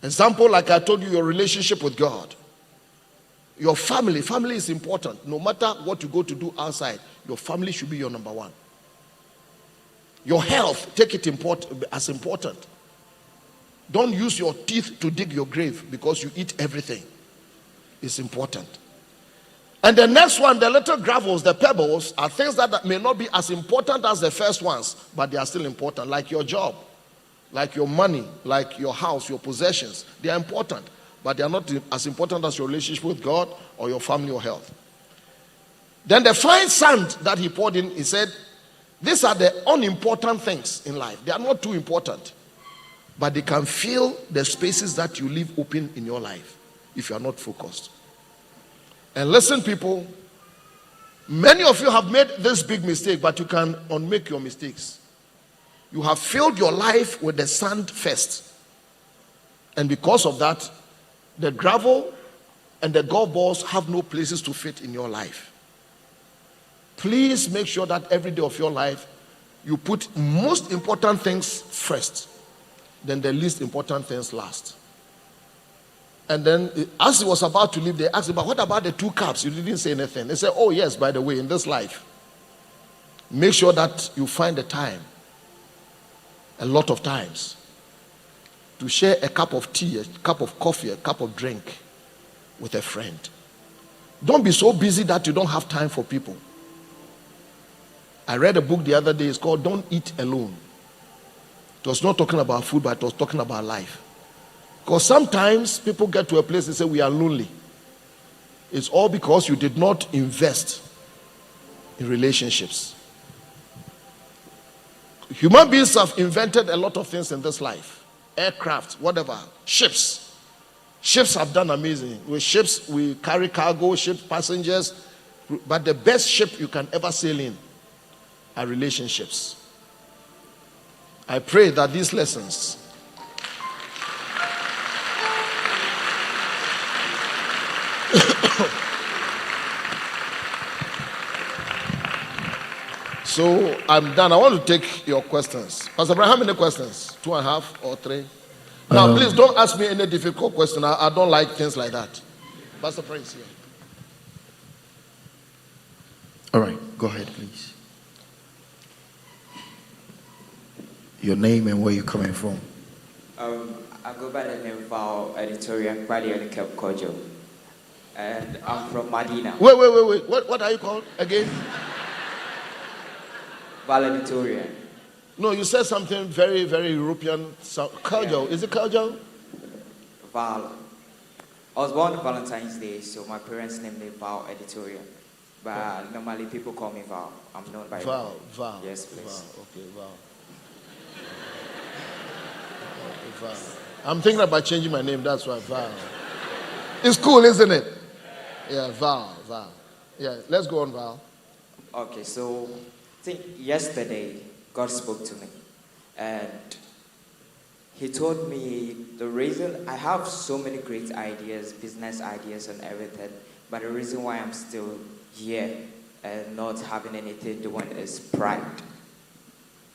Example, like I told you, your relationship with God. Your family. Family is important. No matter what you go to do outside, your family should be your number one. Your health, take it as important. Don't use your teeth to dig your grave because you eat everything. It's important. And the next one, the little gravels, the pebbles, are things that may not be as important as the first ones, but they are still important, like your job, like your money, like your house, your possessions. They are important, but they are not as important as your relationship with God or your family or health. Then the fine sand that he poured in, he said, these are the unimportant things in life. They are not too important, but they can fill the spaces that you leave open in your life if you are not focused. And listen, people, many of you have made this big mistake, but you can unmake your mistakes. You have filled your life with the sand first. And because of that, the gravel and the golf balls have no places to fit in your life. Please make sure that every day of your life, you put most important things first, then the least important things last. And then, as he was about to leave, they asked him, what about the 2 cups? You didn't say anything. They said, oh yes, by the way, in this life, make sure that you find the time, a lot of times, to share a cup of tea, a cup of coffee, a cup of drink with a friend. Don't be so busy that you don't have time for people. I read a book the other day. It's called Don't Eat Alone. It was not talking about food, but it was talking about life. Because sometimes people get to a place and say we are lonely. It's all because you did not invest in relationships. Human beings have invented a lot of things in this life. Aircraft, whatever, ships. Ships have done amazing. With ships, we carry cargo, ships, passengers. But the best ship you can ever sail in are relationships. I pray that these lessons so I'm done. I want to take your questions. Pastor Brian, how many questions? 2.5 or 3? Now, please don't ask me any difficult question. I don't like things like that. Pastor Prince here. All right, go ahead, please. Your name and where you're coming from. I go by the name Val Editorial, Badi Cape Kojo. And I'm from Medina. Wait. What are you called again? Valedictorian. No, you said something very, very European. Kojo. Yeah. Is it Kojo? Val. I was born on Valentine's Day, so my parents named me Val Editorial. But normally people call me Val. I'm known by Val. Yes, please. Val. Okay, Val. Val. I'm thinking about changing my name. That's why Val. It's cool, isn't it? Yeah, Val. Yeah, let's go on, Val. Okay, so I think yesterday God spoke to me, and He told me the reason I have so many great ideas, business ideas, and everything, but the reason why I'm still here and not having anything doing is pride.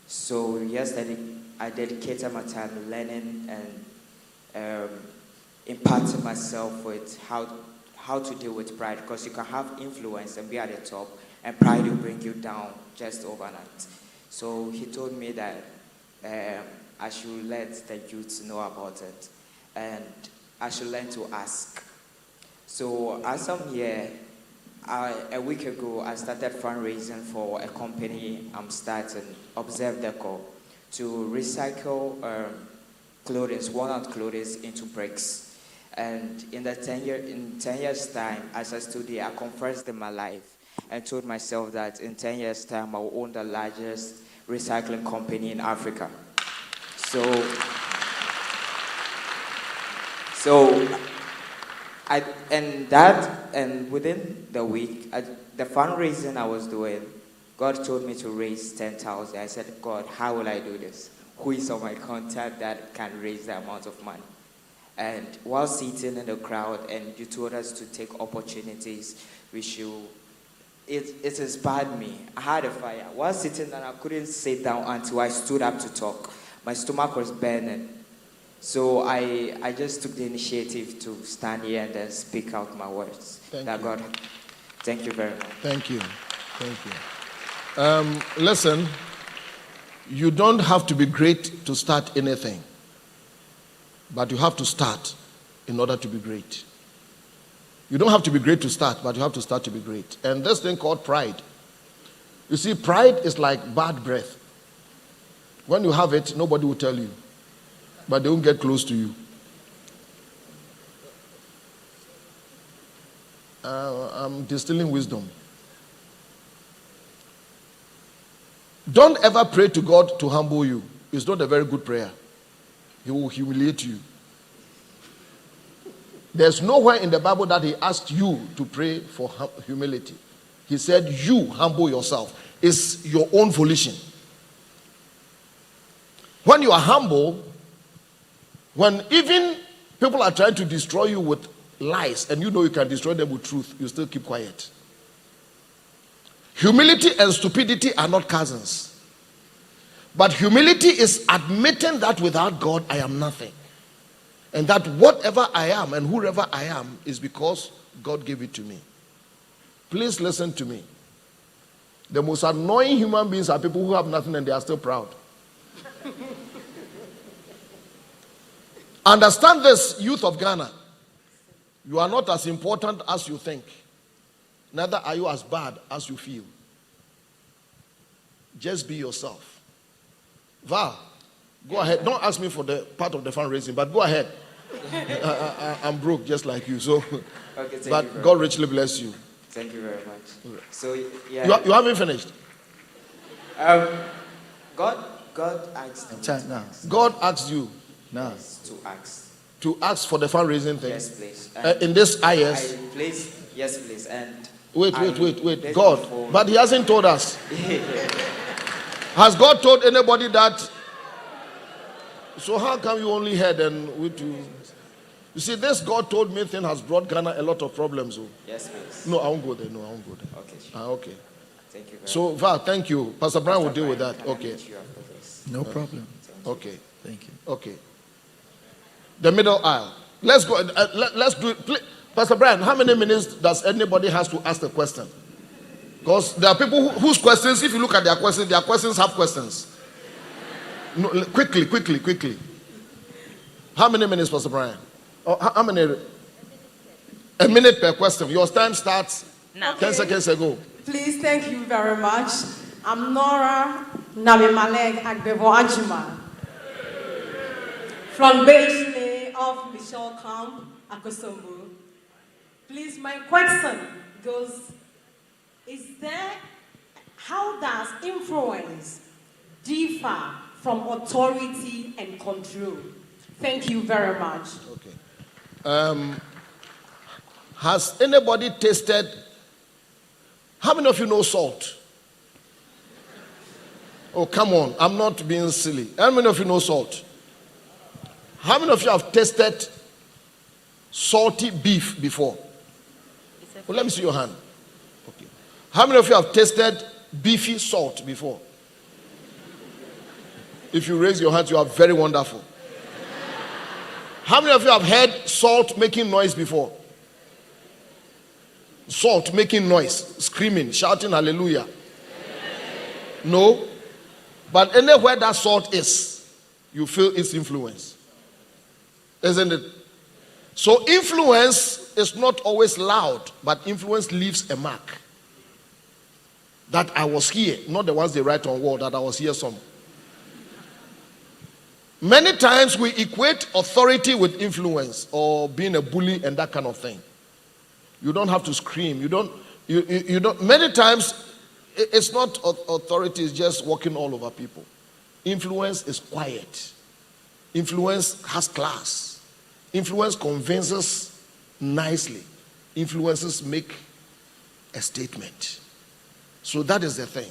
So yesterday I dedicated my time learning and imparting myself with how to deal with pride, because you can have influence and be at the top, and pride will bring you down just overnight. So he told me that I should let the youth know about it, and I should learn to ask. So as I'm here, a week ago, I started fundraising for a company I'm starting, Observe Deco, to recycle worn-out clothes into bricks. And in 10 years' time, as I stood here, I confessed in my life and told myself that in 10 years' time, I will own the largest recycling company in Africa. And within the week, the fundraising I was doing, God told me to raise 10,000. I said, God, how will I do this? Who is on my contact that can raise the amount of money? And while sitting in the crowd, and you told us to take opportunities, it inspired me. I had a fire. While sitting there, I couldn't sit down until I stood up to talk. My stomach was burning. So I just took the initiative to stand here and then speak out my words. God, thank you very much. Thank you. Thank you. Listen, you don't have to be great to start anything, but you have to start in order to be great. You don't have to be great to start, but you have to start to be great. And this thing called pride. You see, pride is like bad breath. When you have it, nobody will tell you, but they won't get close to you. I'm distilling wisdom. Don't ever pray to God to humble you. It's not a very good prayer. He will humiliate you. There's nowhere in the Bible that he asked you to pray for humility. He said, you humble yourself. It's your own volition. When you are humble, when even people are trying to destroy you with lies and you know you can destroy them with truth, you still keep quiet. Humility and stupidity are not cousins. But humility is admitting that without God, I am nothing. And that whatever I am and whoever I am is because God gave it to me. Please listen to me. The most annoying human beings are people who have nothing and they are still proud. Understand this, youth of Ghana. You are not as important as you think. Neither are you as bad as you feel. Just be yourself. Val, go ahead. Don't ask me for the part of the fundraising, but go ahead. I'm broke just like you. So, okay, but God richly bless you. Thank you very much. So, yeah. You haven't finished. God asked me. God asked you to ask for the fundraising thing. Yes, please. In this Iyes. Yes, please. And wait. God, but He hasn't told us. Has God told anybody that? So how come you only heard and we too? You see, this God told me thing has brought Ghana a lot of problems. Oh. Yes, please. No, I won't go there. Okay. Sure. Okay. Thank you very so, Val, thank you. Pastor Brian will deal with that. Okay. No problem. Okay. Thank you. Okay. The middle aisle. Let's go. Let's do it. Please. Pastor Brian, how many minutes does anybody has to ask the question? Because there are people whose questions, if you look at their questions have questions. No, quickly. How many minutes, Pastor Brian? How many? A minute per question. Your time starts now. 10 seconds ago. Please, thank you very much. I'm Nora Namimaleg Agbevo Ajima from Base of Michelle Camp, Akosombo. Please, my question goes, how does influence differ from authority and control? Thank you very much. Okay. Has anybody tasted? How many of you know salt? Oh, come on. I'm not being silly. How many of you know salt? How many of you have tasted salty beef before? Well, let me see your hand. Okay. How many of you have tasted beefy salt before? If you raise your hand, you are very wonderful. How many of you have heard salt making noise before? Salt making noise, screaming, shouting hallelujah. No. But anywhere that salt is, you feel its influence. Isn't it? So influence is not always loud, but influence leaves a mark. That I was here, not the ones they write on wall, that I was here some. Many times we equate authority with influence or being a bully and that kind of thing. You don't have to scream. You don't. Many times it's not authority, it's just walking all over people. Influence is quiet. Influence has class. Influence convinces nicely. Influences make a statement. So that is the thing.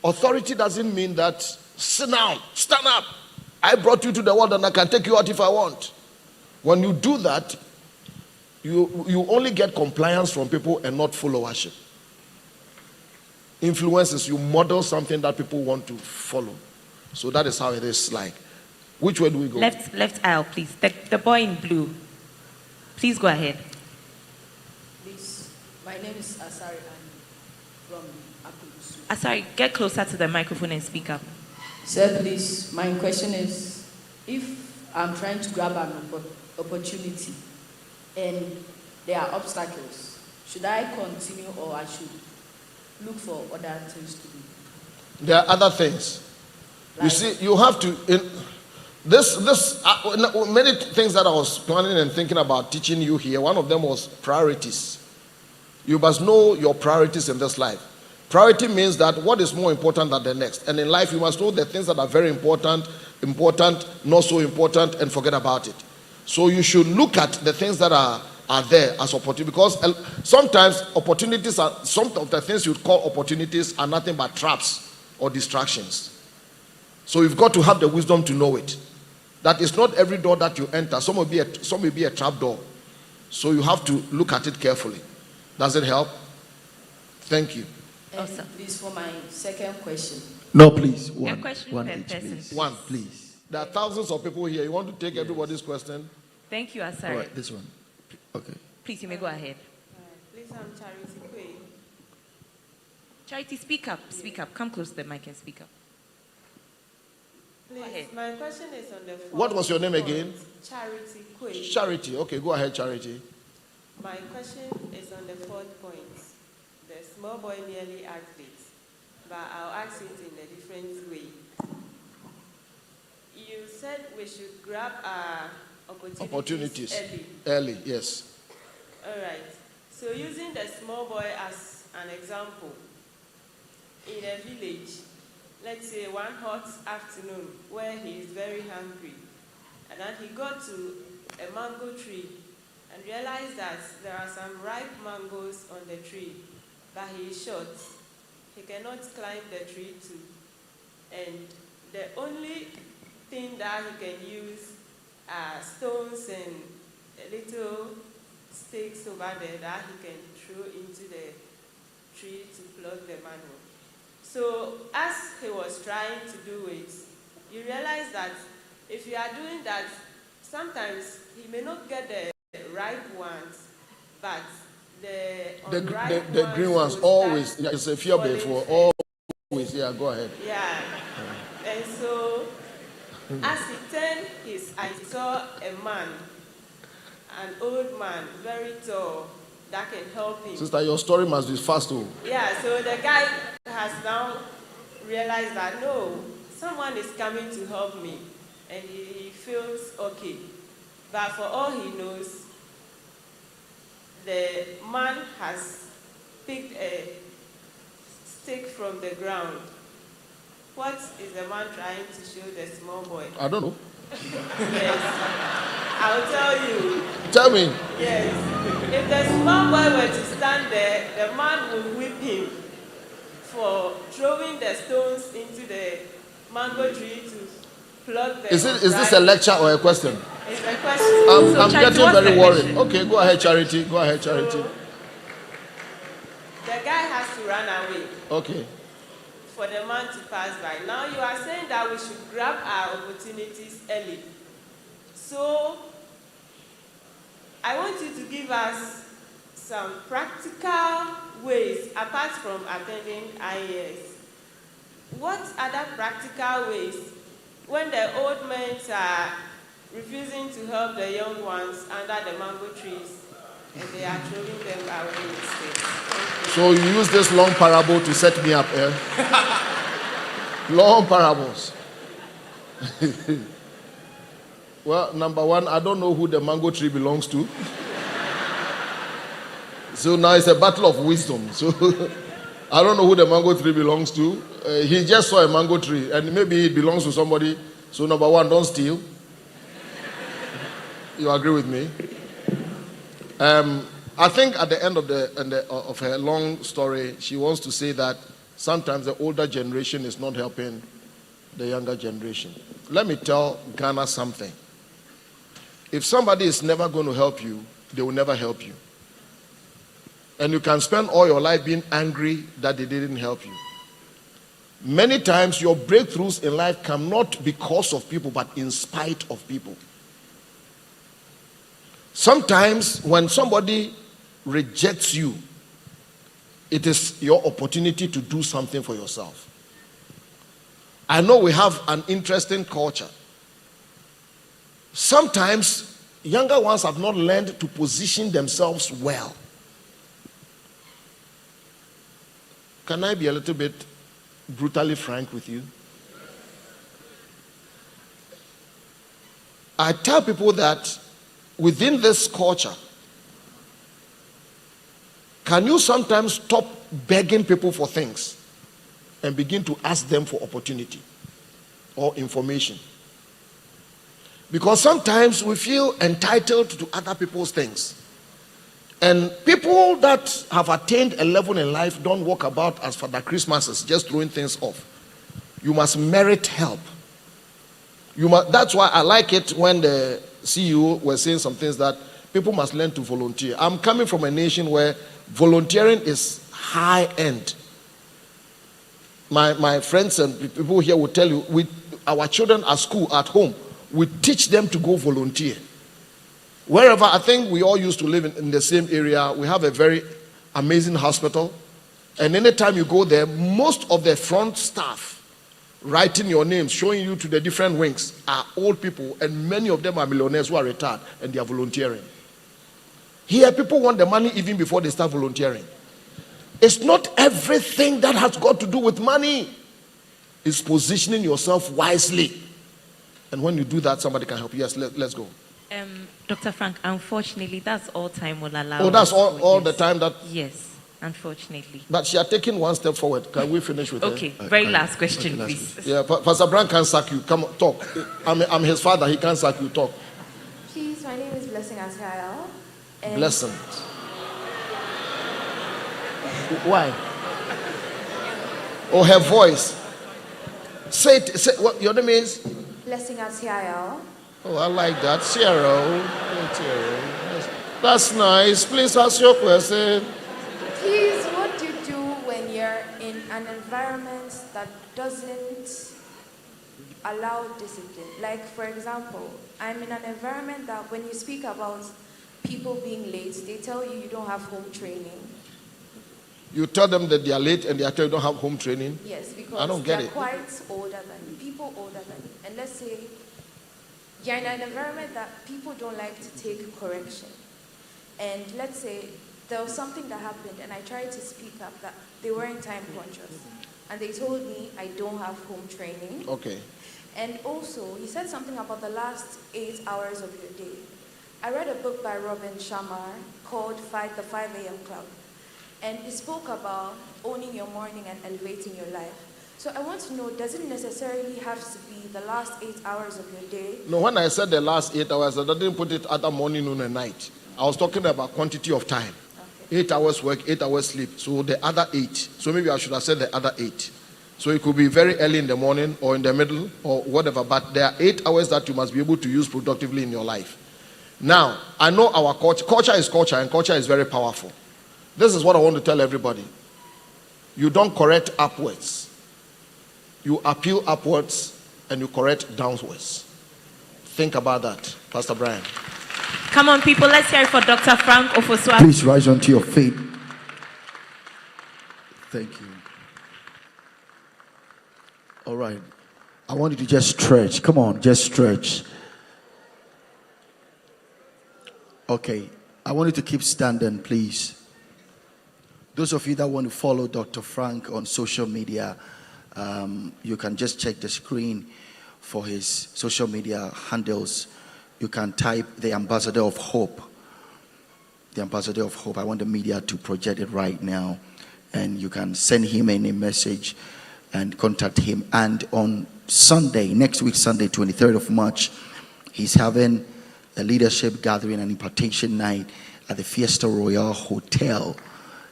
Authority doesn't mean that sit down, stand up. I brought you to the world and I can take you out if I want. When you do that, you only get compliance from people and not followership. Influence is you model something that people want to follow. So that is how it is like. Which way do we go? Left aisle, please. The boy in blue. Please go ahead. Please, my name is Asari. I'm from Akubusu. Asari, get closer to the microphone and speak up. Sir, please, my question is, if I'm trying to grab an opportunity and there are obstacles, should I continue or I should look for other things to do? There are other things. Like, you see, you have to... many things that I was planning and thinking about teaching you here, one of them was priorities. You must know your priorities in this life. Priority means that what is more important than the next. And in life, you must know the things that are very important, not so important, and forget about it. So you should look at the things that are there as opportunity, because sometimes opportunities are, some of the things you call opportunities are nothing but traps or distractions. So you've got to have the wisdom to know it. That is not every door that you enter. Some may be a trap door. So you have to look at it carefully. Does it help? Thank you. Awesome. Please, for my second question. No, please. One each, please. One, please. There are thousands of people here. You want to take everybody's question? Thank you, Asari. All right, this one. Okay. Please, you may go ahead. Please, I'm Charity Quay. Charity, speak up. Speak up. Come close to the mic and speak up. Please, my question is on the fourth What was your name point. again? Charity Quay. Charity. Okay, go ahead, Charity. My question is on the fourth point. The small boy nearly asked it, but I'll ask it in a different way. You said we should grab our opportunities early, yes. All right. So using the small boy as an example, in a village, let's say one hot afternoon where he is very hungry, and then he got to a mango tree and realized that there are some ripe mangoes on the tree, but he is short. He cannot climb the tree too. And the only thing that he can use are stones and little sticks over there that he can throw into the tree to plug the mango. So as he was trying to do it, you realize that if you are doing that, sometimes he may not get the ripe ones, but the green ones always. Yeah, it's a fear before always. Yeah, go ahead. Yeah. And so as he turned his eyes, he saw a man, an old man, very tall, that can help him. Sister, your story must be fast too. Yeah, so the guy has now realized that no, someone is coming to help me, and he feels okay. But for all he knows, the man has picked a stick from the ground. What is the man trying to show the small boy? I don't know. Yes, I'll tell you. Tell me. Yes. If the small boy were to stand there, the man would whip him for throwing the stones into the mango tree to plug the... Is this a lecture or a question? It's a question. I'm getting very worried. Okay, go ahead, Charity. Go ahead, Charity. So, the guy has to run away. Okay. For the man to pass by. Now you are saying that we should grab our opportunities early. So I want you to give us some practical ways apart from attending Iyes. What other practical ways when the old men are refusing to help the young ones under the mango trees and they are throwing them away instead? So you use this long parable to set me up, eh? Long parables. Well, number one, I don't know who the mango tree belongs to. So now it's a battle of wisdom. So I don't know who the mango tree belongs to. He just saw a mango tree and maybe it belongs to somebody. So number one, don't steal. You agree with me? I think at the end of her long story, she wants to say that sometimes the older generation is not helping the younger generation. Let me tell Ghana something. If somebody is never going to help you, they will never help you. And you can spend all your life being angry that they didn't help you. Many times your breakthroughs in life come not because of people, but in spite of people. Sometimes when somebody rejects you, it is your opportunity to do something for yourself. I know we have an interesting culture. Sometimes younger ones have not learned to position themselves well. Can I be a little bit brutally frank with you? I tell people that within this culture, can you sometimes stop begging people for things and begin to ask them for opportunity or information? Because sometimes we feel entitled to other people's things. And people that have attained a level in life don't walk about as Father Christmases, just throwing things off. You must merit help. That's why I like it when the CEO was saying some things that people must learn to volunteer. I'm coming from a nation where volunteering is high end. My friends and people here will tell you, our children at school, at home, we teach them to go volunteer. Wherever, I think we all used to live in the same area, we have a very amazing hospital. And anytime you go there, most of the front staff writing your names, showing you to the different wings are old people, and many of them are millionaires who are retired and they are volunteering. Here, people want the money even before they start volunteering. It's not everything that has got to do with money. It's positioning yourself wisely. And when you do that, somebody can help you. Yes, let's go. Dr. Frank, unfortunately, that's all time will allow. Oh, that's all the time that... Yes, unfortunately. But she had taken one step forward. Can we finish with okay, very last question, please. Yeah, Pastor Brown can't sack you. Come on, talk. I'm his father. He can't sack you. Talk. Please, my name is Blessing Asiael. Blessing. Why? Oh, her voice. Say what your name is? Blessing Asiael. Oh, I like that. Cheryl. That's nice. Please ask your question. Please, what do you do when you're in an environment that doesn't allow discipline? Like, for example, I'm in an environment that when you speak about people being late, they tell you don't have home training. You tell them that they are late and they tell you don't have home training? Yes, because I don't get they're quite older than you, people older than you. And let's say you're in an environment that people don't like to take correction. And let's say there was something that happened and I tried to speak up that they weren't time conscious. And they told me I don't have home training. Okay. And also, he said something about the last 8 hours of your day. I read a book by Robin Sharma called The 5 a.m. Club. And it spoke about owning your morning and elevating your life. So I want to know, does it necessarily have to be the last 8 hours of your day? No, when I said the last 8 hours, I didn't put it at the morning, noon, and night. I was talking about quantity of time. Okay. 8 hours work, 8 hours sleep. So the other 8. So maybe I should have said the other 8. So it could be very early in the morning or in the middle or whatever. But there are 8 hours that you must be able to use productively in your life. Now, I know our culture. Culture is culture, and culture is very powerful. This is what I want to tell everybody. You don't correct upwards. You appeal upwards and you correct downwards. Think about that, Pastor Brian. Come on, people, let's hear it for Dr. Frank Ofosua. Please rise onto your feet. Thank you. All right. I want you to just stretch. Come on, just stretch. Okay. I want you to keep standing, please. Those of you that want to follow Dr. Frank on social media, you can just check the screen for his social media handles. You can type the Ambassador of Hope. The Ambassador of Hope. I want the media to project it right now. And you can send him any message and contact him. And on Sunday, next week, Sunday, 23rd of March, he's having a leadership gathering and impartation night at the Fiesta Royal Hotel,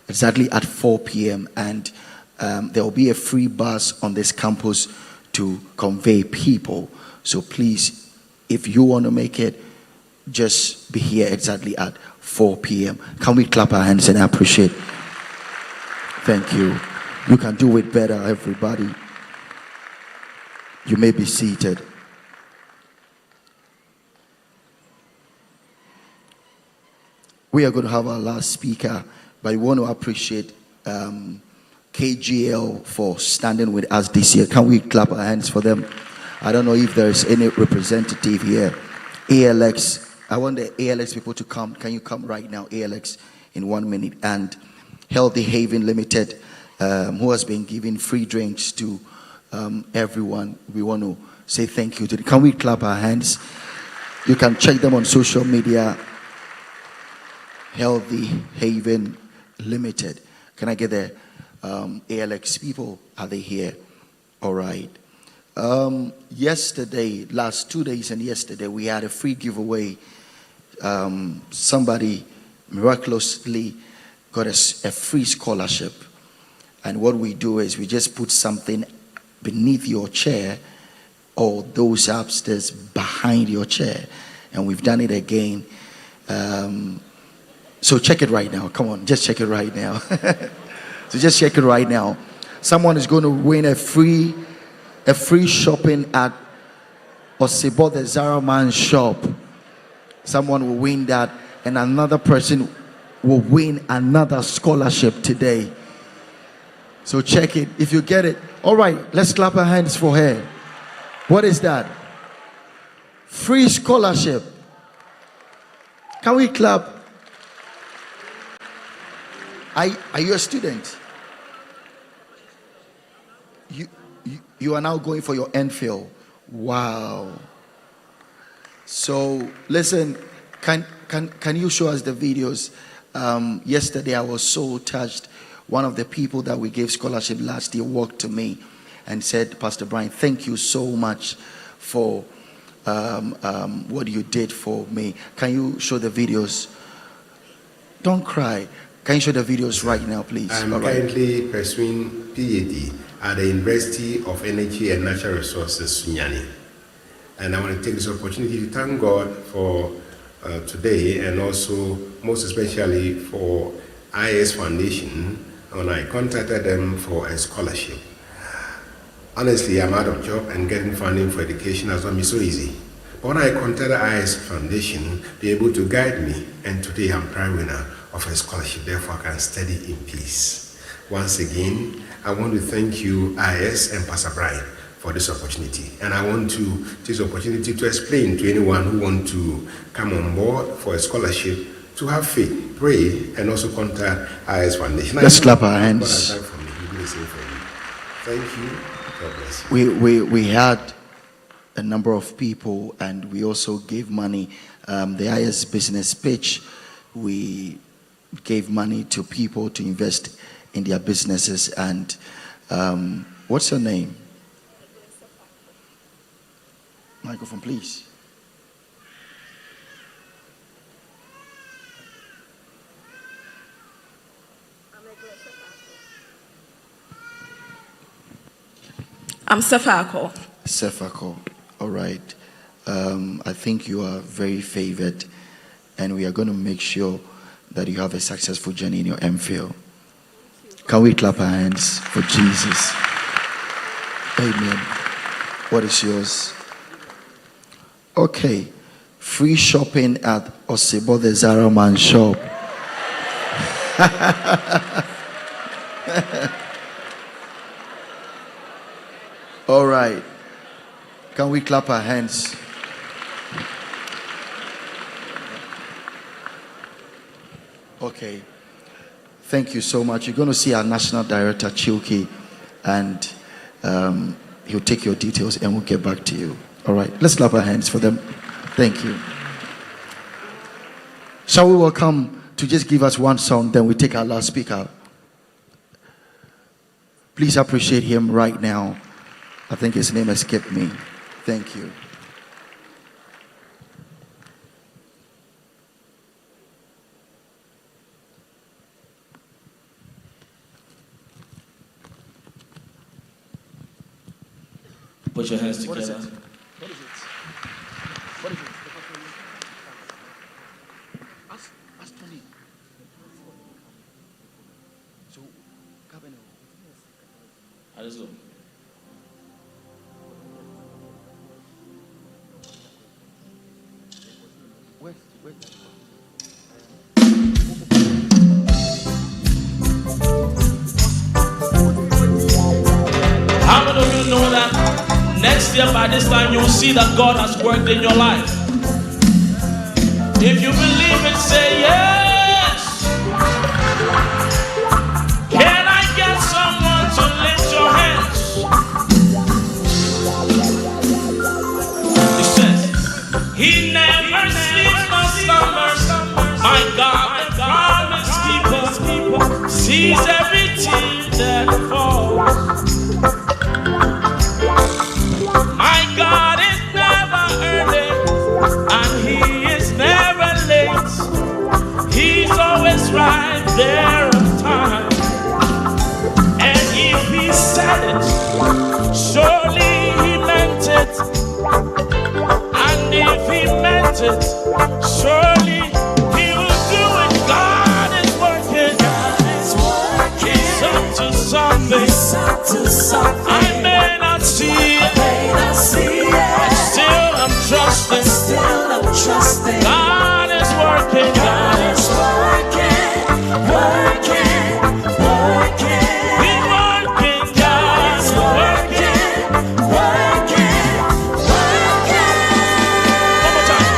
exactly at 4 p.m. And there will be a free bus on this campus to convey people. So please, if you want to make it, just be here exactly at 4 p.m. Can we clap our hands and appreciate? Thank you. You can do it better, everybody. You may be seated. We are going to have our last speaker, but we want to appreciate KGL for standing with us this year. Can we clap our hands for them? I don't know if there's any representative here. ALX, I want the ALX people to come. Can you come right now, ALX, in 1 minute? And Healthy Haven Limited, who has been giving free drinks to everyone. We want to say thank you to them. Can we clap our hands? You can check them on social media. Healthy Haven Limited. Can I get the ALX people? Are they here? All right. Yesterday, last 2 days and yesterday, we had a free giveaway. Somebody miraculously got a free scholarship. And what we do is we just put something beneath your chair or those upstairs behind your chair. And we've done it again. So check it right now. Come on, just check it right now. So just check it right now. Someone is going to win a free shopping at Osebo the Zara Man shop. Someone will win that, and another person will win another scholarship today. So check it. If you get it, all right, let's clap our hands for her. What is that? Free scholarship. Can we clap? Are you a student? You are now going for your MPhil. Wow. So listen, can you show us the videos? Yesterday I was so touched. One of the people that we gave scholarship last year walked to me and said, Pastor Brian, thank you so much for what you did for me. Can you show the videos? Don't cry. Can you show the videos right now, please? I'm currently pursuing PhD at the University of Energy and Natural Resources, Sunyani. And I want to take this opportunity to thank God for today, and also most especially for Iyes Foundation when I contacted them for a scholarship. Honestly, I'm out of job, and getting funding for education has not been so easy. But when I contacted Iyes Foundation, they were able to guide me, and today I'm prize winner of a scholarship. Therefore, I can study in peace. Once again, I want to thank you, Iyes and Pastor Brian, for this opportunity. And I want to take this opportunity to explain to anyone who wants to come on board for a scholarship to have faith, pray, and also contact Iyes Foundation. Let's clap our hands. Thank you. God bless you. We had a number of people, and we also gave money. The Iyes business pitch, we gave money to people to invest in their businesses. And what's your name? Microphone, please. I'm Sefako. Sefako. All right. I think you are very favored, and we are going to make sure that you have a successful journey in your MPhil. Can we clap our hands for Jesus? Amen. What is yours? Okay. free shopping at Osebo the Zara Man shop. All right. Can we clap our hands? Okay. Thank you so much. You're going to see our National Director, Chilke, and he'll take your details and we'll get back to you. All right. Let's clap our hands for them. Thank you. Shall we welcome to just give us one song, then we take our last speaker. Please appreciate him right now. I think his name escaped me. Thank you. Put your hands What is together. it? What is it? What is it? Ask Tony. So, Let's go. Where? How many of you know that next year by this time you'll see that God has worked in your life? If you believe it, say yes. Can I get someone to lift your hands? It says, He never sleeps nor slumbers. My God, the promise keeper, sees every tear that falls. My God is never early, and He is never late. He's always right there on time. And if He said it, surely He meant it. And if He meant it, surely He will do it. God is working. He's up to something. I may not see it, but still I'm trusting. God is working. God is working. He's working. God is working. One more time.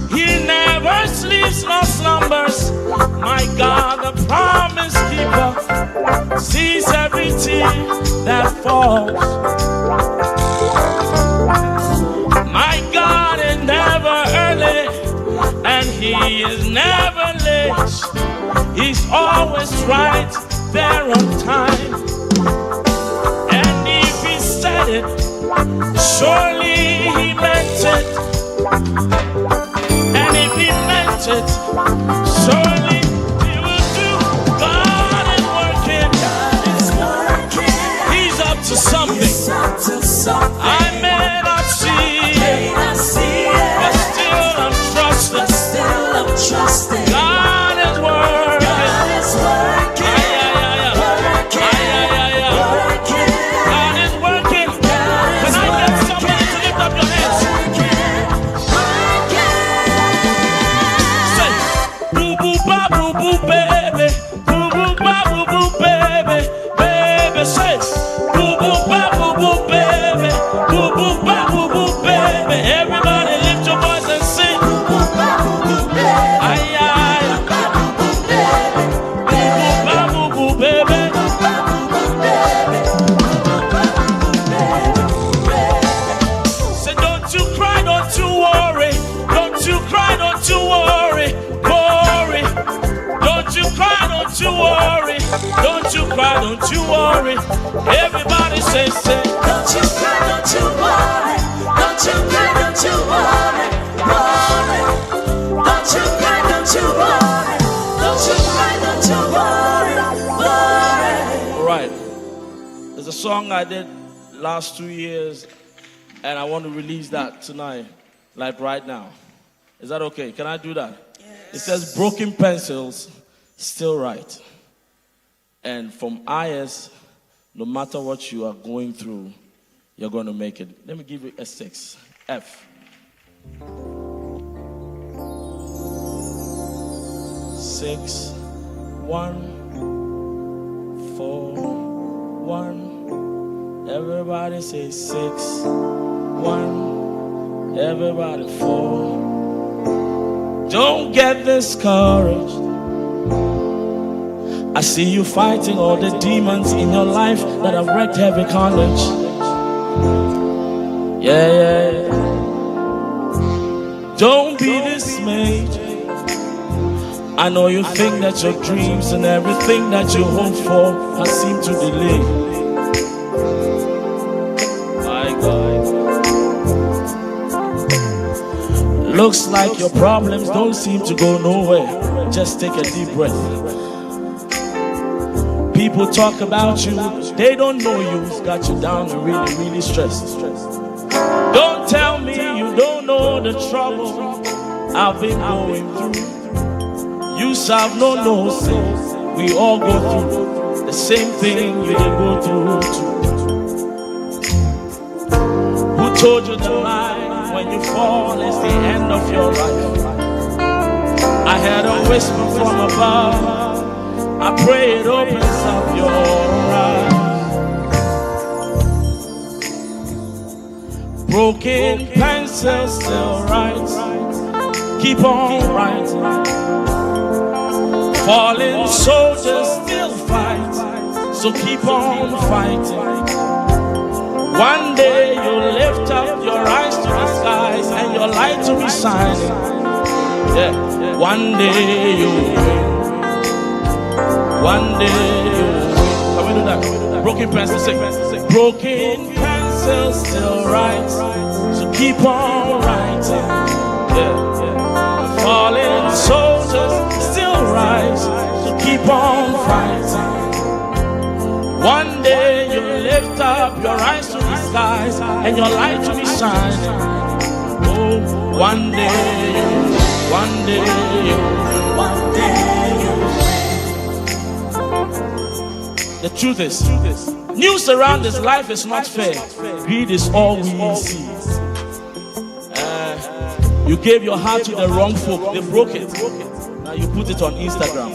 He never sleeps nor slumbers. My God, the promise keeper, sees every tear that falls. My God is never early, and He is never late. He's always right there on time. And if He said it, surely He meant it. And if He meant it, surely He will do. God is working. He's up to something. I may not see it, but still I'm trusting. God is working. God is working. Can I get somebody to lift up your hands? Say, boo boo ba boo boo baby, boo boo ba boo boo baby, baby. Say, boo boo ba boo boo baby, boo boo ba boo boo baby. Everybody lift your voice and sing. Boo boo ba boo boo baby. Ay ay. Boo boo ba boo boo baby. Say, don't you cry, don't you worry, don't you cry, don't you worry, worry. Don't you cry, don't you worry, don't you cry, don't you worry. Everybody say, don't you cry, don't you worry, don't you cry, don't you worry, worry. Don't you cry, don't you worry, don't you cry, don't you worry, worry. All right, there's a song I did last 2 years, and I want to release that tonight, like right now. Is that okay? Can I do that? Yes. It says, broken pencils, still write. And from Iyes, no matter what you are going through, you're going to make it. Let me give you a 6. F. 6 1 4 1. Everybody say 6 1. Everybody 4. Don't get discouraged. I see you fighting all the demons in your life that have wreaked heavy carnage. Yeah. Don't be dismayed. I know you think that your dreams and everything that you hope for has seemed to delay. My God. Looks like your problems don't seem to go nowhere. Just take a deep breath. People talk about you, they don't know you. It's got you down and really, really stressed. Don't tell me you don't know the trouble I've been going through. You serve no sin. We all go through the same thing you did go through too. Who told you the lie when you fall is the end of your life? I heard a whisper from above. I pray it opens up your eyes. Broken pencil still writes. Keep on writing. Fallen soldiers still fight. So keep on fighting. One day you'll lift up your eyes to the skies and your light will be shining. Yeah. One day you'll win. One day you'll win. Can we do that? Broken pencil, sing. Broken pencil still writes. So keep on writing. Yeah. Fallen soldiers still rise. So keep on fighting. One day you'll lift up your eyes to the skies and your light will be shining. Oh, one day you, one day you, one day you. The truth is, news around this life is not fair. Greed is all we see. You gave your heart to the wrong folk. They broke it. Now you put it on Instagram.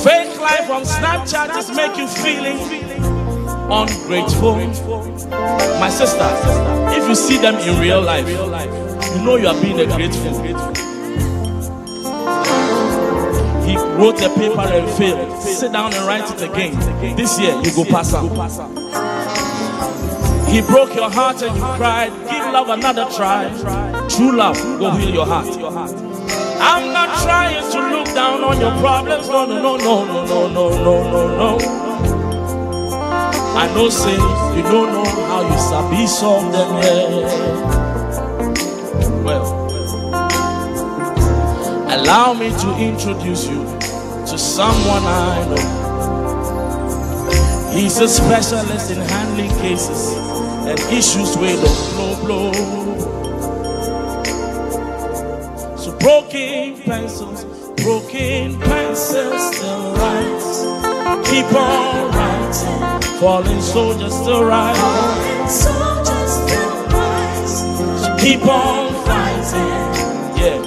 Fake life on Snapchat just make you feeling ungrateful. My sister, if you see them in real life, you know you are being a grateful. He wrote the paper and failed. Sit down and write it again. This year you go pass out. He broke your heart and you cried. Give love another try. True love will heal your heart. I'm not trying to look down on your problems. No. I know say you don't know how you sabi solve them. Yeah. Well, allow me to introduce you to someone I know. He's a specialist in handling cases and issues with the blow. So broken pencils still writes. Keep on writing. Fallen soldiers still rise. So keep on fighting. Yeah.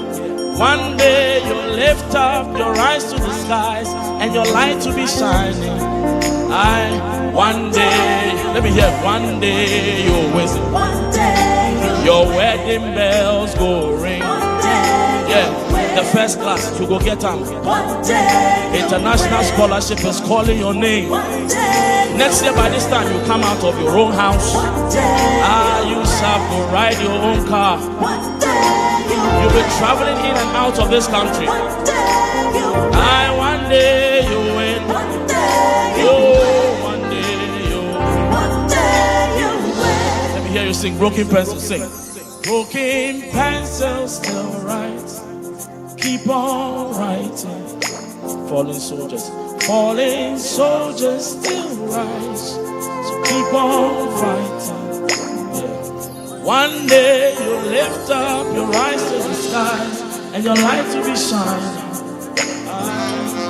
One day you'll lift up your eyes to the skies and your light will be shining. One day, let me hear. One day you'll whistle. One day your wedding bells go ring. Yeah, the first class you go get them. One day international scholarship is calling your name. One day next year by this time you come out of your own house. One day you shall go ride your own car. One day you'll be traveling in and out of this country. One day one day you win. One day you hear you sing. Broken pencil, sing. Broken pencil still writes. Keep on writing. Fallen soldiers still rise. So keep on fighting. Yeah. One day you lift up your eyes to the skies and your light will be shining.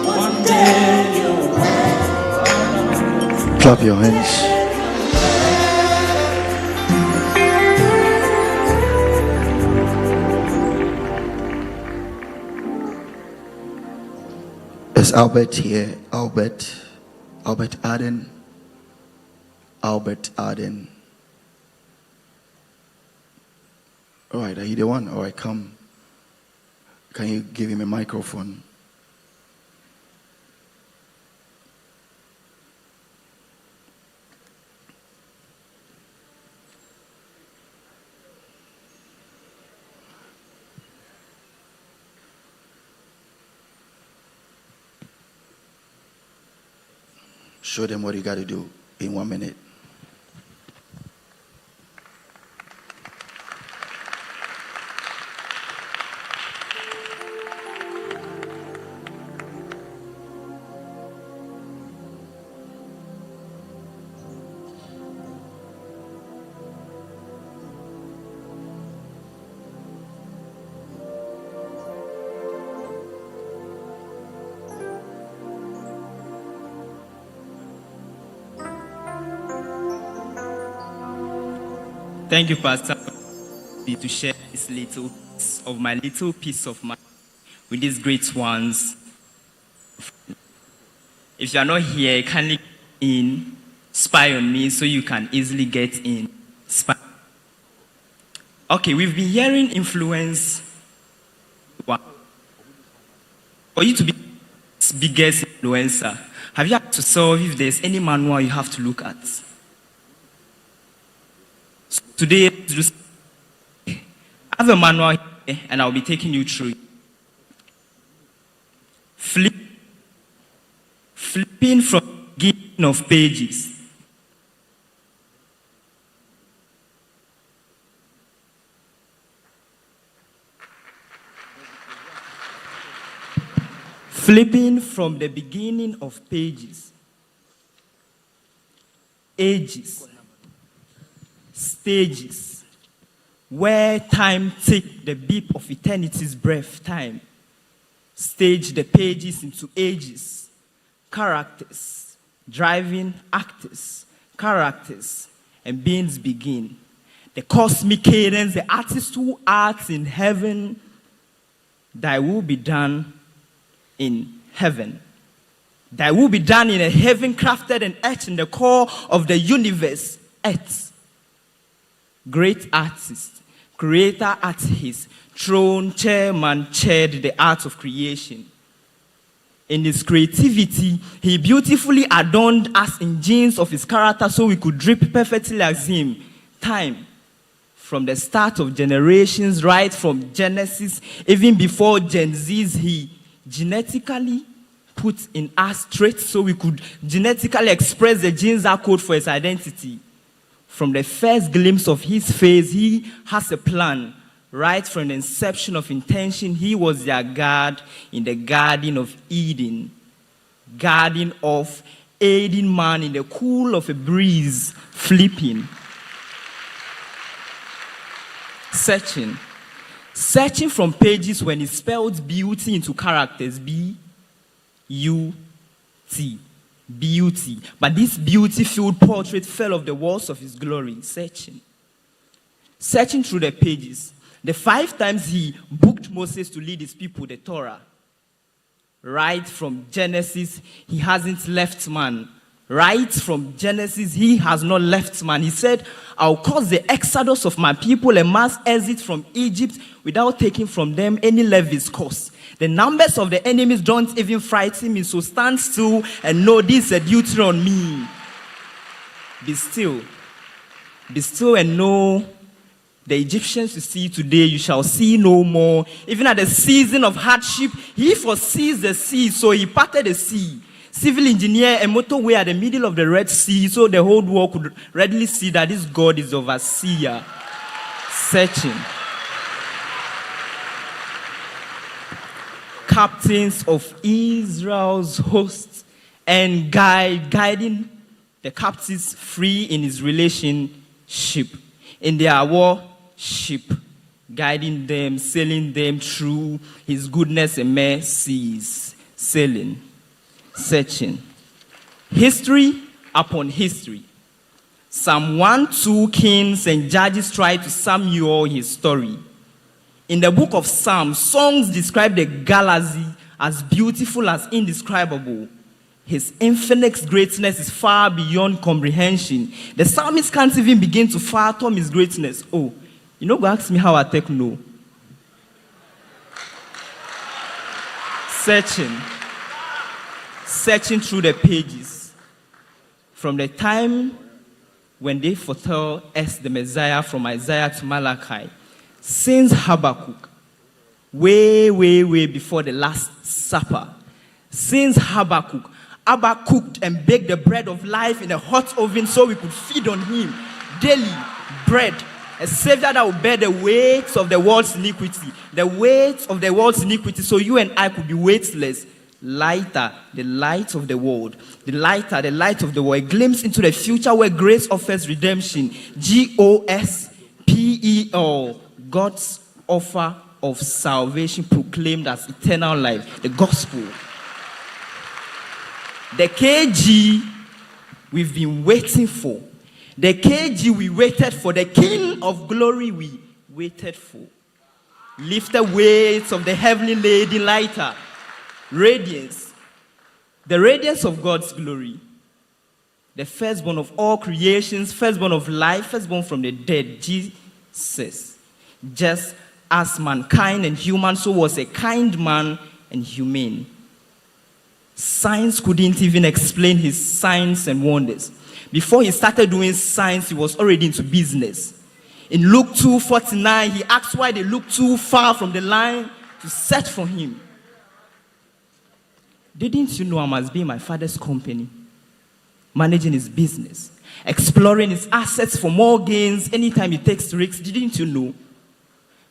One day you will. Clap your hands. Albert here? Albert Arden. Albert Arden. All right, are you the one? All right, come. Can you give him a microphone? Show them what you got to do in 1 minute. Thank you, Pastor, to share this little piece of my little piece of mind with these great ones. If you are not here, kindly spy on me so you can easily get in. Spy. Okay, we've been hearing influence. Wow. For you to be the biggest influencer, have you had to solve if there's any manual you have to look at? Today, I have a manual here, and I'll be taking you through it. Flipping from the beginning of pages. Flipping from the beginning of pages. Ages. Stages, where time take the beat of eternity's breath, time. Stage the pages into ages, characters, driving actors, characters, and beings begin. The cosmic cadence, the artist who arts in heaven, thy will be done in heaven. Thy will be done in a heaven crafted and etched in the core of the universe, earth. Great artist, creator at his throne, chairman chaired the art of creation. In his creativity, he beautifully adorned us in genes of his character so we could drip perfectly as him. Time, from the start of generations, right from Genesis, even before Gen Z's, he genetically put in us traits so we could genetically express the genes that code for his identity. From the first glimpse of his face, he has a plan. Right from the inception of intention, he was their God in the Garden of Eden. Garden of aiding man in the cool of a breeze, flipping. Searching. Searching from pages when he spelled beauty into characters. B-U-T. Beauty. But this beauty-filled portrait fell off the walls of his glory. Searching. Searching through the pages. The 5 times he booked Moses to lead his people, the Torah. Right from Genesis, he hasn't left man. Right from Genesis, he has not left man. He said, I'll cause the exodus of my people, a mass exit from Egypt without taking from them any levies cost. The numbers of the enemies don't even frighten me, so stand still and know this is a duty on me. Be still. Be still and know the Egyptians you see today, you shall see no more. Even at the season of hardship, he foresees the sea, so he parted the sea. Civil engineer a motorway at the middle of the Red Sea, so the whole world could readily see that this God is overseer. Searching. Captains of Israel's hosts and guiding the captives free in his relationship, in their warship, guiding them, sailing them through his goodness and mercies, sailing, searching. History upon history. Psalm 1, 2 Kings and Judges try to sum you all his story. In the book of Psalms, songs describe the galaxy as beautiful as indescribable. His infinite greatness is far beyond comprehension. The psalmist can't even begin to fathom his greatness. Oh, you know, go ask me how I take no. Searching through the pages from the time when they foretell us the Messiah from Isaiah to Malachi, since Habakkuk, way before the Last Supper, since Habakkuk, Abba cooked and baked the bread of life in a hot oven so we could feed on him daily. Bread, a savior that would bear the weight of the world's iniquity, so you and I could be weightless. Lighter, the light of the world, the light of the world, a glimpse into the future where grace offers redemption. Gospel, God's offer of salvation proclaimed as eternal life, the gospel. The KG we've been waiting for. The KG we waited for. The King of glory we waited for. Lift the weights of the heavenly lady lighter. Radiance. The radiance of God's glory. The firstborn of all creations, firstborn of life, firstborn from the dead, Jesus. Just as mankind and human, so was a kind man and humane. Science couldn't even explain his signs and wonders. Before he started doing science, he was already into business. In Luke 2:49, he asked why they looked too far from the line to search for him. Didn't you know I must be in my father's company, managing his business, exploring his assets for more gains anytime he takes risks? Didn't you know?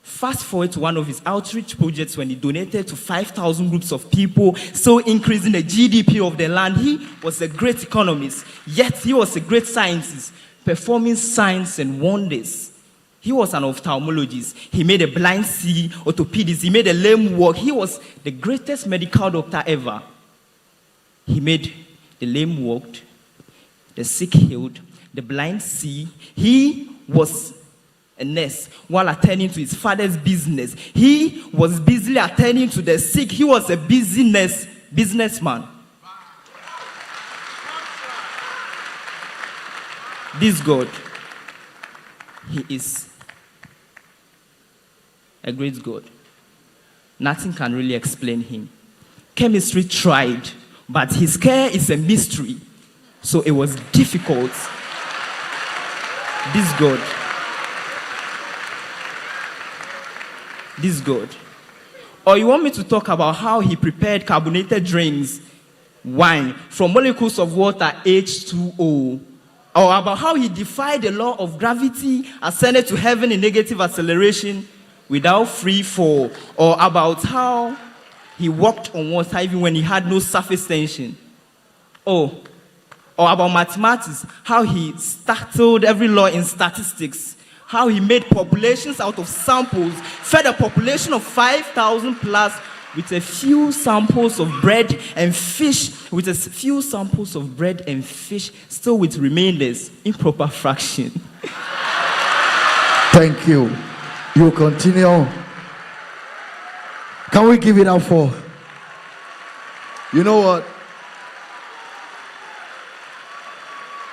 Fast forward to one of his outreach projects when he donated to 5,000 groups of people, so increasing the GDP of the land. He was a great economist, yet he was a great scientist, performing signs and wonders. He was an ophthalmologist. He made a blind see, orthopedist. He made a lame walk. He was the greatest medical doctor ever. He made the lame walked, the sick healed, the blind see. He was a nurse while attending to his father's business. He was busily attending to the sick. He was a businessman. This God, he is a great God. Nothing can really explain him. Chemistry tried, but his care is a mystery. So it was difficult. This God. Or you want me to talk about how he prepared carbonated drinks, wine, from molecules of water, H2O. Or about how he defied the law of gravity, ascended to heaven in negative acceleration without free fall. Or about how he walked on water even when he had no surface tension. Or about mathematics, how he startled every law in statistics. How he made populations out of samples, fed a population of 5,000 plus with a few samples of bread and fish, still with remainders, improper fraction. Thank you. You continue. Can we give it up for? You know what?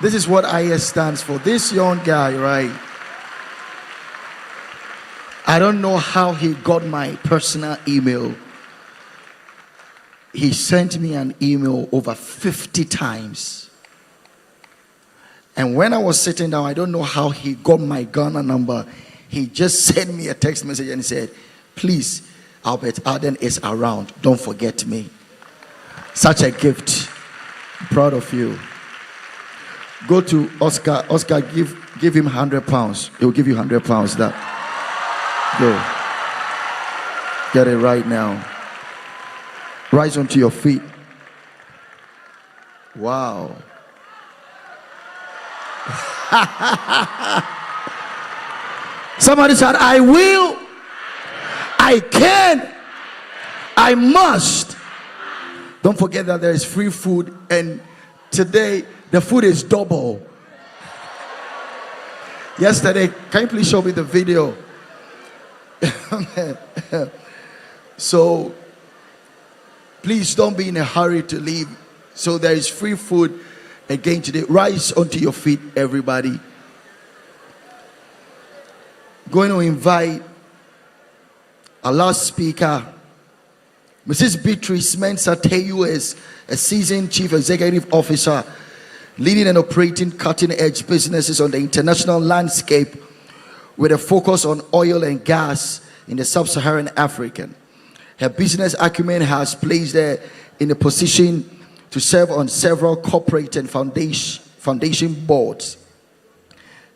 This is what Iyes stands for. This young guy, right? I don't know how he got my personal email. He sent me an email over 50 times. And when I was sitting down, I don't know how he got my Ghana number. He just sent me a text message and he said, please, Albert Arden is around. Don't forget me. Such a gift. I'm proud of you. Go to Oscar. Oscar, give him £100. He'll give you £100. That. Go. Get it right now. Rise onto your feet. Wow. Somebody said, I will, I can, I must. Don't forget that there is free food, and today the food is double. Yesterday, can you please show me the video? So Please don't be in a hurry to leave. So there is free food again today. Rise onto your feet, everybody. Going to invite our last speaker, Mrs. Beatrice Mensah-Teyu, is a seasoned chief executive officer leading and operating cutting-edge businesses on the international landscape with a focus on oil and gas in the sub-Saharan Africa. Her business acumen has placed her in a position to serve on several corporate and foundation boards.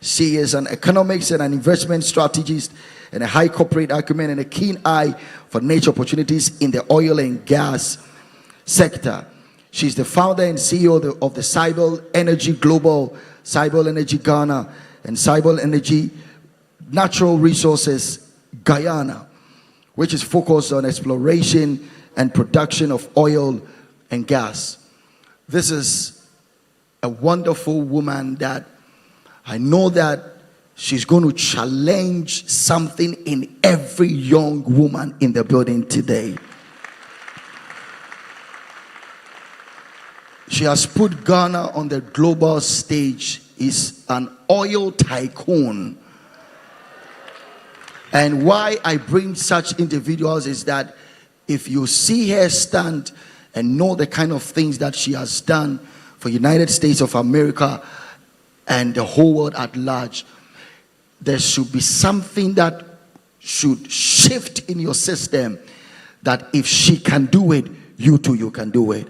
She is an economics and an investment strategist and a high corporate acumen and a keen eye for niche opportunities in the oil and gas sector. She's the founder and CEO of the Cybele Energy Global, Cybele Energy Ghana, and Cybele Energy Natural Resources Guyana, which is focused on exploration and production of oil and gas. This is a wonderful woman that I know that she's going to challenge something in every young woman in the building today. She has put Ghana on the global stage. Is an oil tycoon. And why I bring such individuals is that if you see her stand and know the kind of things that she has done for United States of America and the whole world at large, there should be something that should shift in your system, that if she can do it, you too, you can do it.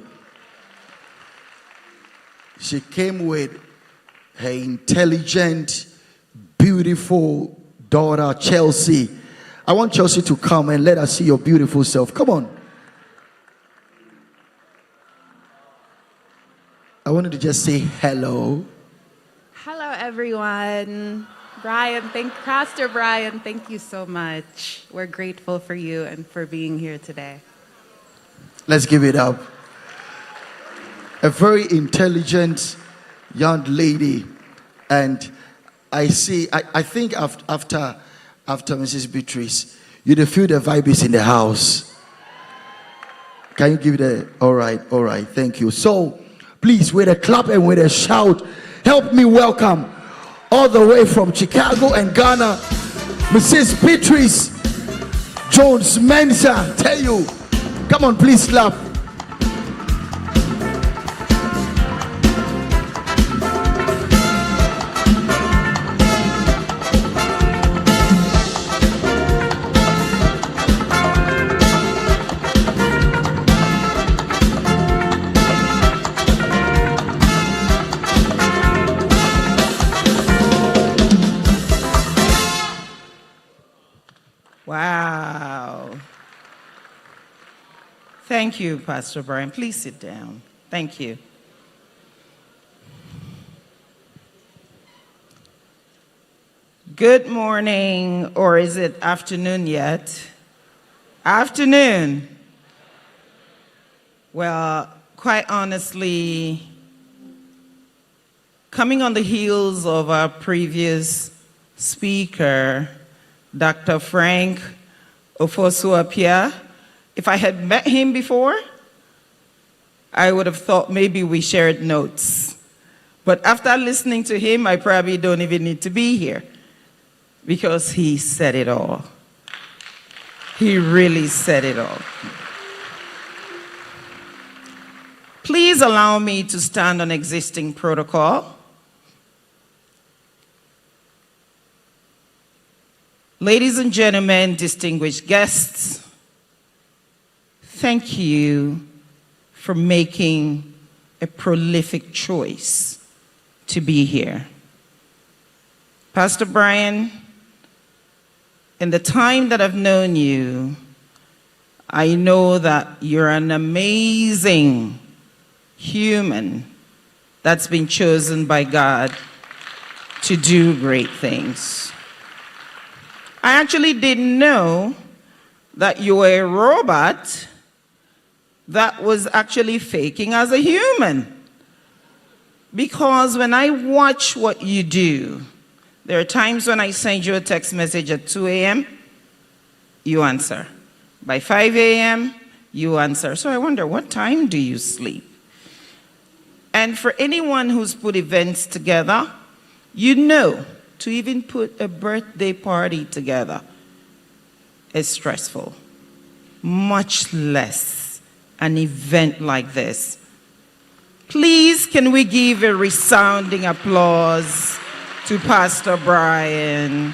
She came with her intelligent, beautiful daughter, Chelsea. I want Chelsea to come and let us see your beautiful self. Come on. I wanted to just say hello. Hello, everyone. Pastor Brian, thank you so much. We're grateful for you and for being here today. Let's give it up. A very intelligent young lady. And I think after Mrs. Beatrice, you feel the vibe is in the house. Can you give it a, all right, thank you. So, please, with a clap and with a shout, help me welcome all the way from Chicago and Ghana, Mrs. Beatrice Jones Mensah-Teyu. Come on, please clap. Wow. Thank you, Pastor Brian. Please sit down. Thank you. Good morning, or is it afternoon yet? Afternoon. Well, quite honestly, coming on the heels of our previous speaker, Dr. Frank Ofosu-Appiah, if I had met him before, I would have thought maybe we shared notes. But after listening to him, I probably don't even need to be here, because he said it all. He really said it all. Please allow me to stand on existing protocol. Ladies and gentlemen, distinguished guests, thank you for making a prolific choice to be here. Pastor Brian, in the time that I've known you, I know that you're an amazing human that's been chosen by God to do great things. I actually didn't know that you were a robot that was actually faking as a human. Because when I watch what you do, there are times when I send you a text message at 2 a.m., you answer. By 5 a.m., you answer, so I wonder, what time do you sleep? And for anyone who's put events together, you know, to even put a birthday party together is stressful, much less an event like this. Please, can we give a resounding applause to Pastor Brian?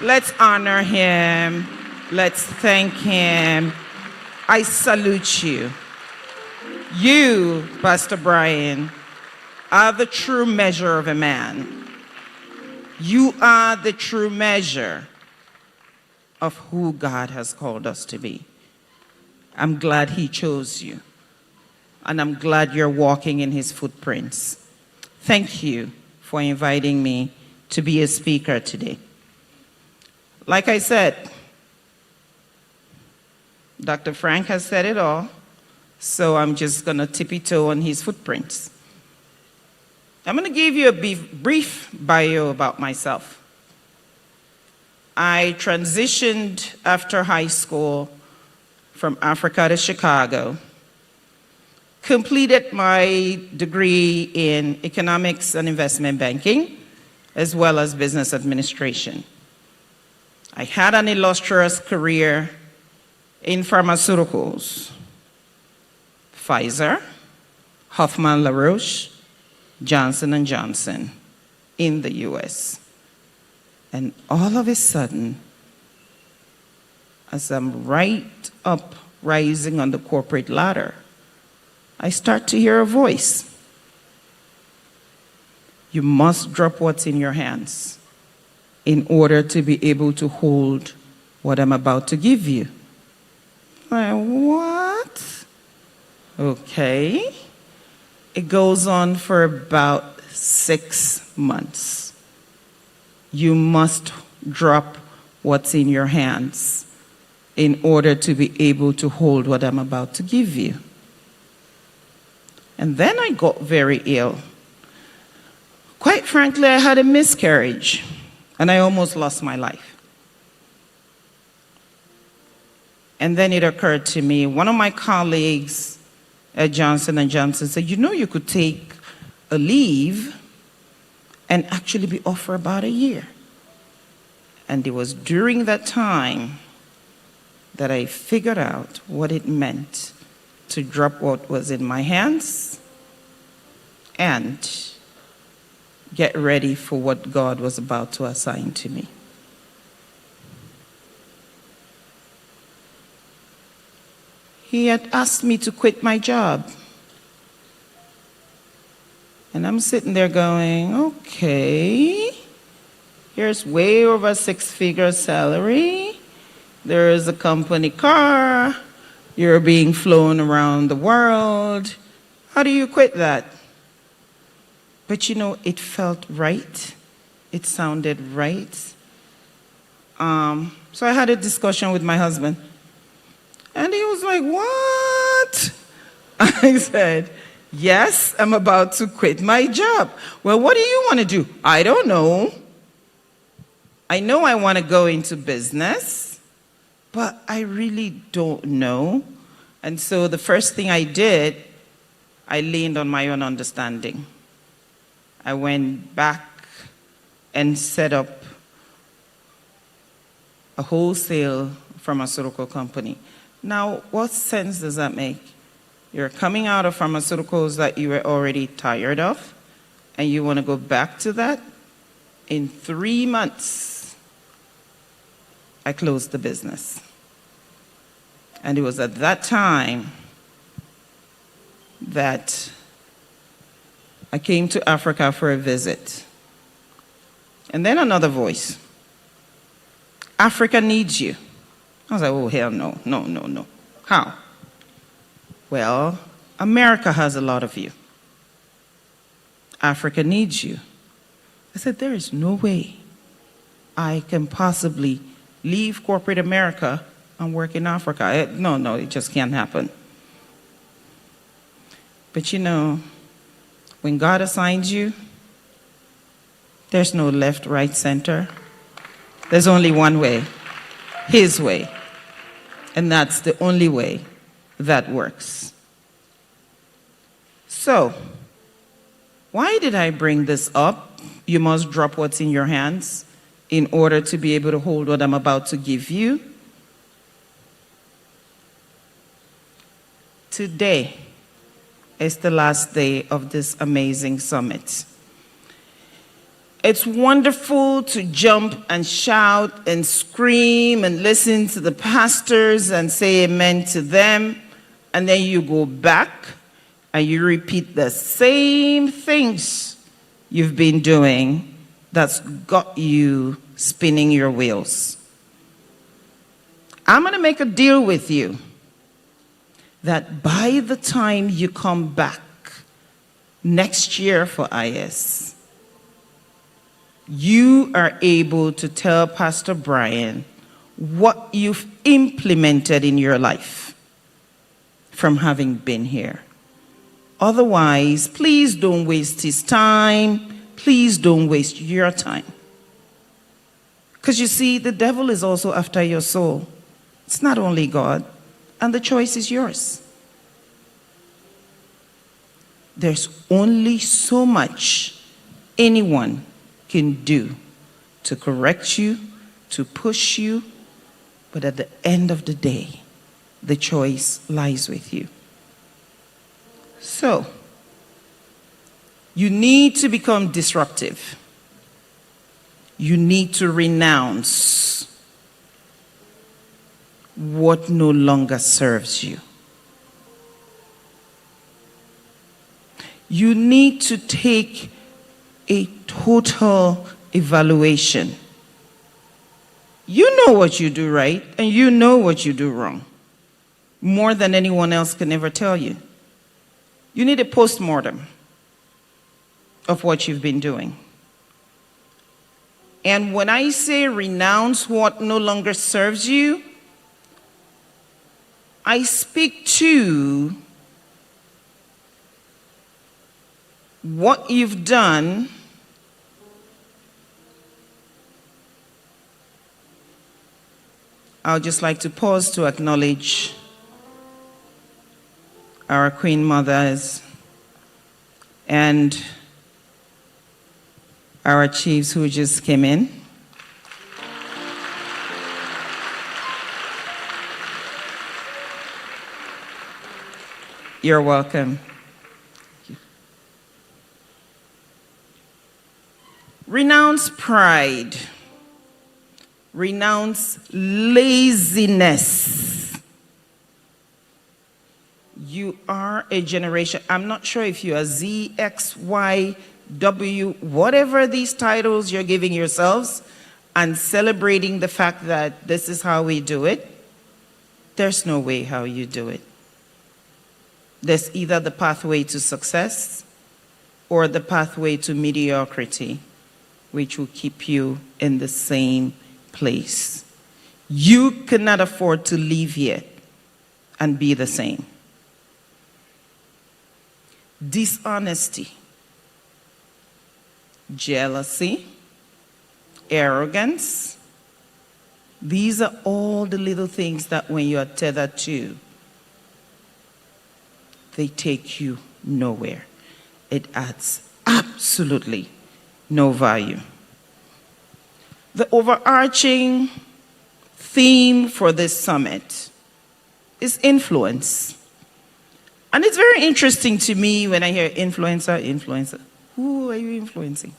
Let's honor him. Let's thank him. I salute you. You, Pastor Brian, are the true measure of a man. You are the true measure of who God has called us to be. I'm glad he chose you. And I'm glad you're walking in his footprints. Thank you for inviting me to be a speaker today. Like I said, Dr. Frank has said it all, so I'm just going to tippy-toe on his footprints. I'm going to give you a brief bio about myself. I transitioned after high school from Africa to Chicago, completed my degree in economics and investment banking, as well as business administration. I had an illustrious career in pharmaceuticals, Pfizer, Hoffman LaRoche, Johnson & Johnson in the US. And all of a sudden, as I'm rising on the corporate ladder, I start to hear a voice. You must drop what's in your hands in order to be able to hold what I'm about to give you. Like, what? Okay. It goes on for about 6 months. You must drop what's in your hands in order to be able to hold what I'm about to give you. And then I got very ill. Quite frankly, I had a miscarriage, and I almost lost my life. And then it occurred to me, one of my colleagues at Johnson & Johnson said, you know, you could take a leave and actually be off for about a year. And it was during that time that I figured out what it meant to drop what was in my hands and get ready for what God was about to assign to me. He had asked me to quit my job. And I'm sitting there going, okay, here's way over 6-figure salary. There is a company car. You're being flown around the world. How do you quit that? But you know, it felt right. It sounded right. So I had a discussion with my husband. And he was like, what? I said, yes, I'm about to quit my job. Well, what do you want to do? I don't know. I know I want to go into business, but I really don't know. And so the first thing I did, I leaned on my own understanding. I went back and set up a wholesale pharmaceutical company. Now, what sense does that make? You're coming out of pharmaceuticals that you were already tired of, and you want to go back to that? In 3 months, I closed the business. And it was at that time that I came to Africa for a visit. And then another voice. Africa needs you. I was like, oh, hell no, no, no, no. How? Well, America has a lot of you. Africa needs you. I said, there is no way I can possibly leave corporate America and work in Africa. No, it just can't happen. But you know, when God assigns you, there's no left, right, center. There's only one way, His way. And that's the only way that works. So, why did I bring this up? You must drop what's in your hands in order to be able to hold what I'm about to give you. Today is the last day of this amazing summit. It's wonderful to jump and shout and scream and listen to the pastors and say amen to them, and then you go back and you repeat the same things you've been doing that's got you spinning your wheels. I'm going to make a deal with you that by the time you come back next year for Iyes, you are able to tell Pastor Brian what you've implemented in your life from having been here. Otherwise, please don't waste his time. Please don't waste your time. Because you see, the devil is also after your soul. It's not only God, and the choice is yours. There's only so much anyone can do to correct you, to push you, but at the end of the day, the choice lies with you. So, you need to become disruptive. You need to renounce what no longer serves you. You need to take a total evaluation. You know what you do right, and you know what you do wrong, more than anyone else can ever tell you. You need a postmortem of what you've been doing. And when I say renounce what no longer serves you, I speak to what you've done I'll just like to pause to acknowledge our Queen Mothers and our chiefs who just came in. You're welcome. Renounce pride. Renounce laziness. You are a generation, I'm not sure if you are Z, X, Y, W, whatever these titles you're giving yourselves, and celebrating the fact that this is how we do it. There's no way how you do it. There's either the pathway to success or the pathway to mediocrity, which will keep you in the same place. You cannot afford to leave here and be the same. Dishonesty, jealousy, arrogance. These are all the little things that when you are tethered to, they take you nowhere. It adds absolutely no value. The overarching theme for this summit is influence. And it's very interesting to me when I hear influencer. Who are you influencing?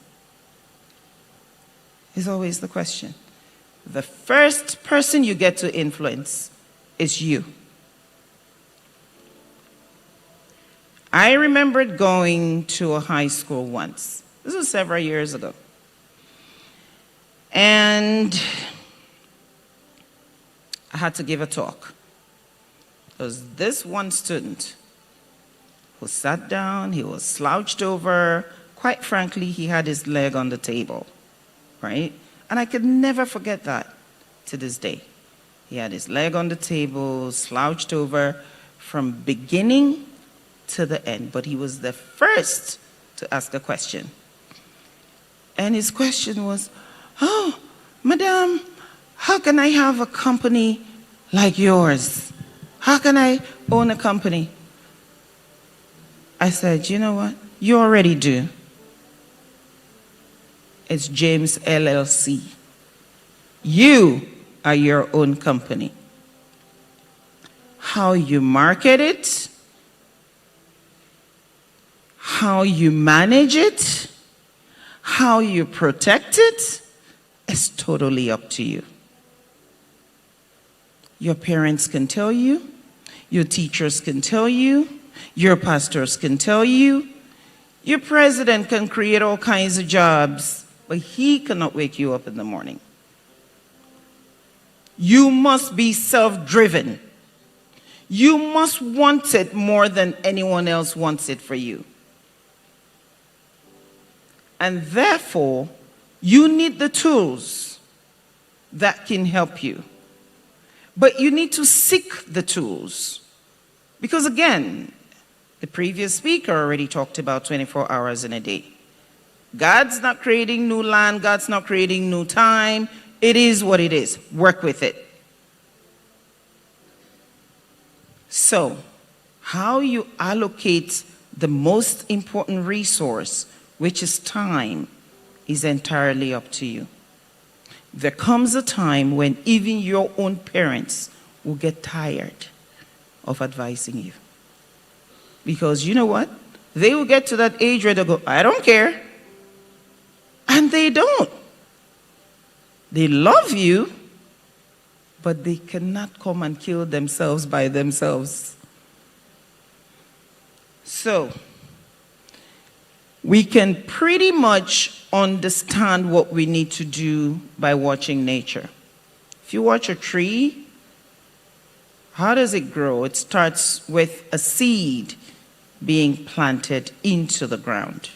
Is always the question. The first person you get to influence is you. I remembered going to a high school once. This was several years ago. And I had to give a talk. There was this one student who sat down, he was slouched over. Quite frankly, he had his leg on the table, right? And I could never forget that to this day. He had his leg on the table, slouched over from beginning to the end, but he was the first to ask a question. And his question was, "Oh, Madam, how can I have a company like yours. How can I own a company? I said, you know what? You already do. It's James LLC. You are your own company. How you market it, how you manage it, how you protect it, is totally up to you. Your parents can tell you, your teachers can tell you, your pastors can tell you, your president can create all kinds of jobs, but he cannot wake you up in the morning. You must be self-driven. You must want it more than anyone else wants it for you. And therefore, you need the tools that can help you. But you need to seek the tools. Because again, the previous speaker already talked about 24 hours in a day. God's not creating new land. God's not creating new time. It is what it is. Work with it. So, how you allocate the most important resource, which is time, is entirely up to you. There comes a time when even your own parents will get tired of advising you. Because you know what? They will get to that age where they go, I don't care. And they don't. They love you, but they cannot come and kill themselves by themselves. So, we can pretty much understand what we need to do by watching nature. If you watch a tree, how does it grow? It starts with a seed being planted into the ground.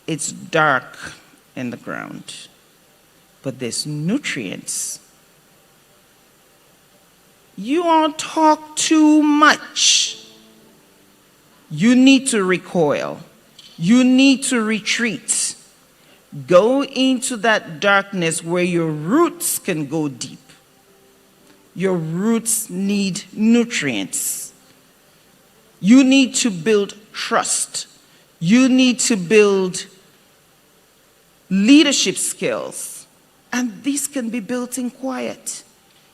It's dark in the ground, but there's nutrients. You all talk too much. You need to recoil. You need to retreat. Go into that darkness where your roots can go deep. Your roots need nutrients. You need to build trust. You need to build leadership skills. And these can be built in quiet.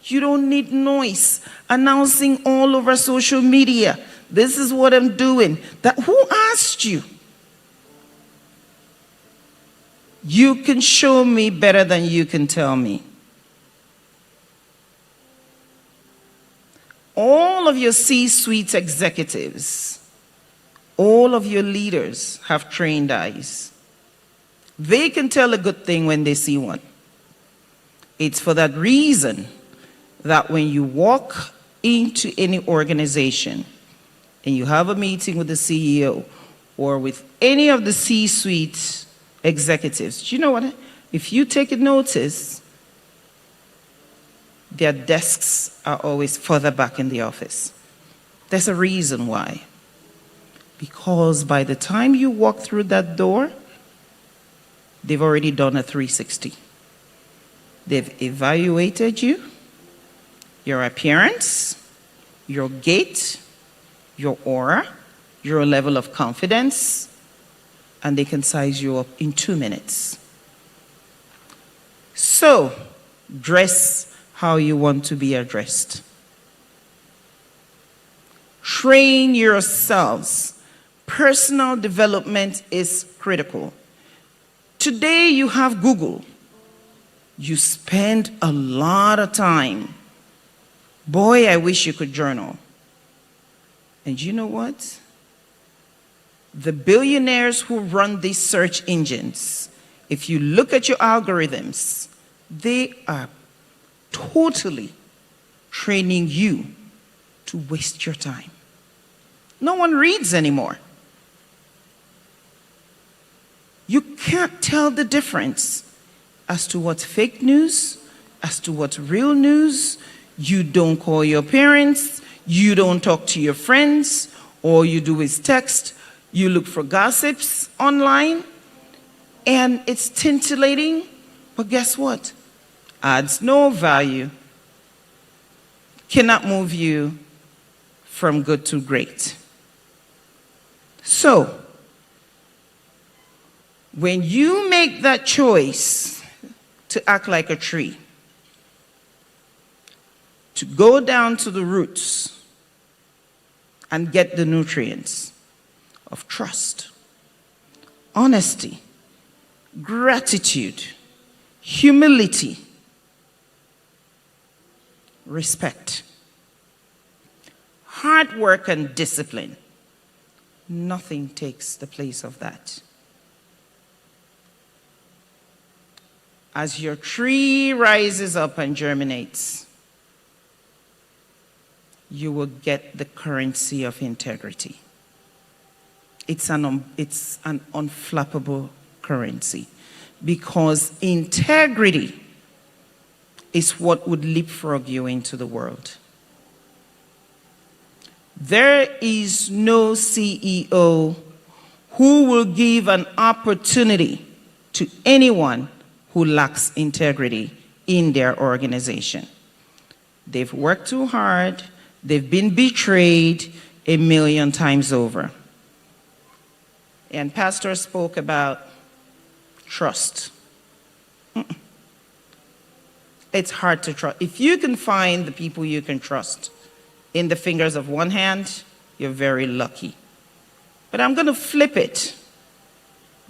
You don't need noise announcing all over social media. This is what I'm doing. Who asked you? You can show me better than you can tell me. All of your C-suite executives, all of your leaders have trained eyes. They can tell a good thing when they see one. It's for that reason that when you walk into any organization and you have a meeting with the CEO or with any of the C-suite executives, you know what? If you take a notice, their desks are always further back in the office. There's a reason why. Because by the time you walk through that door, they've already done a 360. They've evaluated you, your appearance, your gait, your aura, your level of confidence, and they can size you up in 2 minutes. So, dress how you want to be addressed. Train yourselves. Personal development is critical. Today you have Google. You spend a lot of time. Boy, I wish you could journal. And you know what? The billionaires who run these search engines, if you look at your algorithms, they are totally training you to waste your time. No one reads anymore. You can't tell the difference as to what's fake news, as to what's real news. You don't call your parents, you don't talk to your friends, all you do is text. You look for gossips online, and it's scintillating, but guess what? Adds no value. cannot move you from good to great. So, when you make that choice to act like a tree, to go down to the roots and get the nutrients of trust, honesty, gratitude, humility, respect, hard work, and discipline, nothing takes the place of that. As your tree rises up and germinates, you will get the currency of integrity. It's an unflappable currency, because integrity is what would leapfrog you into the world. There is no CEO who will give an opportunity to anyone who lacks integrity in their organization. They've worked too hard, they've been betrayed 1,000,000 times over. And Pastor spoke about trust. It's hard to trust. If you can find the people you can trust in the fingers of one hand, you're very lucky. But I'm going to flip it.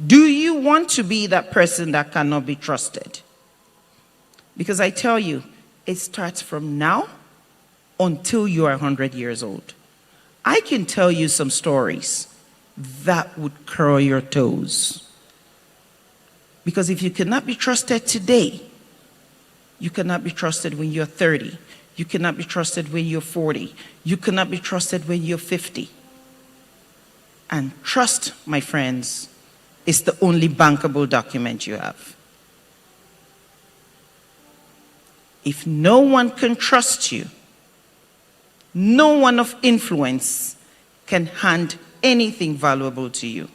Do you want to be that person that cannot be trusted? Because I tell you, it starts from now until you are 100 years old. I can tell you some stories that would curl your toes. Because if you cannot be trusted today, you cannot be trusted when you're 30. You cannot be trusted when you're 40. You cannot be trusted when you're 50. And trust, my friends, is the only bankable document you have. If no one can trust you, no one of influence can hand anything valuable to you.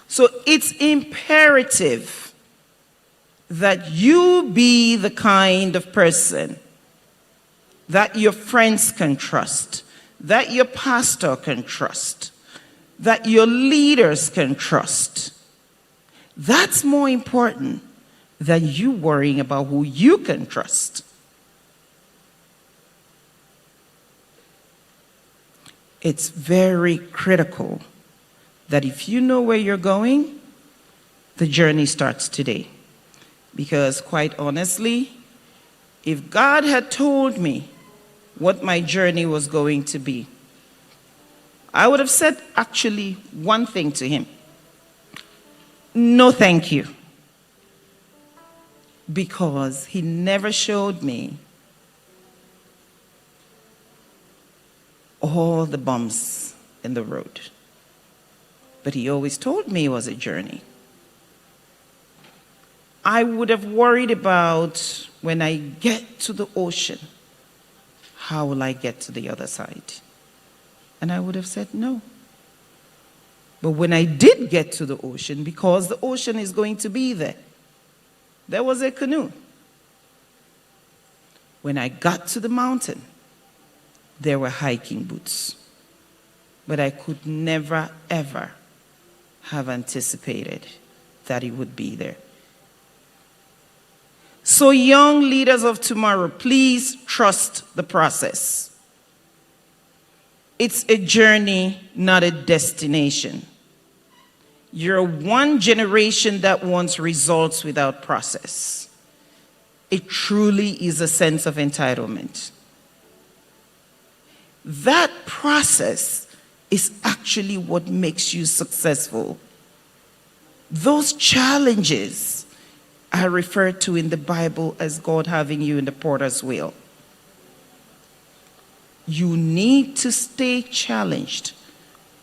So it's imperative that you be the kind of person that your friends can trust, that your pastor can trust, that your leaders can trust. That's more important than you worrying about who you can trust. It's very critical that if you know where you're going, the journey starts today. Because quite honestly, if God had told me what my journey was going to be, I would have said actually one thing to him: no, thank you. Because he never showed me all the bumps in the road. But he always told me it was a journey. I would have worried about when I get to the ocean, how will I get to the other side? And I would have said no. But when I did get to the ocean, because the ocean is going to be there, there was a canoe. When I got to the mountain, there were hiking boots. But I could never, ever have anticipated that it would be there. So young leaders of tomorrow, please trust the process. It's a journey, not a destination. You're one generation that wants results without process. It truly is a sense of entitlement. That process is actually what makes you successful. Those challenges are referred to in the Bible as God having you in the potter's wheel. You need to stay challenged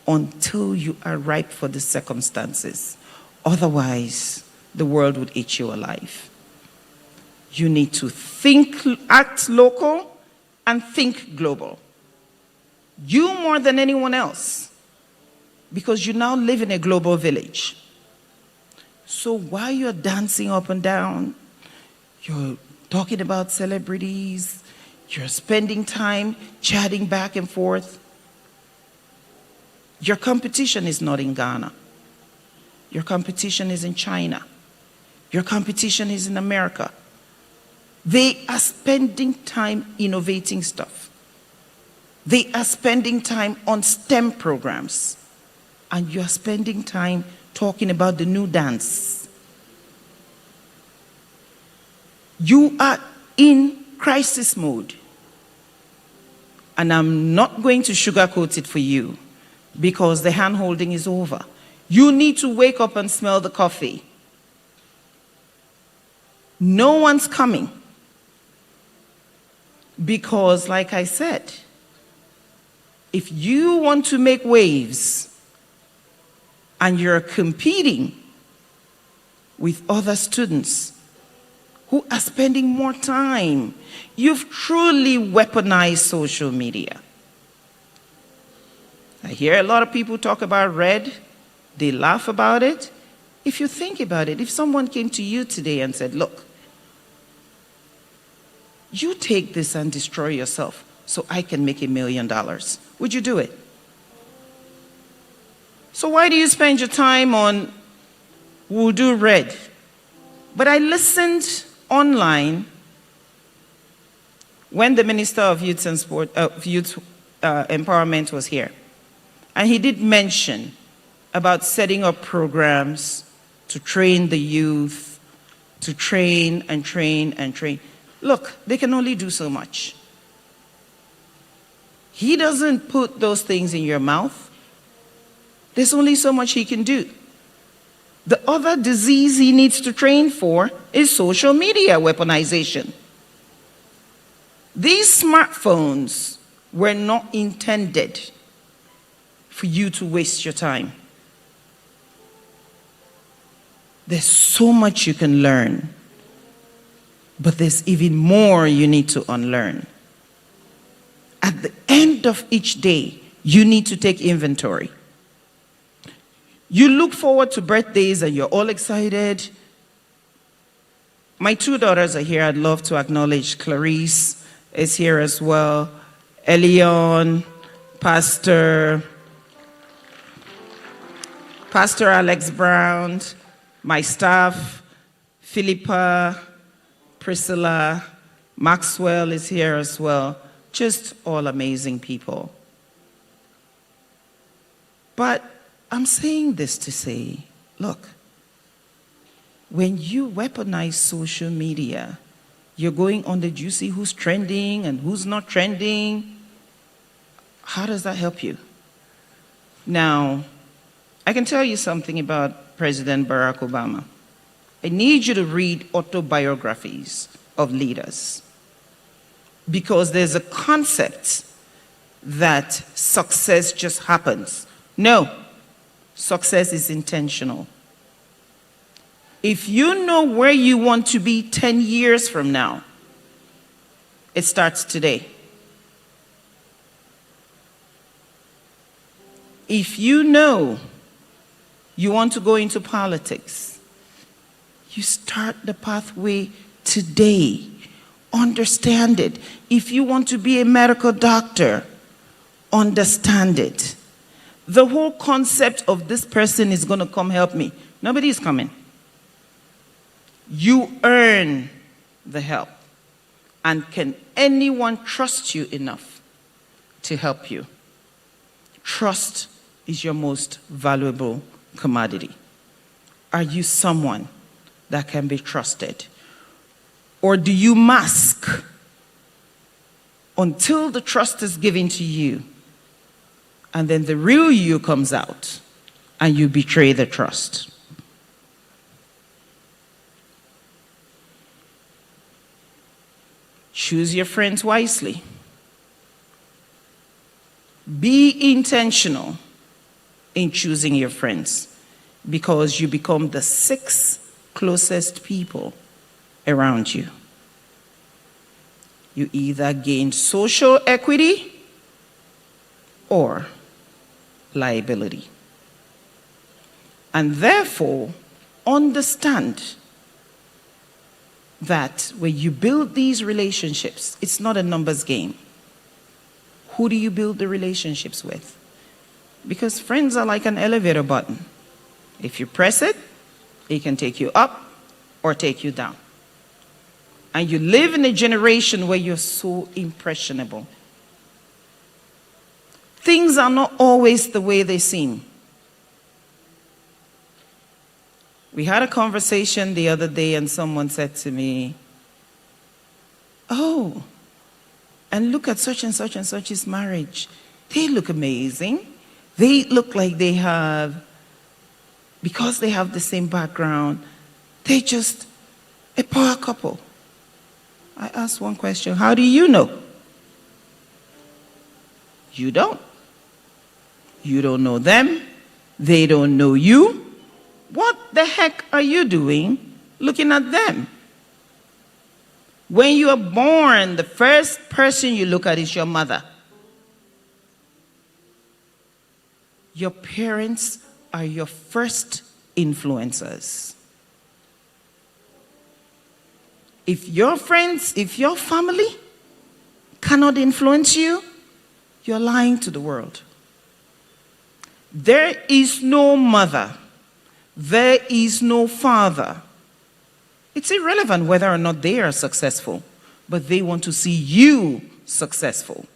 until you are ripe for the circumstances. Otherwise, the world would eat you alive. You need to act local and think global. You more than anyone else, because you now live in a global village. So while you're dancing up and down, you're talking about celebrities, You're spending time chatting back and forth. Your competition is not in Ghana. Your competition is in China. Your competition is in America. They are spending time innovating stuff. They are spending time on STEM programs. And you are spending time talking about the new dance. You are in crisis mode. And I'm not going to sugarcoat it for you because the hand-holding is over. You need to wake up and smell the coffee. No one's coming. Because, like I said, if you want to make waves and you're competing with other students who are spending more time, you've truly weaponized social media. I hear a lot of people talk about red. They laugh about it. If you think about it, if someone came to you today and said, look, you take this and destroy yourself so I can make $1 million, would you do it? So why do you spend your time on we'll do red? But I listened online when the Minister of Youth and Empowerment was here. And he did mention about setting up programs to train the youth, to train and train and train. Look, they can only do so much. He doesn't put those things in your mouth. There's only so much he can do. The other disease he needs to train for is social media weaponization. These smartphones were not intended for you to waste your time. There's so much you can learn, but there's even more you need to unlearn. At the end of each day, you need to take inventory. You look forward to birthdays and you're all excited. My 2 daughters are here. I'd love to acknowledge Clarice is here as well. Elion, Pastor Alex Brown, my staff, Philippa, Priscilla, Maxwell is here as well. Just all amazing people. But I'm saying this to say, look, when you weaponize social media, you're going on the, do you see who's trending and who's not trending? How does that help you? Now, I can tell you something about President Barack Obama. I need you to read autobiographies of leaders, because there's a concept that success just happens. No, success is intentional. If you know where you want to be 10 years from now, it starts today. If you know you want to go into politics, you start the pathway today. Understand it. If you want to be a medical doctor, understand it. The whole concept of this person is going to come help me. Nobody is coming. You earn the help. And can anyone trust you enough to help you? Trust is your most valuable commodity. Are you someone that can be trusted? Or do you mask until the trust is given to you, and then the real you comes out and you betray the trust? Choose your friends wisely. Be intentional in choosing your friends, because you become the 6 closest people around you. You either gain social equity or liability. And therefore, understand that when you build these relationships, it's not a numbers game. Who do you build the relationships with? Because friends are like an elevator button. If you press it, it can take you up or take you down. And you live in a generation where you're so impressionable. Things are not always the way they seem. We had a conversation the other day and someone said to me, "Oh, and look at such and such's marriage. They look amazing. They look like they have, because they have the same background, they just a power couple." I asked one question, how do you know? You don't. You don't know them. They don't know you. What the heck are you doing looking at them? When you are born, the first person you look at is your mother. Your parents are your first influencers. If your friends, if your family cannot influence you, you're lying to the world. There is no mother. There is no father. It's irrelevant whether or not they are successful, but they want to see you successful.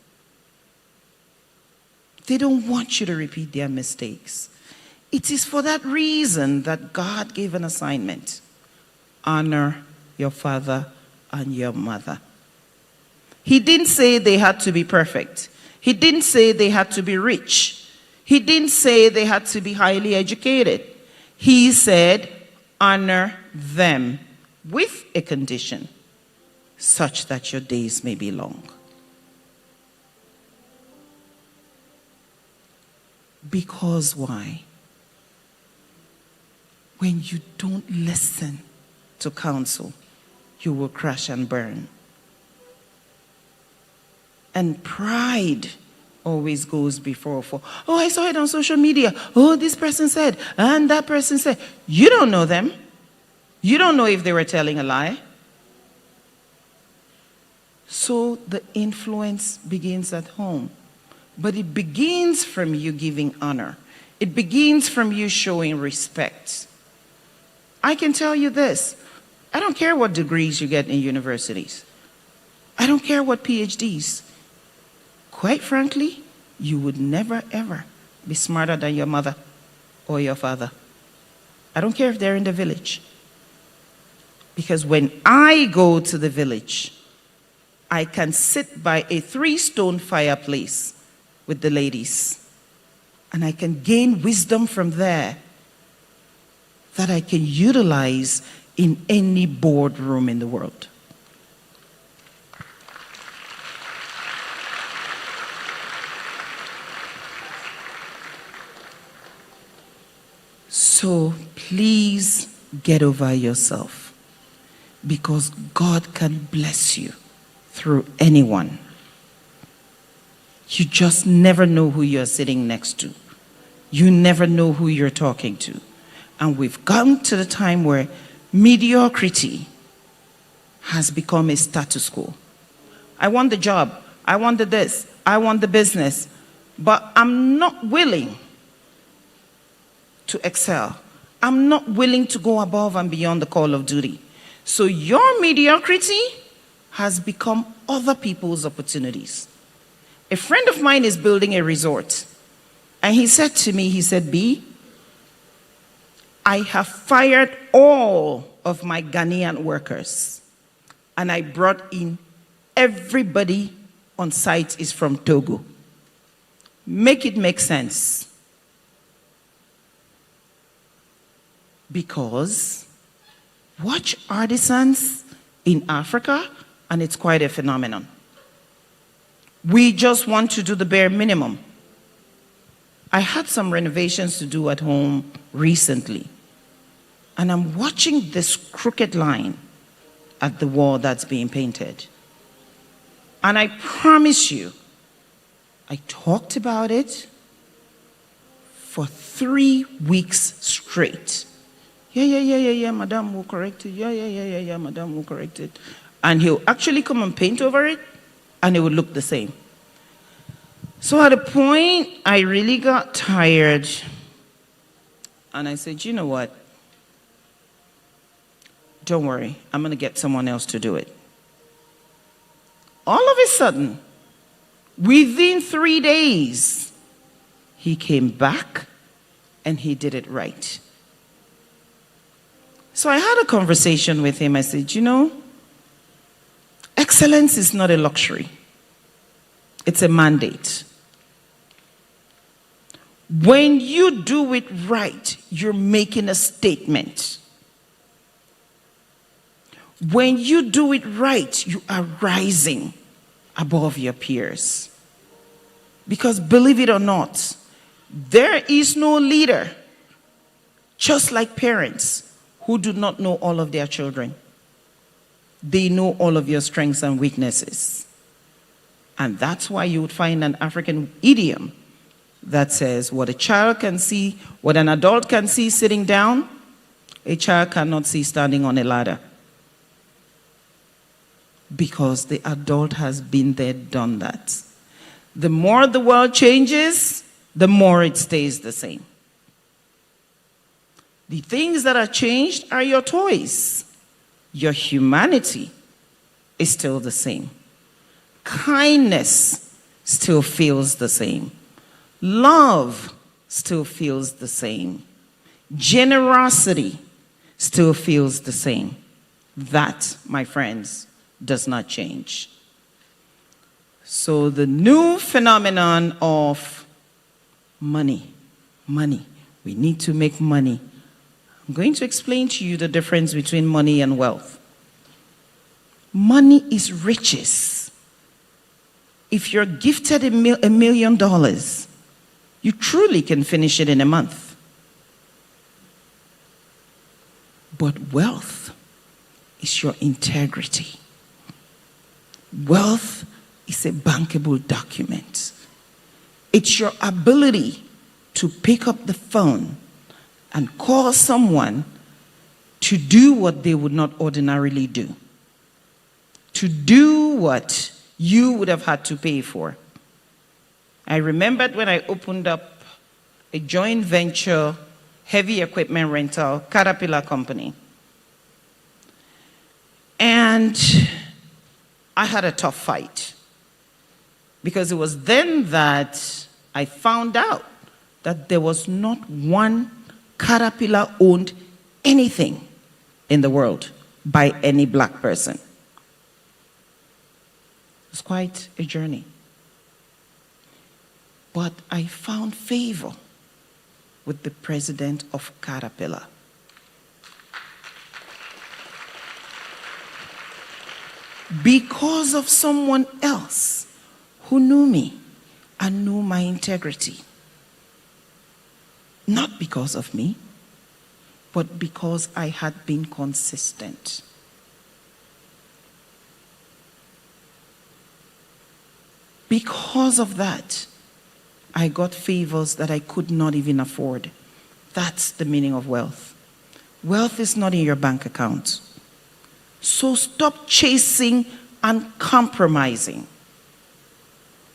They don't want you to repeat their mistakes. It is for that reason that God gave an assignment. Honor your father and your mother. He didn't say they had to be perfect. He didn't say they had to be rich. He didn't say they had to be highly educated. He said, honor them with a condition, such that your days may be long. Because why? When you don't listen to counsel, you will crash and burn. And pride always goes before a fall. Oh, I saw it on social media. Oh, this person said, and that person said. You don't know them. You don't know if they were telling a lie. So the influence begins at home. But it begins from you giving honor. It begins from you showing respect. I can tell you this. I don't care what degrees you get in universities. I don't care what PhDs. Quite frankly, you would never, ever be smarter than your mother or your father. I don't care if they're in the village. Because when I go to the village, I can sit by a 3-stone fireplace with the ladies. And I can gain wisdom from there that I can utilize in any boardroom in the world. So please get over yourself, because God can bless you through anyone. You just never know who you're sitting next to. You never know who you're talking to. And we've come to the time where mediocrity has become a status quo. I want the job. I want the this. I want the business. But I'm not willing to excel. I'm not willing to go above and beyond the call of duty. So your mediocrity has become other people's opportunities. A friend of mine is building a resort. And he said to me, he said, B, I have fired all of my Ghanaian workers. And I brought in everybody on site is from Togo. Make it make sense. Because watch artisans in Africa, and it's quite a phenomenon. We just want to do the bare minimum. I had some renovations to do at home recently, and I'm watching this crooked line at the wall that's being painted. And I promise you, I talked about it for 3 weeks straight. Yeah, madam will correct it. Yeah, madam will correct it. And he'll actually come and paint over it, and it would look the same. So at a point, I really got tired. And I said, you know what? Don't worry, I'm going to get someone else to do it. All of a sudden, within 3 days, he came back and he did it right. So I had a conversation with him. I said, you know, excellence is not a luxury. It's a mandate. When you do it right, you're making a statement. When you do it right, you are rising above your peers. Because believe it or not, there is no leader, just like parents, who do not know all of their children. They know all of your strengths and weaknesses. And that's why you would find an African idiom that says, what a child can see, what an adult can see sitting down, a child cannot see standing on a ladder. Because the adult has been there, done that. The more the world changes, the more it stays the same. The things that are changed are your toys. Your humanity is still the same. Kindness still feels the same. Love still feels the same. Generosity still feels the same. That, my friends, does not change. So the new phenomenon of money, we need to make money. I'm going to explain to you the difference between money and wealth. Money is riches. If you're gifted $1 million, you truly can finish it in a month. But wealth is your integrity. Wealth is a bankable document. It's your ability to pick up the phone and call someone to do what they would not ordinarily do. To do what you would have had to pay for. I remembered when I opened up a joint venture heavy equipment rental Caterpillar company. And I had a tough fight. Because it was then that I found out that there was not one Caterpillar owned anything in the world by any black person. It was quite a journey. But I found favor with the president of Caterpillar. Because of someone else who knew me and knew my integrity. Not because of me, but because I had been consistent. Because of that, I got favors that I could not even afford. That's the meaning of wealth. Wealth is not in your bank account. So stop chasing and compromising.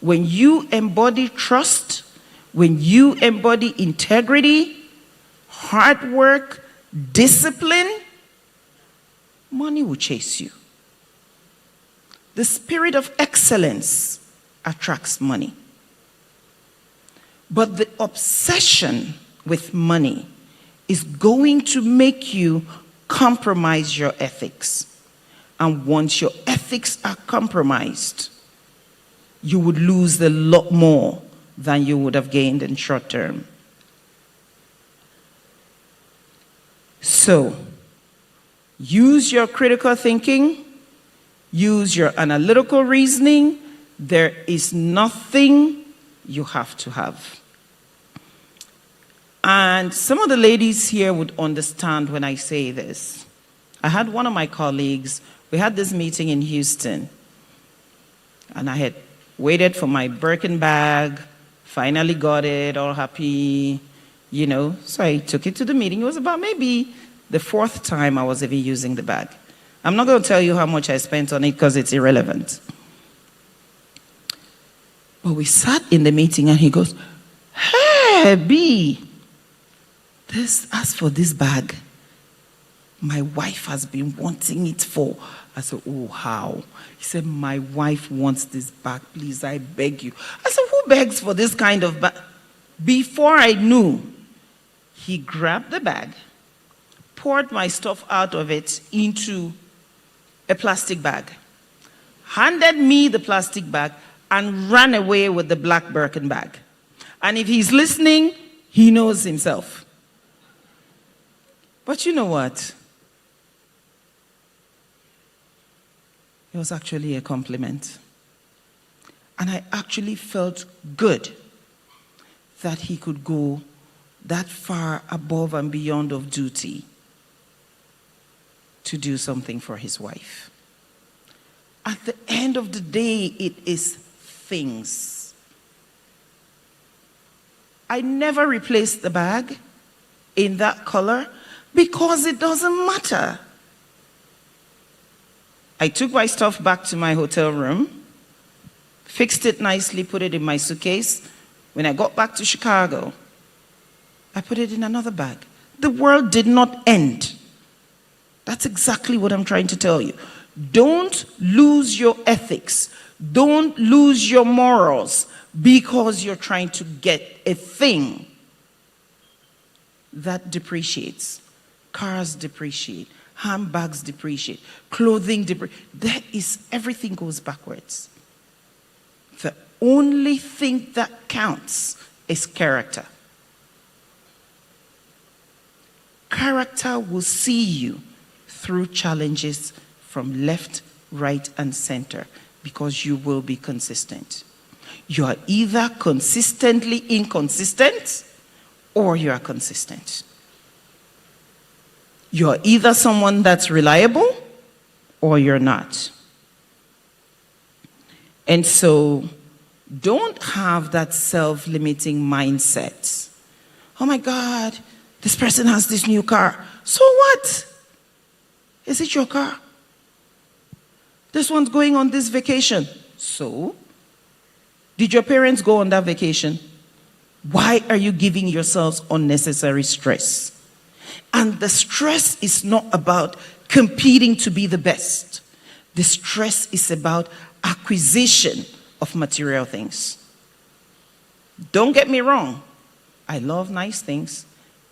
When you embody trust, when you embody integrity, hard work, discipline, money will chase you. The spirit of excellence attracts money. But the obsession with money is going to make you compromise your ethics. And once your ethics are compromised, you would lose a lot more than you would have gained in short term. So, use your critical thinking, use your analytical reasoning. There is nothing you have to have. And some of the ladies here would understand when I say this. I had one of my colleagues, we had this meeting in Houston, and I had waited for my Birkin bag, finally got it, all happy, you know. So I took it to the meeting. It was about maybe the fourth time I was even using the bag. I'm not going to tell you how much I spent on it because it's irrelevant. But we sat in the meeting and he goes, "Hey, B, as for this bag, my wife has been wanting it for." I said, "Oh, how?" He said, "My wife wants this bag. Please, I beg you." I said, "Who begs for this kind of bag?" Before I knew, he grabbed the bag, poured my stuff out of it into a plastic bag, handed me the plastic bag, and ran away with the black Birkin bag. And if he's listening, he knows himself. But you know what? It was actually a compliment. And I actually felt good that he could go that far above and beyond of duty to do something for his wife. At the end of the day, it is things. I never replaced the bag in that color because it doesn't matter. I took my stuff back to my hotel room, fixed it nicely, put it in my suitcase. When I got back to Chicago, I put it in another bag. The world did not end. That's exactly what I'm trying to tell you. Don't lose your ethics. Don't lose your morals because you're trying to get a thing that depreciates. Cars depreciate. Handbags depreciate. Clothing depreciate. Everything goes backwards. The only thing that counts is character. Character will see you through challenges from left, right, and center because you will be consistent. You are either consistently inconsistent or you are consistent. You are either someone that's reliable or you're not. And so don't have that self-limiting mindset. Oh my God, this person has this new car. So what? Is it your car? This one's going on this vacation. So? Did your parents go on that vacation? Why are you giving yourselves unnecessary stress? And the stress is not about competing to be the best. The stress is about acquisition of material things. Don't get me wrong. I love nice things,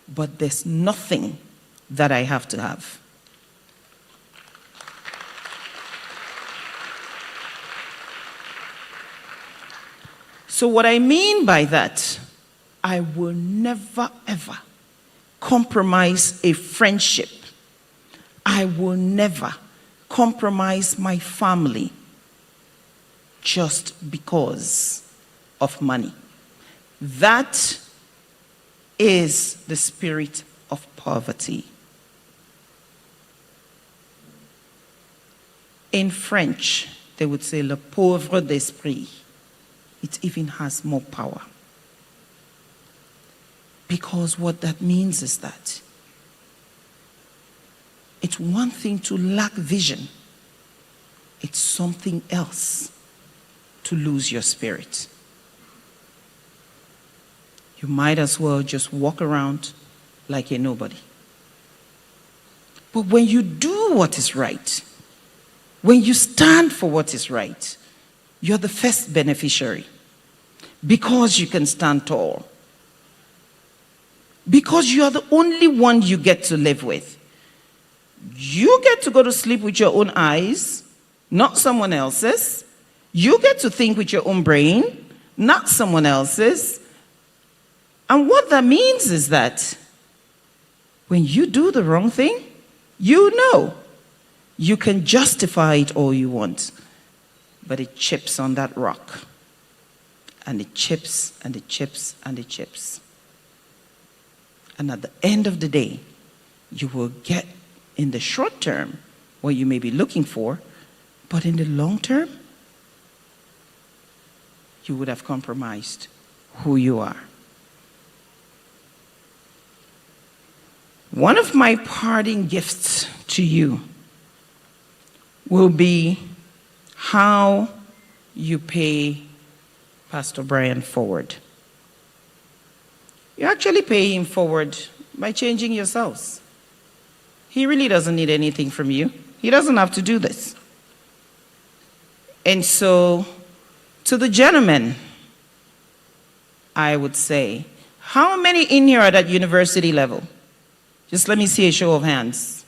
but there's nothing that I have to have. So what I mean by that, I will never ever compromise a friendship. I will never compromise my family just because of money. That is the spirit of poverty. In French, they would say le pauvre d'esprit. It even has more power. Because what that means is that it's one thing to lack vision. It's something else to lose your spirit. You might as well just walk around like a nobody. But when you do what is right, when you stand for what is right, you're the first beneficiary because you can stand tall. Because you are the only one you get to live with. You get to go to sleep with your own eyes, not someone else's. You get to think with your own brain, not someone else's. And what that means is that when you do the wrong thing, you know you can justify it all you want, but it chips on that rock. And it chips and it chips and it chips. And at the end of the day, you will get in the short term what you may be looking for, but in the long term, you would have compromised who you are. One of my parting gifts to you will be how you pay Pastor Brian forward. You actually pay him forward by changing yourselves. He really doesn't need anything from you. He doesn't have to do this. And so, to the gentlemen, I would say, how many in here are at university level? Just let me see a show of hands.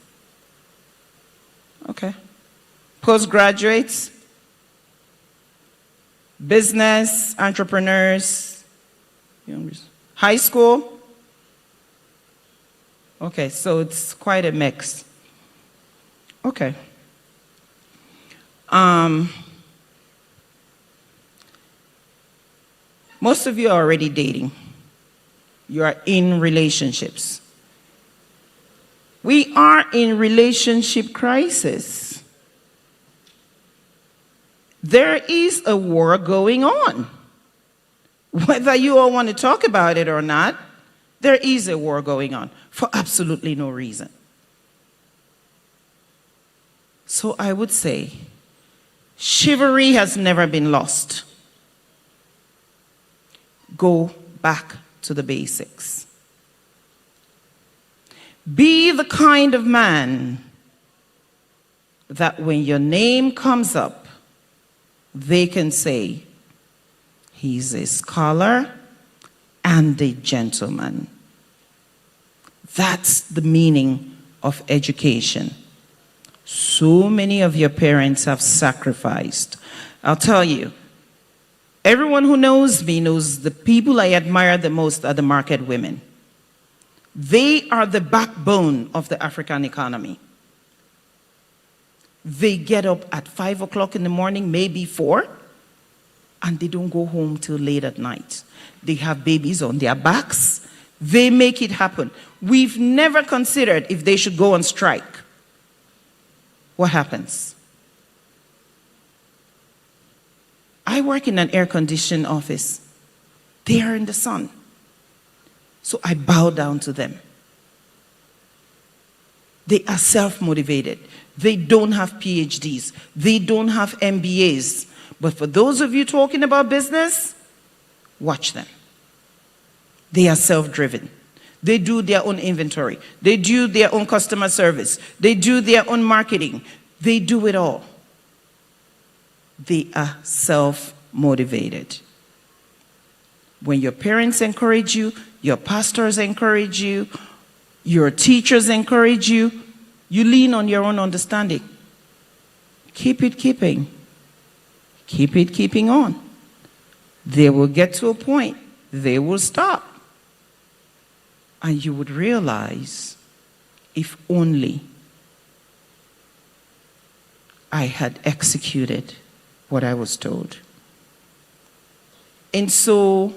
Okay. Postgraduates, business, entrepreneurs, high school. Okay, so it's quite a mix. Okay. Most of you are already dating. You are in relationships. We are in relationship crisis. There is a war going on. Whether you all want to talk about it or not, there is a war going on for absolutely no reason. So I would say, chivalry has never been lost. Go back to the basics. Be the kind of man that when your name comes up, they can say, he's a scholar and a gentleman. That's the meaning of education. So many of your parents have sacrificed. I'll tell you, everyone who knows me knows the people I admire the most are the market women. They are the backbone of the African economy. They get up at 5 o'clock in the morning, maybe 4, and they don't go home till late at night. They have babies on their backs. They make it happen. We've never considered if they should go on strike. What happens? I work in an air-conditioned office. They are in the sun. So I bow down to them. They are self-motivated. They don't have PhDs. They don't have MBAs. But for those of you talking about business, watch them. They are self-driven. They do their own inventory. They do their own customer service. They do their own marketing. They do it all. They are self-motivated. When your parents encourage you, your pastors encourage you, your teachers encourage you, you lean on your own understanding. Keep it keeping. Keep it keeping on. They will get to a point, they will stop. And you would realize, if only I had executed what I was told. And so,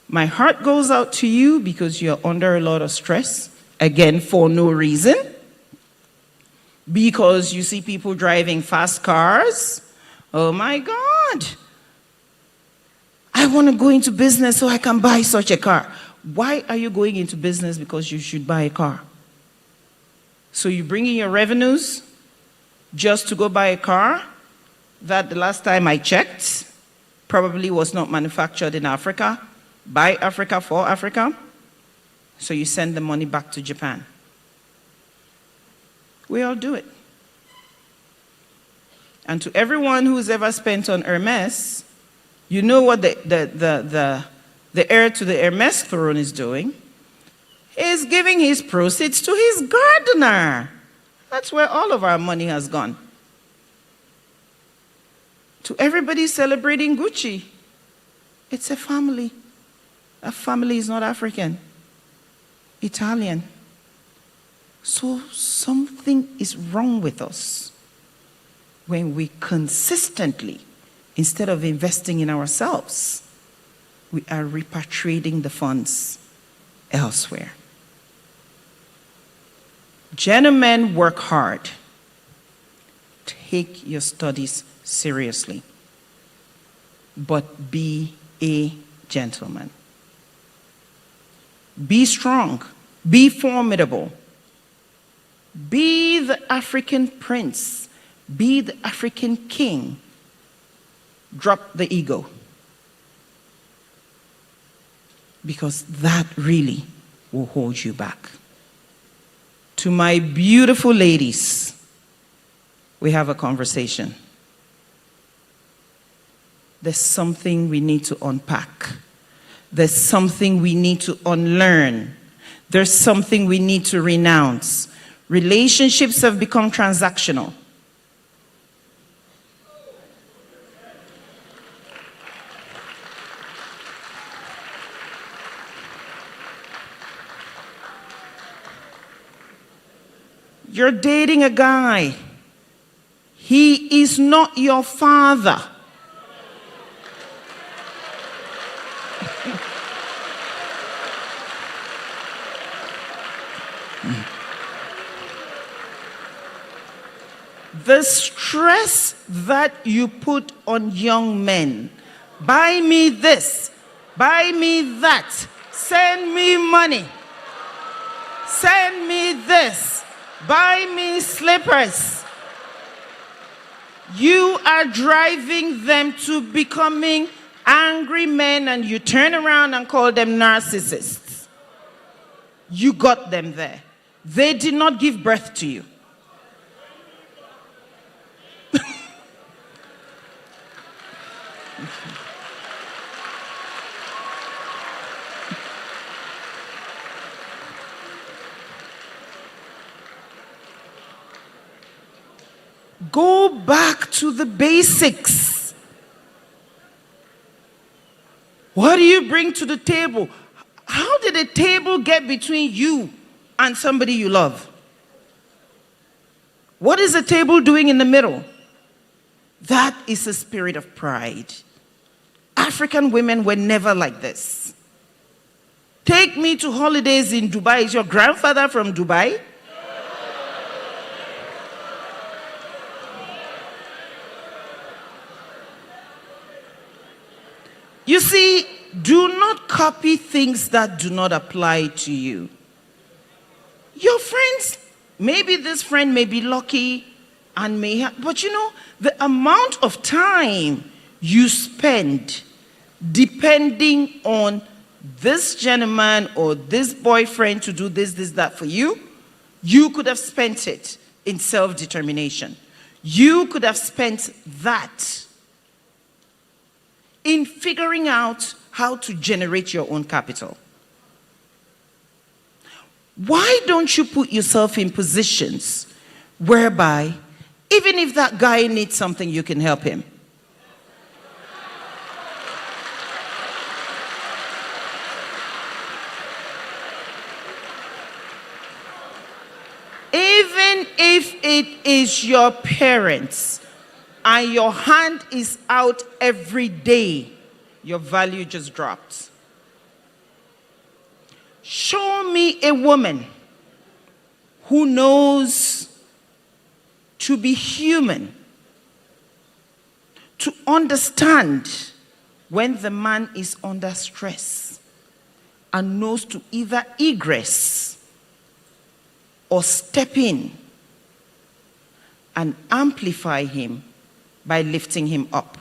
my heart goes out to you because you're under a lot of stress, again, for no reason. Because you see people driving fast cars. Oh my God. I want to go into business so I can buy such a car. Why are you going into business? Because you should buy a car. So you bring in your revenues just to go buy a car that the last time I checked probably was not manufactured in Africa, by Africa, for Africa. So you send the money back to Japan. We all do it. And to everyone who's ever spent on Hermes, you know what the heir to the Hermes throne is doing? He's giving his proceeds to his gardener. That's where all of our money has gone. To everybody celebrating Gucci, it's a family. That family is not African, Italian. So something is wrong with us when we consistently, instead of investing in ourselves, we are repatriating the funds elsewhere. Gentlemen, work hard. Take your studies seriously, but be a gentleman. Be strong. Be formidable. Be the African prince. Be the African king. Drop the ego. Because that really will hold you back. To my beautiful ladies, we have a conversation. There's something we need to unpack. There's something we need to unlearn. There's something we need to renounce. Relationships have become transactional. You're dating a guy. He is not your father. The stress that you put on young men, buy me this, buy me that, send me money, send me this, buy me slippers. You are driving them to becoming angry men, and you turn around and call them narcissists. You got them there. They did not give birth to you. Go back to the basics. What do you bring to the table? How did a table get between you and somebody you love? What is the table doing in the middle? That is a spirit of pride. African women were never like this. Take me to holidays in Dubai. Is your grandfather from Dubai? You see, do not copy things that do not apply to you. Your friends, maybe this friend may be lucky and may have, but you know, the amount of time you spend depending on this gentleman or this boyfriend to do this, that for you, you could have spent it in self-determination. You could have spent that in figuring out how to generate your own capital. Why don't you put yourself in positions whereby, even if that guy needs something, you can help him? Even if it is your parents, and your hand is out every day, your value just dropped. Show me a woman who knows to be human, to understand when the man is under stress, and knows to either egress or step in and amplify him by lifting him up.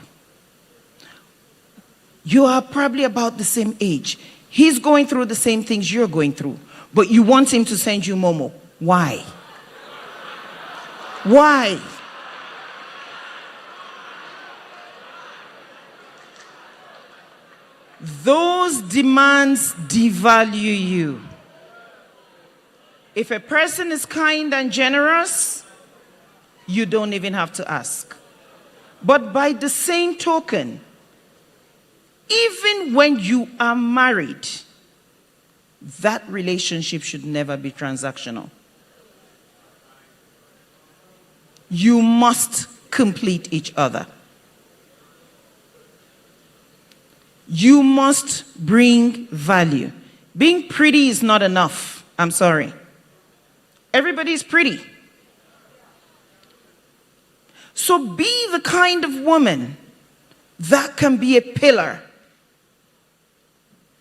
You are probably about the same age. He's going through the same things you're going through, but you want him to send you Momo. Why? Why? Those demands devalue you. If a person is kind and generous, you don't even have to ask. But by the same token, even when you are married, that relationship should never be transactional. You must complete each other. You must bring value. Being pretty is not enough. I'm sorry. Everybody's pretty. So be the kind of woman that can be a pillar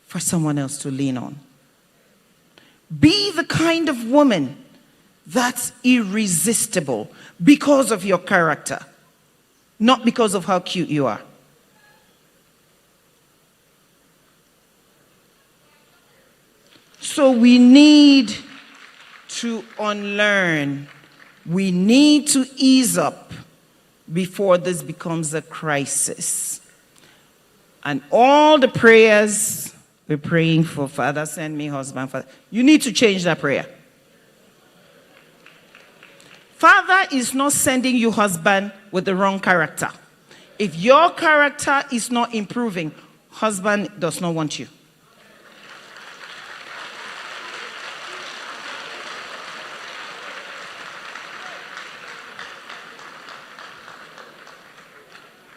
for someone else to lean on. Be the kind of woman that's irresistible because of your character, not because of how cute you are. So we need to unlearn. We need to ease up before this becomes a crisis. And all the prayers we're praying for, Father, send me husband, Father, you need to change that prayer. Father is not sending you husband with the wrong character. If your character is not improving, husband does not want you.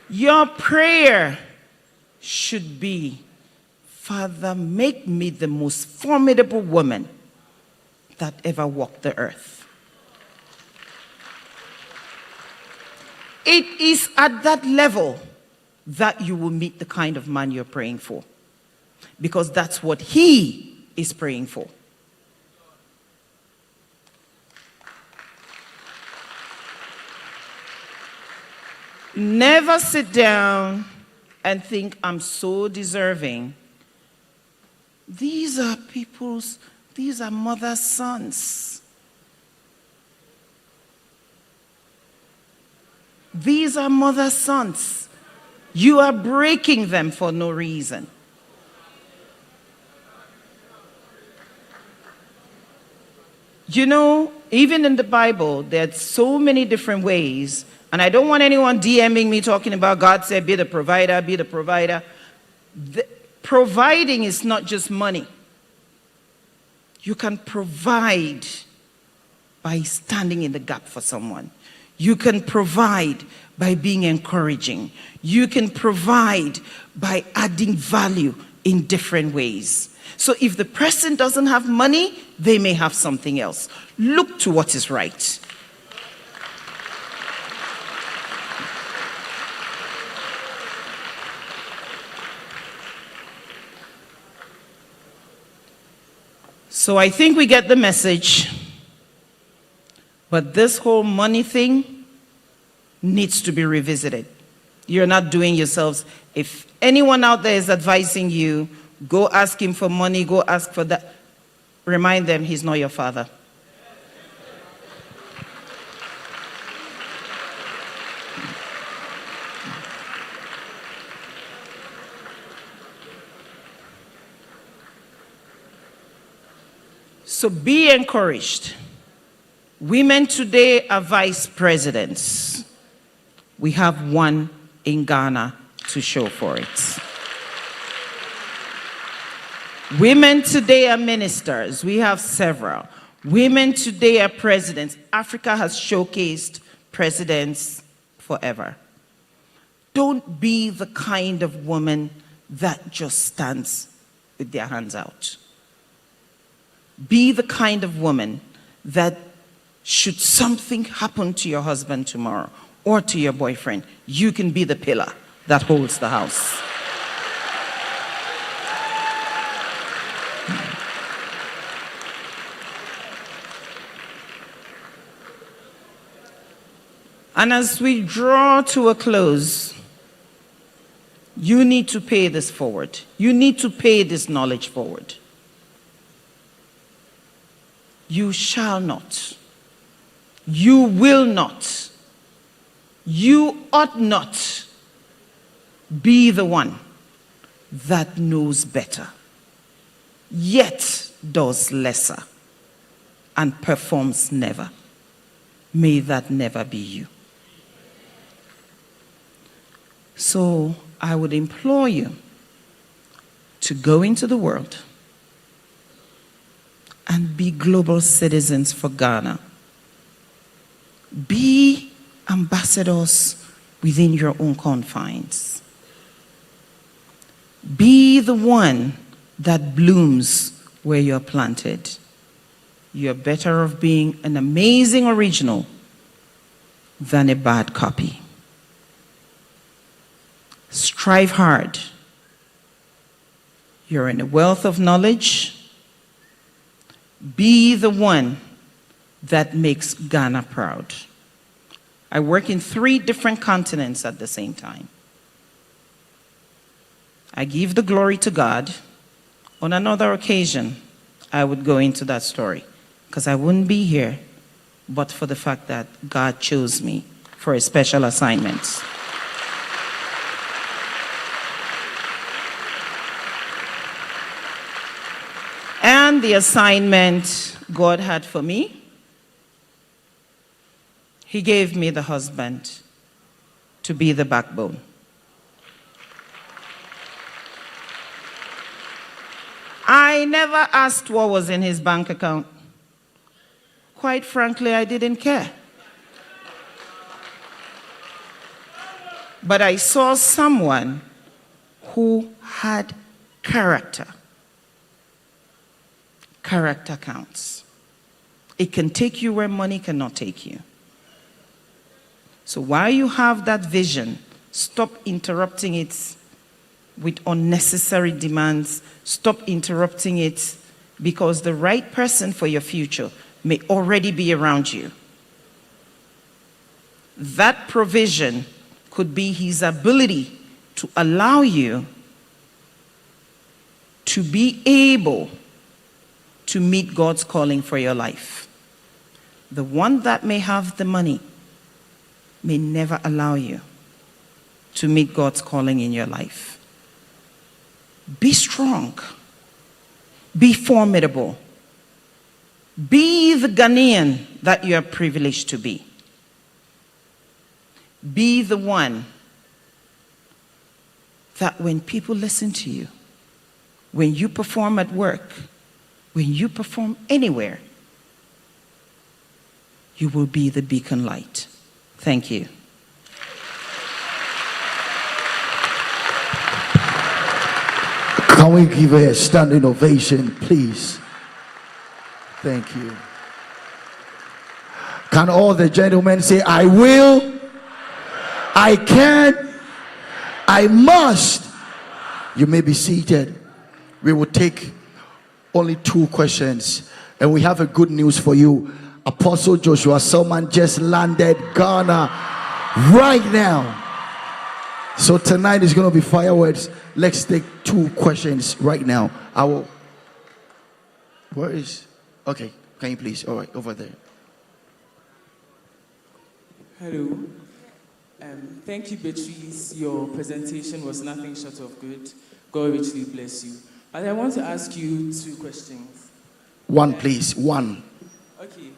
Your prayer should be, Father, make me the most formidable woman that ever walked the earth. It is at that level that you will meet the kind of man you're praying for, because that's what he is praying for. Never sit down and think, I'm so deserving. These are mother's sons. These are mother's sons. You are breaking them for no reason. You know, even in the Bible, there's so many different ways. And I don't want anyone DMing me talking about God said, be the provider, be the provider. Providing is not just money. You can provide by standing in the gap for someone. You can provide by being encouraging. You can provide by adding value in different ways. So if the person doesn't have money, they may have something else. Look to what is right. So I think we get the message, but this whole money thing needs to be revisited. You're not doing yourselves. If anyone out there is advising you, go ask him for money, go ask for that, remind them he's not your father. So be encouraged. Women today are vice presidents. We have one in Ghana to show for it. Women today are ministers. We have several. Women today are presidents. Africa has showcased presidents forever. Don't be the kind of woman that just stands with their hands out. Be the kind of woman that should something happen to your husband tomorrow or to your boyfriend, you can be the pillar that holds the house. And as we draw to a close, you need to pay this forward. You need to pay this knowledge forward. You shall not. You will not. You ought not be the one that knows better, yet does lesser, and performs never. May that never be you. So I would implore you to go into the world and be global citizens for Ghana. Be ambassadors within your own confines. Be the one that blooms where you're planted. You're better off being an amazing original than a bad copy. Strive hard. You're in a wealth of knowledge. Be the one that makes Ghana proud. I work in 3 different continents at the same time. I give the glory to God. On another occasion, I would go into that story because I wouldn't be here but for the fact that God chose me for a special assignment. And the assignment God had for me, He gave me the husband to be the backbone. I never asked what was in his bank account. Quite frankly, I didn't care. But I saw someone who had character. Character counts. It can take you where money cannot take you. So while you have that vision, stop interrupting it with unnecessary demands. Stop interrupting it because the right person for your future may already be around you. That provision could be his ability to allow you to be able to meet God's calling for your life. The one that may have the money may never allow you to meet God's calling in your life. Be strong. Be formidable. Be the Ghanaian that you are privileged to be. Be the one that when people listen to you, when you perform at work, when you perform anywhere, you will be the beacon light. Thank you. Can we give her a standing ovation, please? Thank you. Can all the gentlemen say, I will, I can, I must. You may be seated. We will take only 2 questions. And we have a good news for you. Apostle Joshua Selman just landed Ghana right now. So tonight is going to be fireworks. Let's take 2 questions right now. Where is? Okay, can you please? All right, over there. Hello. Thank you, Beatrice. Your presentation was nothing short of good. God richly bless you. But I want to ask you 2 questions. 1, please. 1. Okay,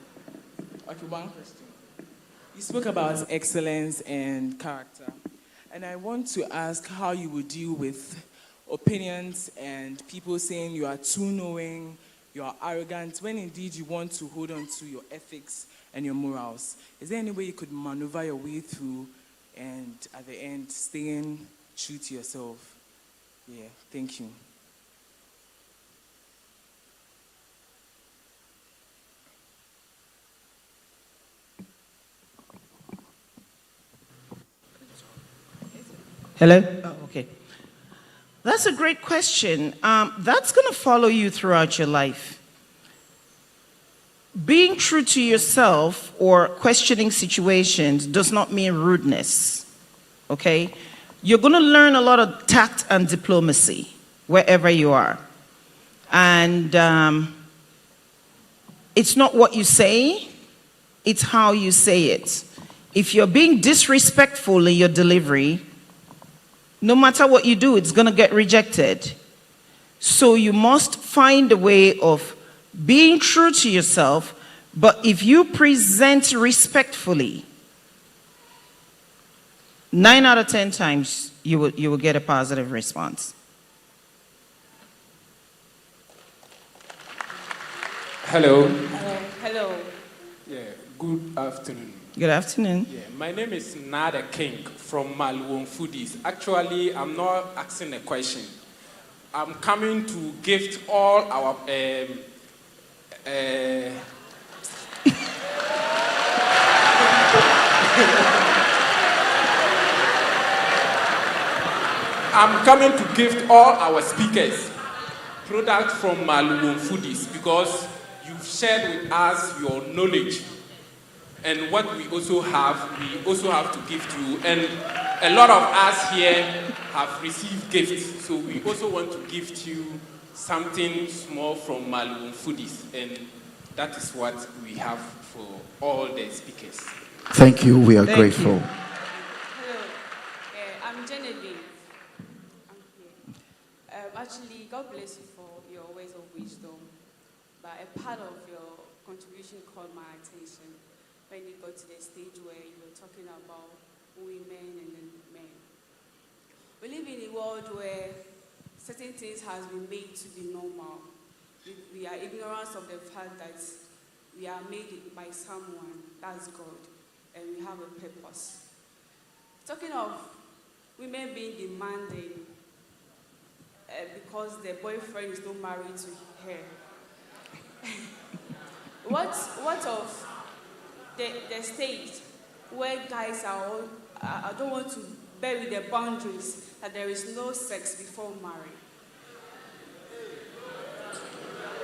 1 question. You spoke about excellence and character. And I want to ask how you would deal with opinions and people saying you are too knowing, you are arrogant, when indeed you want to hold on to your ethics and your morals. Is there any way you could maneuver your way through and at the end staying true to yourself? Yeah, thank you. Hello? Oh, okay. That's a great question. That's going to follow you throughout your life. Being true to yourself or questioning situations does not mean rudeness, okay? You're going to learn a lot of tact and diplomacy wherever you are. And it's not what you say, it's how you say it. If you're being disrespectful in your delivery, no matter what you do, it's going to get rejected. So you must find a way of being true to yourself, but if you present respectfully, 9 out of 10 times you will get a positive response. Hello. Hello. Yeah, good afternoon. Good afternoon. Yeah, my name is Nada King from Maluon Foodies. Actually, I'm not asking a question. I'm coming to gift all our I'm coming to gift all our speakers products from Maluon Foodies because you've shared with us your knowledge. And what we also have to give to you. And a lot of us here have received gifts. So we also want to give to you something small from Malun Foodies. And that is what we have for all the speakers. Thank you. We are grateful. Hello. I'm Genevieve. I'm here. Actually, God bless you for your words of wisdom. But a part of your contribution caught my attention when you got to the stage where you were talking about women and then men. We live in a world where certain things has been made to be normal. We are ignorant of the fact that we are made by someone, that's God, and we have a purpose. Talking of women being demanding because their boyfriend is not married to her. What of the stage where guys I don't want to bury the boundaries that there is no sex before marriage.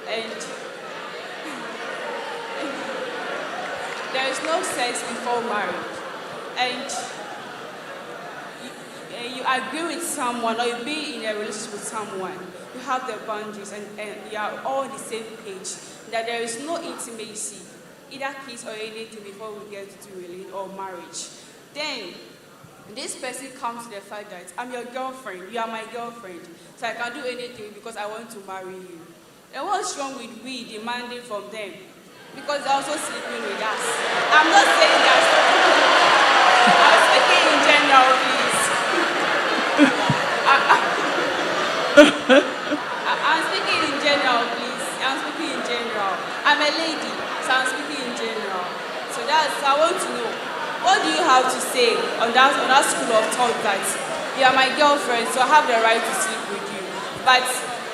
And there is no sex before marriage. And you agree with someone or you be in a relationship with someone, you have the boundaries and you are all on the same page, that there is no intimacy, either kiss or anything before we get to relate or marriage. Then this person comes to the fact that I'm your girlfriend, you are my girlfriend, so I can do anything because I want to marry you. And what's wrong with we demanding from them? Because they're also sleeping with us. I'm not saying that. I'm speaking in general, please. I'm speaking in general, please. I'm speaking in general. I'm a lady, so I'm speaking in general. So I want to know, what do you have to say on that school of thought that you are my girlfriend, so I have the right to sleep with you. But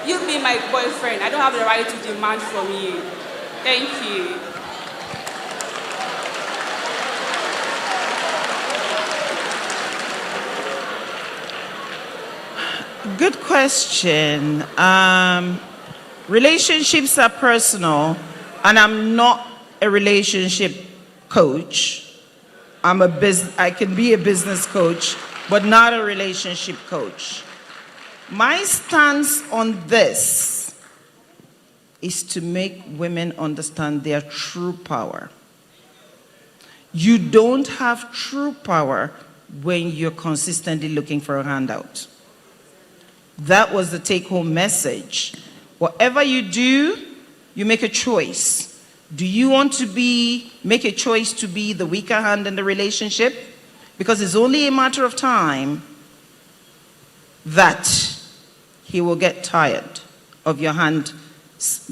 you be my boyfriend, I don't have the right to demand from you. Thank you. Good question. Relationships are personal, and I'm not a relationship coach. I can be a business coach, but not a relationship coach. My stance on this is to make women understand their true power. You don't have true power when you're consistently looking for a handout. That was the take-home message. Whatever you do, you make a choice. Do you want to make a choice to be the weaker hand in the relationship? Because it's only a matter of time that he will get tired of your hand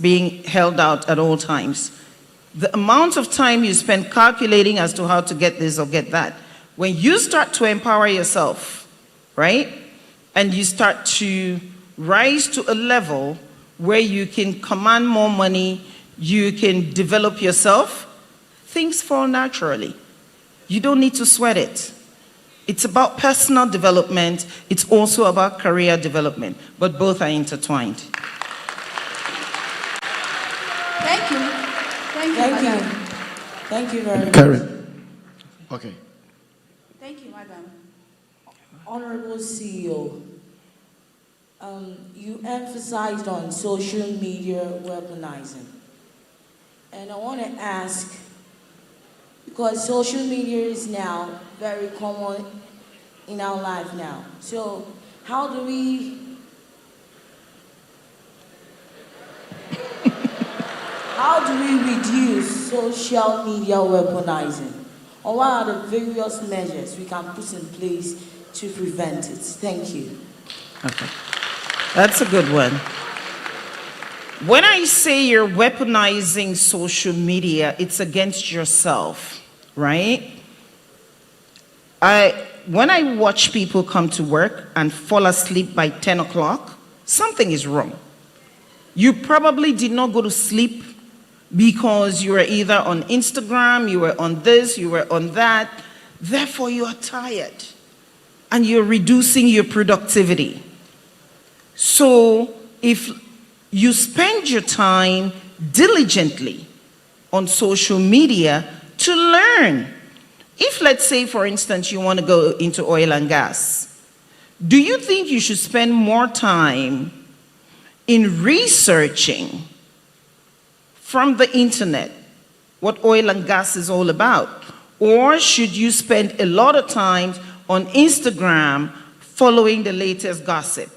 being held out at all times. The amount of time you spend calculating as to how to get this or get that, when you start to empower yourself, right? And you start to rise to a level where you can command more money, you can develop yourself, things fall naturally. You don't need to sweat it. It's about personal development. It's also about career development, but both are intertwined. Thank you. Thank you. Thank you very much. Karen. Okay. Thank you, madam. Honorable CEO, you emphasized on social media weaponizing. And I want to ask, because social media is now very common in our life now. So how do we reduce social media weaponizing? Or what are the various measures we can put in place to prevent it? Thank you. Okay. That's a good one. When I say you're weaponizing social media, it's against yourself, right? When I watch people come to work and fall asleep by 10 o'clock, something is wrong. You probably did not go to sleep because you were either on Instagram, you were on this, you were on that. Therefore, you are tired and you're reducing your productivity. So if you spend your time diligently on social media to learn. If, let's say, for instance, you want to go into oil and gas, do you think you should spend more time in researching from the internet what oil and gas is all about? Or should you spend a lot of time on Instagram following the latest gossip?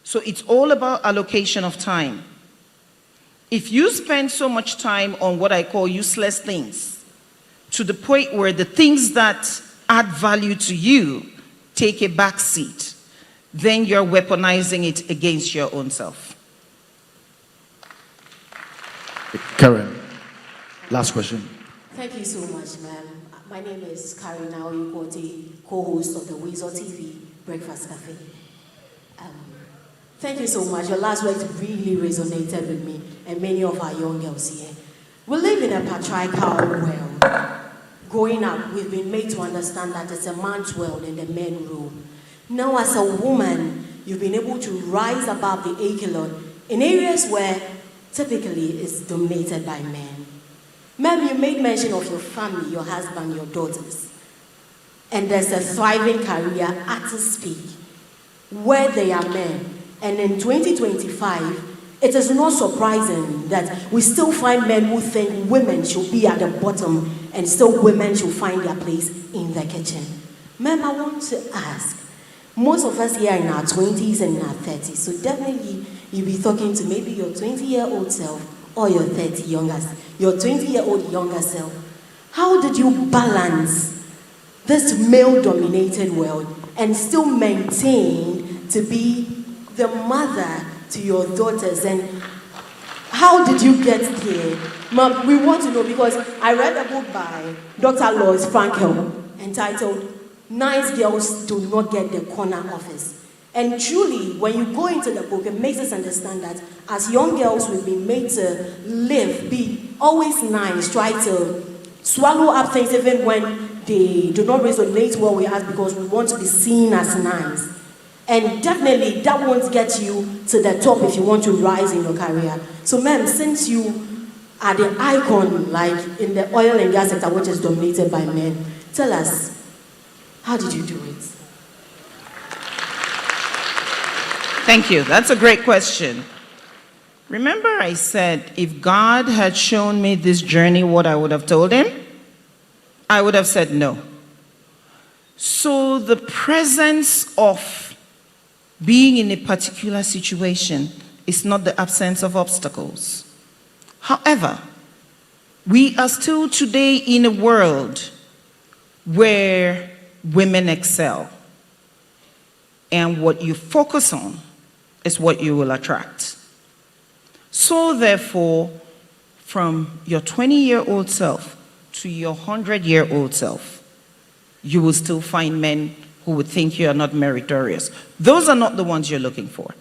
So it's all about allocation of time. If you spend so much time on what I call useless things, to the point where the things that add value to you take a back seat, then you're weaponizing it against your own self. Karen, last question. Thank you so much, ma'am. My name is Karen Aoyukote, co-host of the Weasel TV Breakfast Cafe. Thank you so much. Your last words really resonated with me and many of our young girls here. We live in a patriarchal world. Growing up, we've been made to understand that it's a man's world and a man rule. Now, as a woman, you've been able to rise above the echelon in areas where typically it's dominated by men. Ma'am, you made mention of your family, your husband, your daughters. And there's a thriving career at its peak where they are men. And in 2025, it is not surprising that we still find men who think women should be at the bottom and still women should find their place in the kitchen. Ma'am, I want to ask, most of us here are in our 20s and in our 30s, so definitely you'll be talking to maybe your 20-year-old self or your 20-year-old younger self. How did you balance this male-dominated world and still maintain to be the mother to your daughters? And how did you get here? Mom, we want to know, because I read a book by Dr. Lois Frankel entitled Nice Girls Do Not Get the Corner Office. And truly, when you go into the book, it makes us understand that as young girls, we've been made to live, be always nice, try to swallow up things even when they do not resonate well with us, because we want to be seen as nice. And definitely, that won't get you to the top if you want to rise in your career. So, ma'am, since you are the icon, like in the oil and gas sector, which is dominated by men, tell us, how did you do it? Thank you. That's a great question. Remember I said, if God had shown me this journey, what I would have told him? I would have said no. So the presence of being in a particular situation is not the absence of obstacles. However, we are still today in a world where women excel. And what you focus on is what you will attract. So therefore, from your 20-year-old self to your 100-year-old self, you will still find men who would think you are not meritorious. Those are not the ones you're looking for.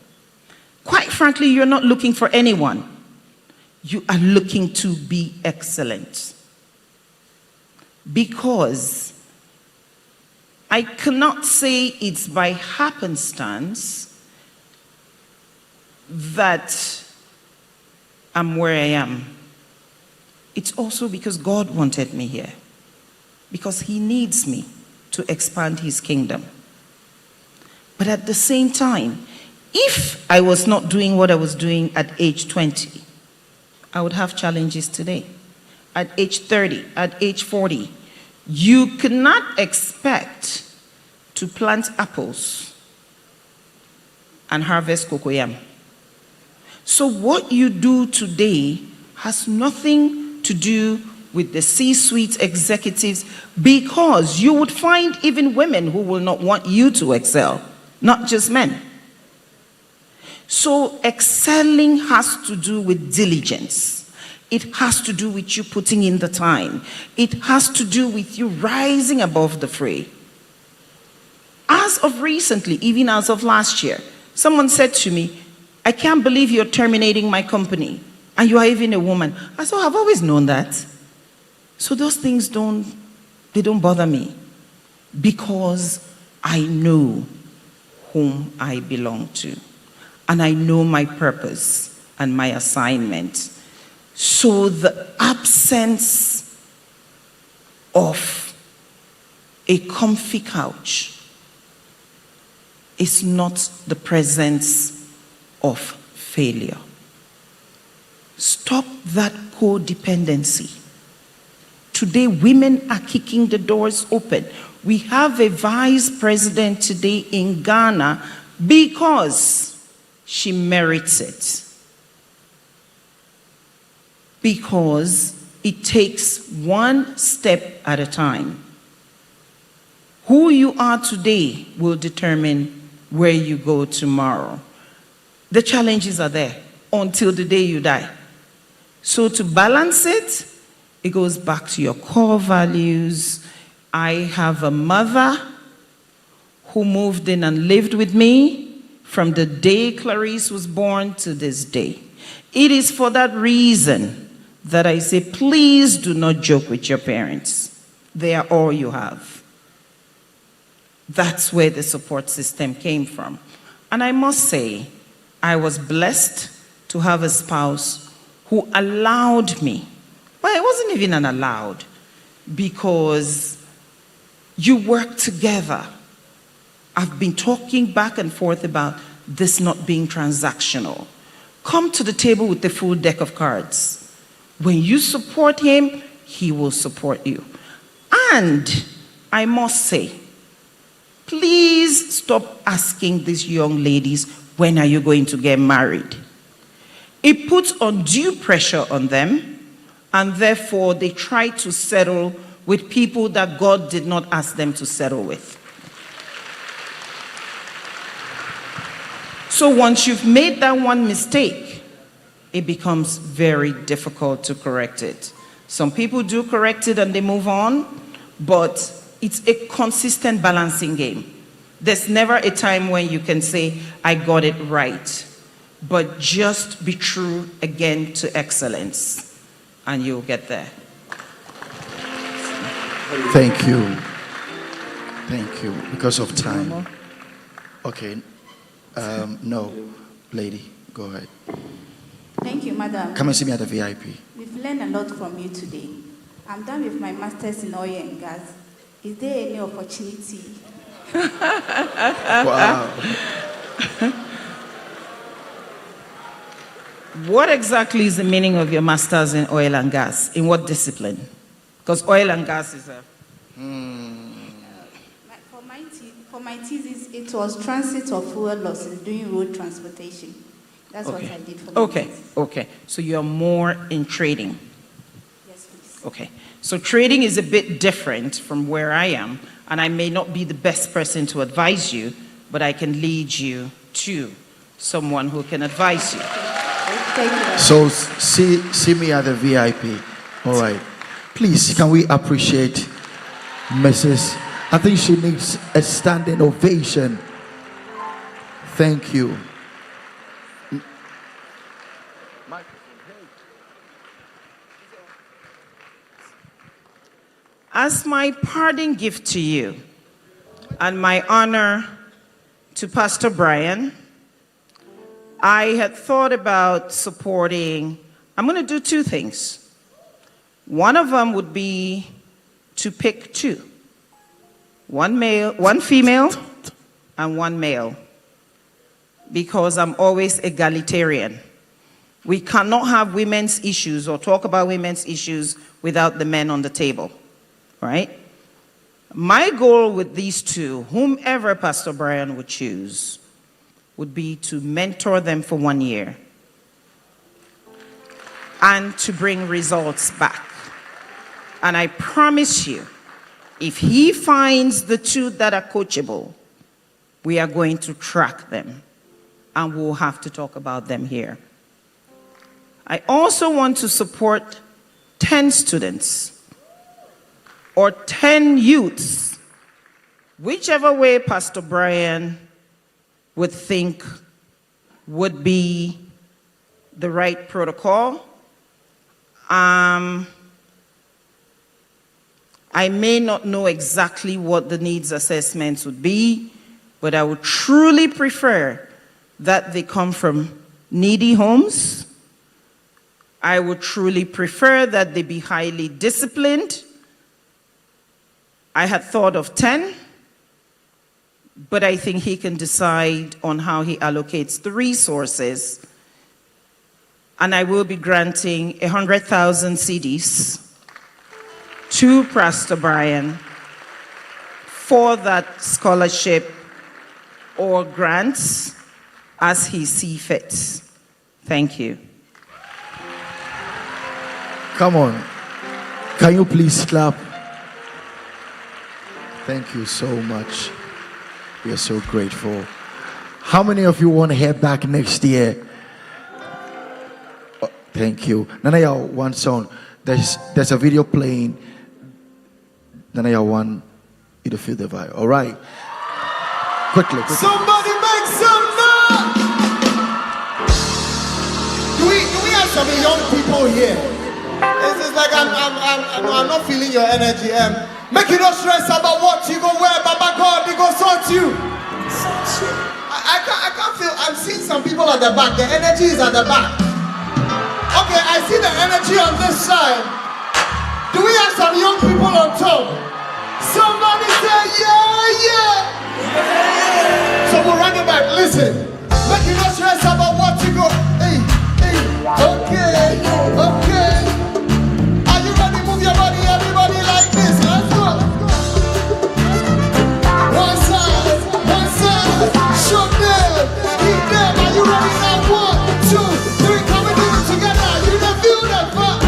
Quite frankly, you're not looking for anyone. You are looking to be excellent. Because I cannot say it's by happenstance that I'm where I am. It's also because God wanted me here. Because he needs me to expand his kingdom. But at the same time, if I was not doing what I was doing at age 20, I would have challenges today. At age 30, at age 40, you cannot expect to plant apples and harvest cocoyam. So what you do today has nothing to do with the C-suite executives, because you would find even women who will not want you to excel, not just men. So excelling has to do with diligence. It has to do with you putting in the time. It has to do with you rising above the fray. As of recently, even as of last year, someone said to me, I can't believe you're terminating my company and you are even a woman. I said, I've always known that. So those things don't bother me, because I know whom I belong to and I know my purpose and my assignment. So the absence of a comfy couch is not the presence of failure. Stop that codependency. Today, women are kicking the doors open. We have a vice president today in Ghana because she merits it. Because it takes one step at a time. Who you are today will determine where you go tomorrow. The challenges are there until the day you die. So to balance it, it goes back to your core values. I have a mother who moved in and lived with me from the day Clarice was born to this day. It is for that reason that I say, please do not joke with your parents. They are all you have. That's where the support system came from. And I must say, I was blessed to have a spouse who allowed me. Well, it wasn't even an allowed, because you work together. I've been talking back and forth about this not being transactional. Come to the table with the full deck of cards. When you support him, he will support you. And I must say, please stop asking these young ladies, when are you going to get married? It puts undue pressure on them, and therefore they try to settle with people that God did not ask them to settle with. So once you've made that one mistake, it becomes very difficult to correct it. Some people do correct it and they move on, but it's a consistent balancing game. There's never a time when you can say, I got it right. But just be true again to excellence, and you'll get there. Thank you. Thank you. Because of time. Okay. No, lady, go ahead. Thank you, madam. Come and see me at the VIP. We've learned a lot from you today. I'm done with my master's in oil and gas. Is there any opportunity? Wow. What exactly is the meaning of your master's in oil and gas? In what discipline? Because oil and gas is a... For my thesis, it was transit of fuel losses during road transportation. That's what I did for my thesis. Okay. So you're more in trading. Yes, please. Okay. So trading is a bit different from where I am, and I may not be the best person to advise you, but I can lead you to someone who can advise you. So see me at the VIP. All right. Please, can we appreciate Mrs. I think she needs a standing ovation. Thank you. As my parting gift to you and my honor to Pastor Brian, I had thought about supporting, I'm going to do two things. One of them would be to pick two. One female and one male. Because I'm always egalitarian. We cannot have women's issues or talk about women's issues without the men on the table. Right? My goal with these two, whomever Pastor Brian would choose, would be to mentor them for 1 year and to bring results back. And I promise you, if he finds the two that are coachable, we are going to track them and we'll have to talk about them here. I also want to support 10 students or 10 youths, whichever way Pastor Brian would think would be the right protocol. I may not know exactly what the needs assessments would be, but I would truly prefer that they come from needy homes I would truly prefer that they be highly disciplined. I had thought of 10, but I think he can decide on how he allocates the resources. And I will be granting 100,000 cedis to Pastor Brian for that scholarship or grants as he sees fit. Thank you. Come on. Can you please clap? Thank you so much. We are so grateful. How many of you want to head back next year? Oh, thank you. Nanaya, one song. There's a video playing. Nanaya, one. You to feel the vibe. All right. Quickly. Somebody make some noise! Do we have some young people here? It's like I'm not feeling your energy. Make you no stress about what you go wear, Baba God, he go sort you. I can't feel. I'm seeing some people at the back. The energy is at the back. Okay, I see the energy on this side. Do we have some young people on top? Somebody say yeah. So we'll run it back. Listen, make you no stress about what you go. Hey. Okay. Are you ready? Move your body, everybody, like this. Let's go. One side. Shoot them. Keep them. Are you ready now? 1, 2, 3. Come and do it together. You don't feel that vibe.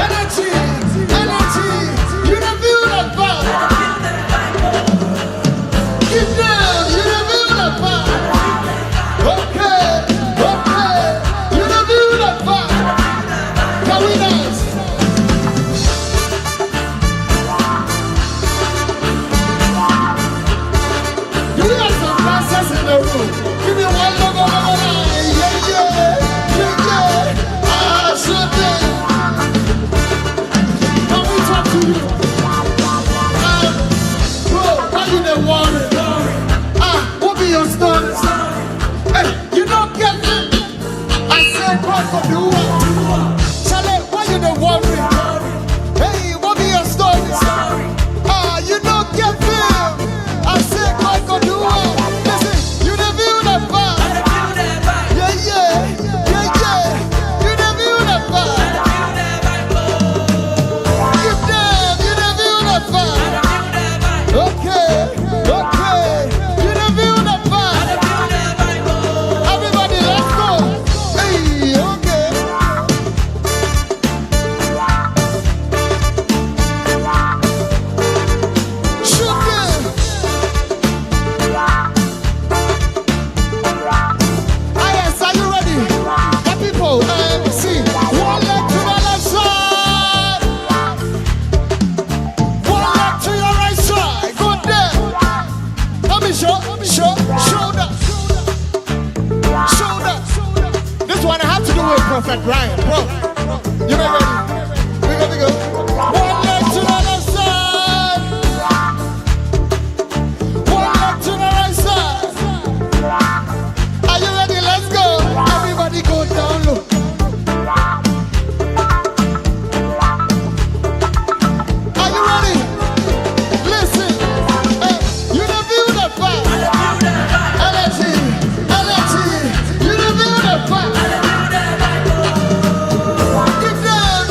Energy. You don't feel that vibe. Keep them. You don't feel that vibe. Okay. You don't feel that vibe. Can we dance? Do we have some dancers in the room? Give me one look over the line. Yeah. Sure thing. Can we talk to you? Bro, why you there worried? What be your story? Hey, you don't get it. I said, God for the world. Charlie, why you there worried? Hey, what be your story? You don't get it. I said, God for the world. Listen, you never feel that vibe. Yeah. You never feel that vibe. Give them, you never feel that vibe. Okay. You never feel that vibe. Everybody, let's go. Hey, okay. Shoot them. Iyes, are you ready? The people, see. One leg to the left side. One leg to your right side. Good there. Let me shoulder. This one I have to do with Prophet Brian, bro. You ready? We go. One leg to the left side. One leg to the right side. Are you ready? Let's go. Everybody go down low. Are you ready? Listen. You don't feel the vibe. Energy. You don't feel the vibe. Give them.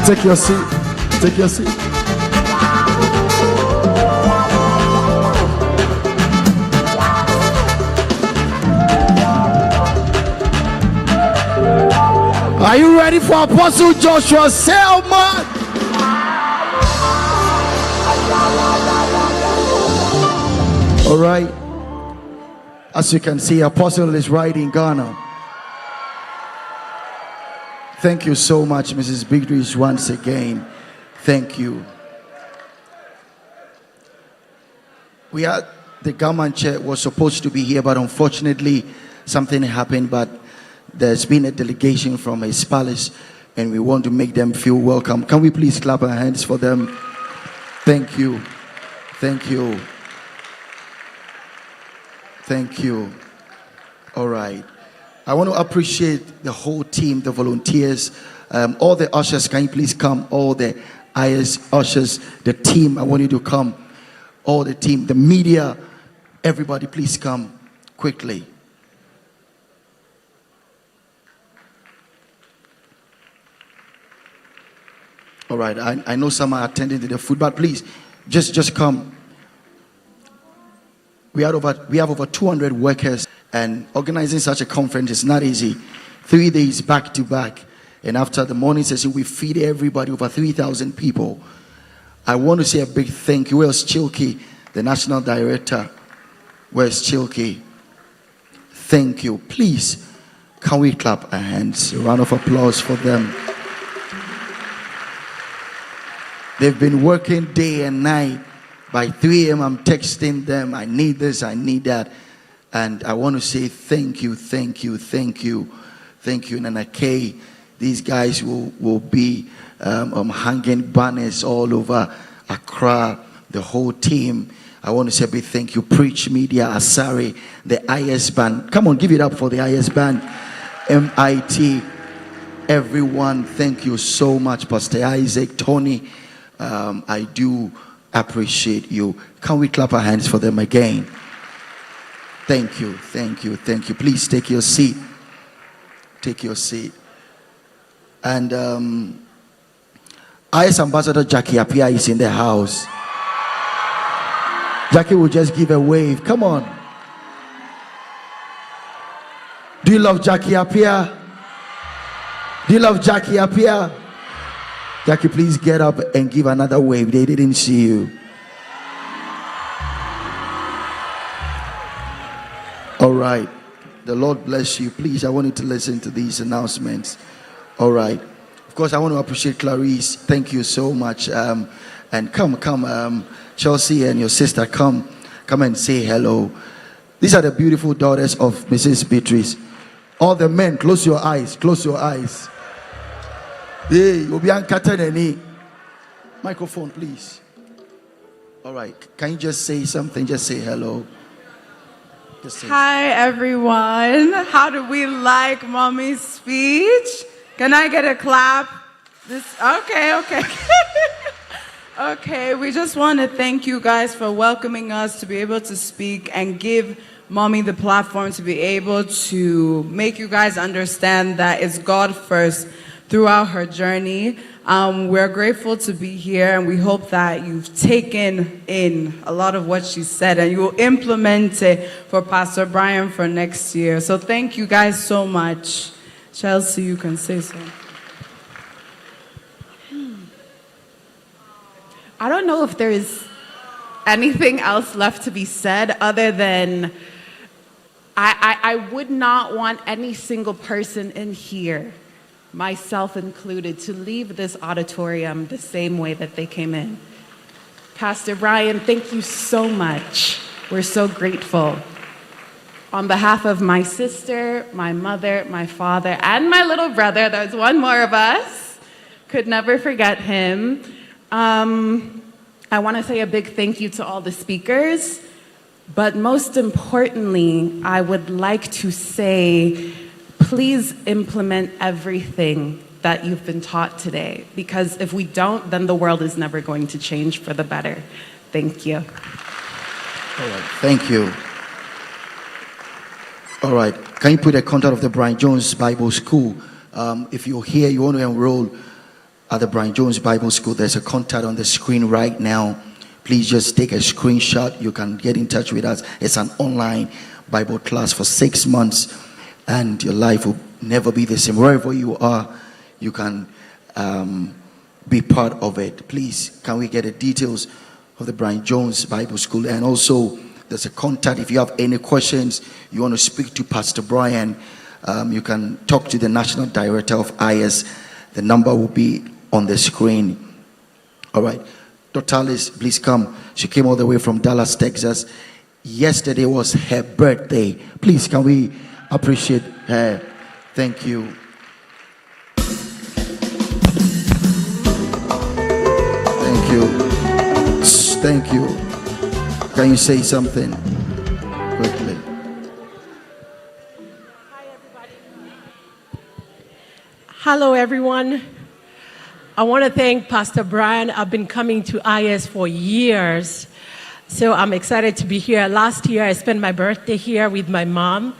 Take your seat. Take your seat. Are you ready for Apostle Joshua Selman? All right. As you can see, Apostle is right in Ghana. Thank you so much, Mrs. Bigdris, once again. Thank you. The government chair was supposed to be here, but unfortunately, something happened. But there's been a delegation from His Palace, and we want to make them feel welcome. Can we please clap our hands for them? Thank you. Thank you. Thank you. All right. I want to appreciate the whole team, the volunteers, all the ushers. Can you please come? All the Iyes ushers, the team. I want you to come. All the team, the media, everybody, please come quickly. All right. I know some are attending to the food, but please, just come. We have over 200 workers, and organizing such a conference is not easy. 3 days back to back, and after the morning session, we feed everybody, over 3,000 people. I want to say a big thank you. Where's Chilky, the national director? Where's Chilky? Thank you. Please, can we clap our hands? A round of applause for them. They've been working day and night. By 3 a.m., I'm texting them, I need this, I need that. And I want to say thank you, thank you, thank you, thank you. Nana K, these guys will be hanging banners all over Accra, the whole team. I want to say a big thank you. Preach Media, Asari, the Iyes Band. Come on, give it up for the Iyes Band. MIT, everyone, thank you so much. Pastor Isaac, Tony, I do appreciate you. Can we clap our hands for them again? Thank you, thank you, thank you. Please take your seat. Take your seat. And Iyes Ambassador Jackie Apia is in the house. Jackie will just give a wave. Come on. Do you love Jackie Apia? Do you love Jackie Apia? Jackie, please get up and give another wave. They didn't see you. All right. The Lord bless you. Please, I want you to listen to these announcements. All right. Of course, I want to appreciate Clarice. Thank you so much. And come, Chelsea and your sister, come and say hello. These are the beautiful daughters of Mrs. Beatrice. All the men, close your eyes. Close your eyes. Hey, microphone, please. All right. Can you just say something? Just say hello. Just say Hi, everyone. How do we like Mommy's speech? Can I get a clap? Okay. Okay, we just want to thank you guys for welcoming us to be able to speak and give Mommy the platform to be able to make you guys understand that it's God first throughout her journey. We're grateful to be here, and we hope that you've taken in a lot of what she said and you will implement it for Pastor Brian for next year. So thank you guys so much. Chelsea, you can say so. I don't know if there is anything else left to be said other than I would not want any single person in here, myself included, to leave this auditorium the same way that they came in. Pastor Brian, thank you so much. We're so grateful. On behalf of my sister, my mother, my father, and my little brother, there's one more of us, could never forget him. I want to say a big thank you to all the speakers, but most importantly, I would like to say, please implement everything that you've been taught today, because if we don't, then the world is never going to change for the better. Thank you. All right, thank you. All right, can you put a contact of the Brian Jones Bible School? If you're here, you want to enroll, at the Brian Jones Bible School. There's a contact on the screen right now. Please just take a screenshot. You can get in touch with us. It's an online Bible class for 6 months, and your life will never be the same. Wherever you are, you can be part of it. Please, can we get the details of the Brian Jones Bible School? And also, there's a contact. If you have any questions, you want to speak to Pastor Brian, you can talk to the National Director of Iyes. The number will be on the screen. All right. Dr. Alice, please come. She came all the way from Dallas, Texas. Yesterday was her birthday. Please, can we appreciate her? Thank you. Thank you. Thank you. Can you say something quickly? Hello, everyone. I want to thank Pastor Brian. I've been coming to Iyes for years, so I'm excited to be here. Last year, I spent my birthday here with my mom.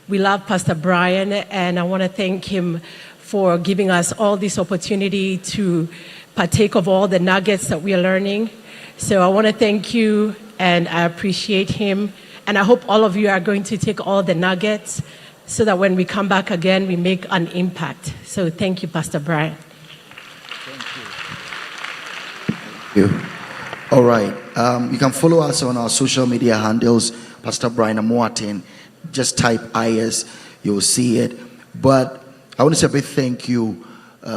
We love Pastor Brian, and I want to thank him for giving us all this opportunity to partake of all the nuggets that we are learning. So I want to thank you, and I appreciate him. And I hope all of you are going to take all the nuggets so that when we come back again, we make an impact. So thank you, Pastor Brian. You. All right. You can follow us on our social media handles, Pastor Brian AMOATENG'S. Just type Iyes, you'll see it. But I want to say a big thank you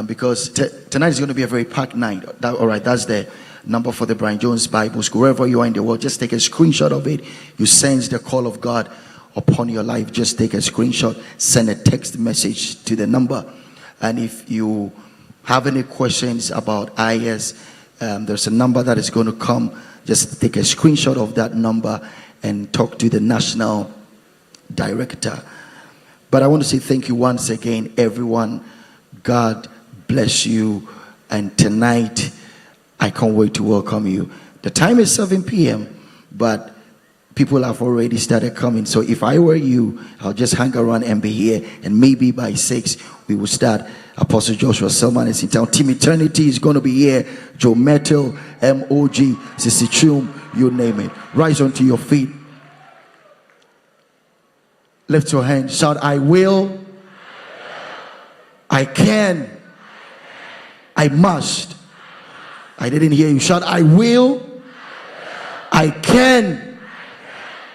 because tonight is going to be a very packed night. All right, that's the number for the Brian Jones Bible School. Wherever you are in the world, just take a screenshot of it. You sense the call of God upon your life. Just take a screenshot, send a text message to the number. And if you have any questions about Iyes, there's a number that is going to come. Just take a screenshot of that number and talk to the National Director. But I want to say thank you once again, everyone. God bless you. And tonight, I can't wait to welcome you. The time is 7 p.m., but people have already started coming. So if I were you, I'll just hang around and be here. And maybe by 6, we will start. Apostle Joshua Selman is in town. Team Eternity is going to be here. Joe Metal, MOG, Sissy Chum, you name it. Rise onto your feet. Lift your hand. Shout, I will. I can. I must. I didn't hear you. Shout, I will. I can.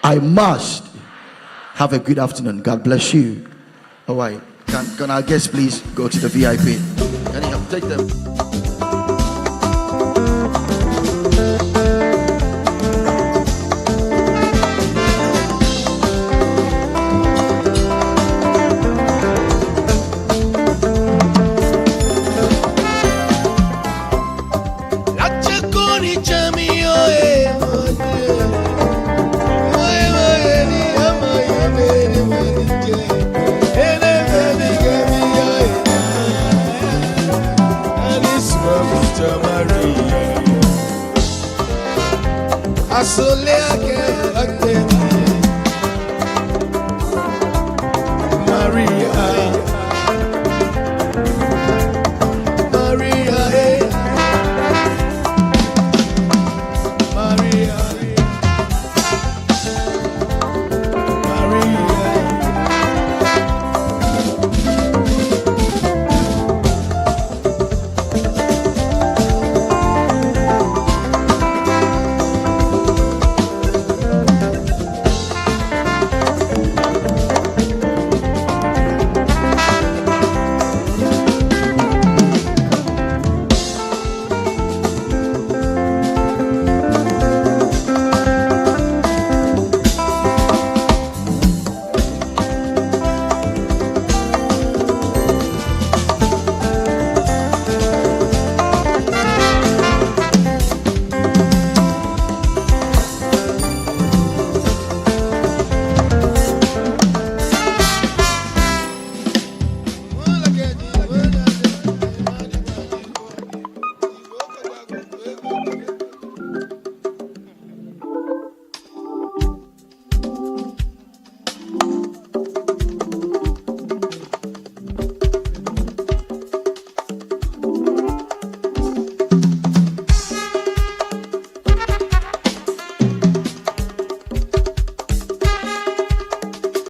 I must. Have a good afternoon. God bless you. All right. Can our guests please go to the VIP? Can you help take them? Asole ake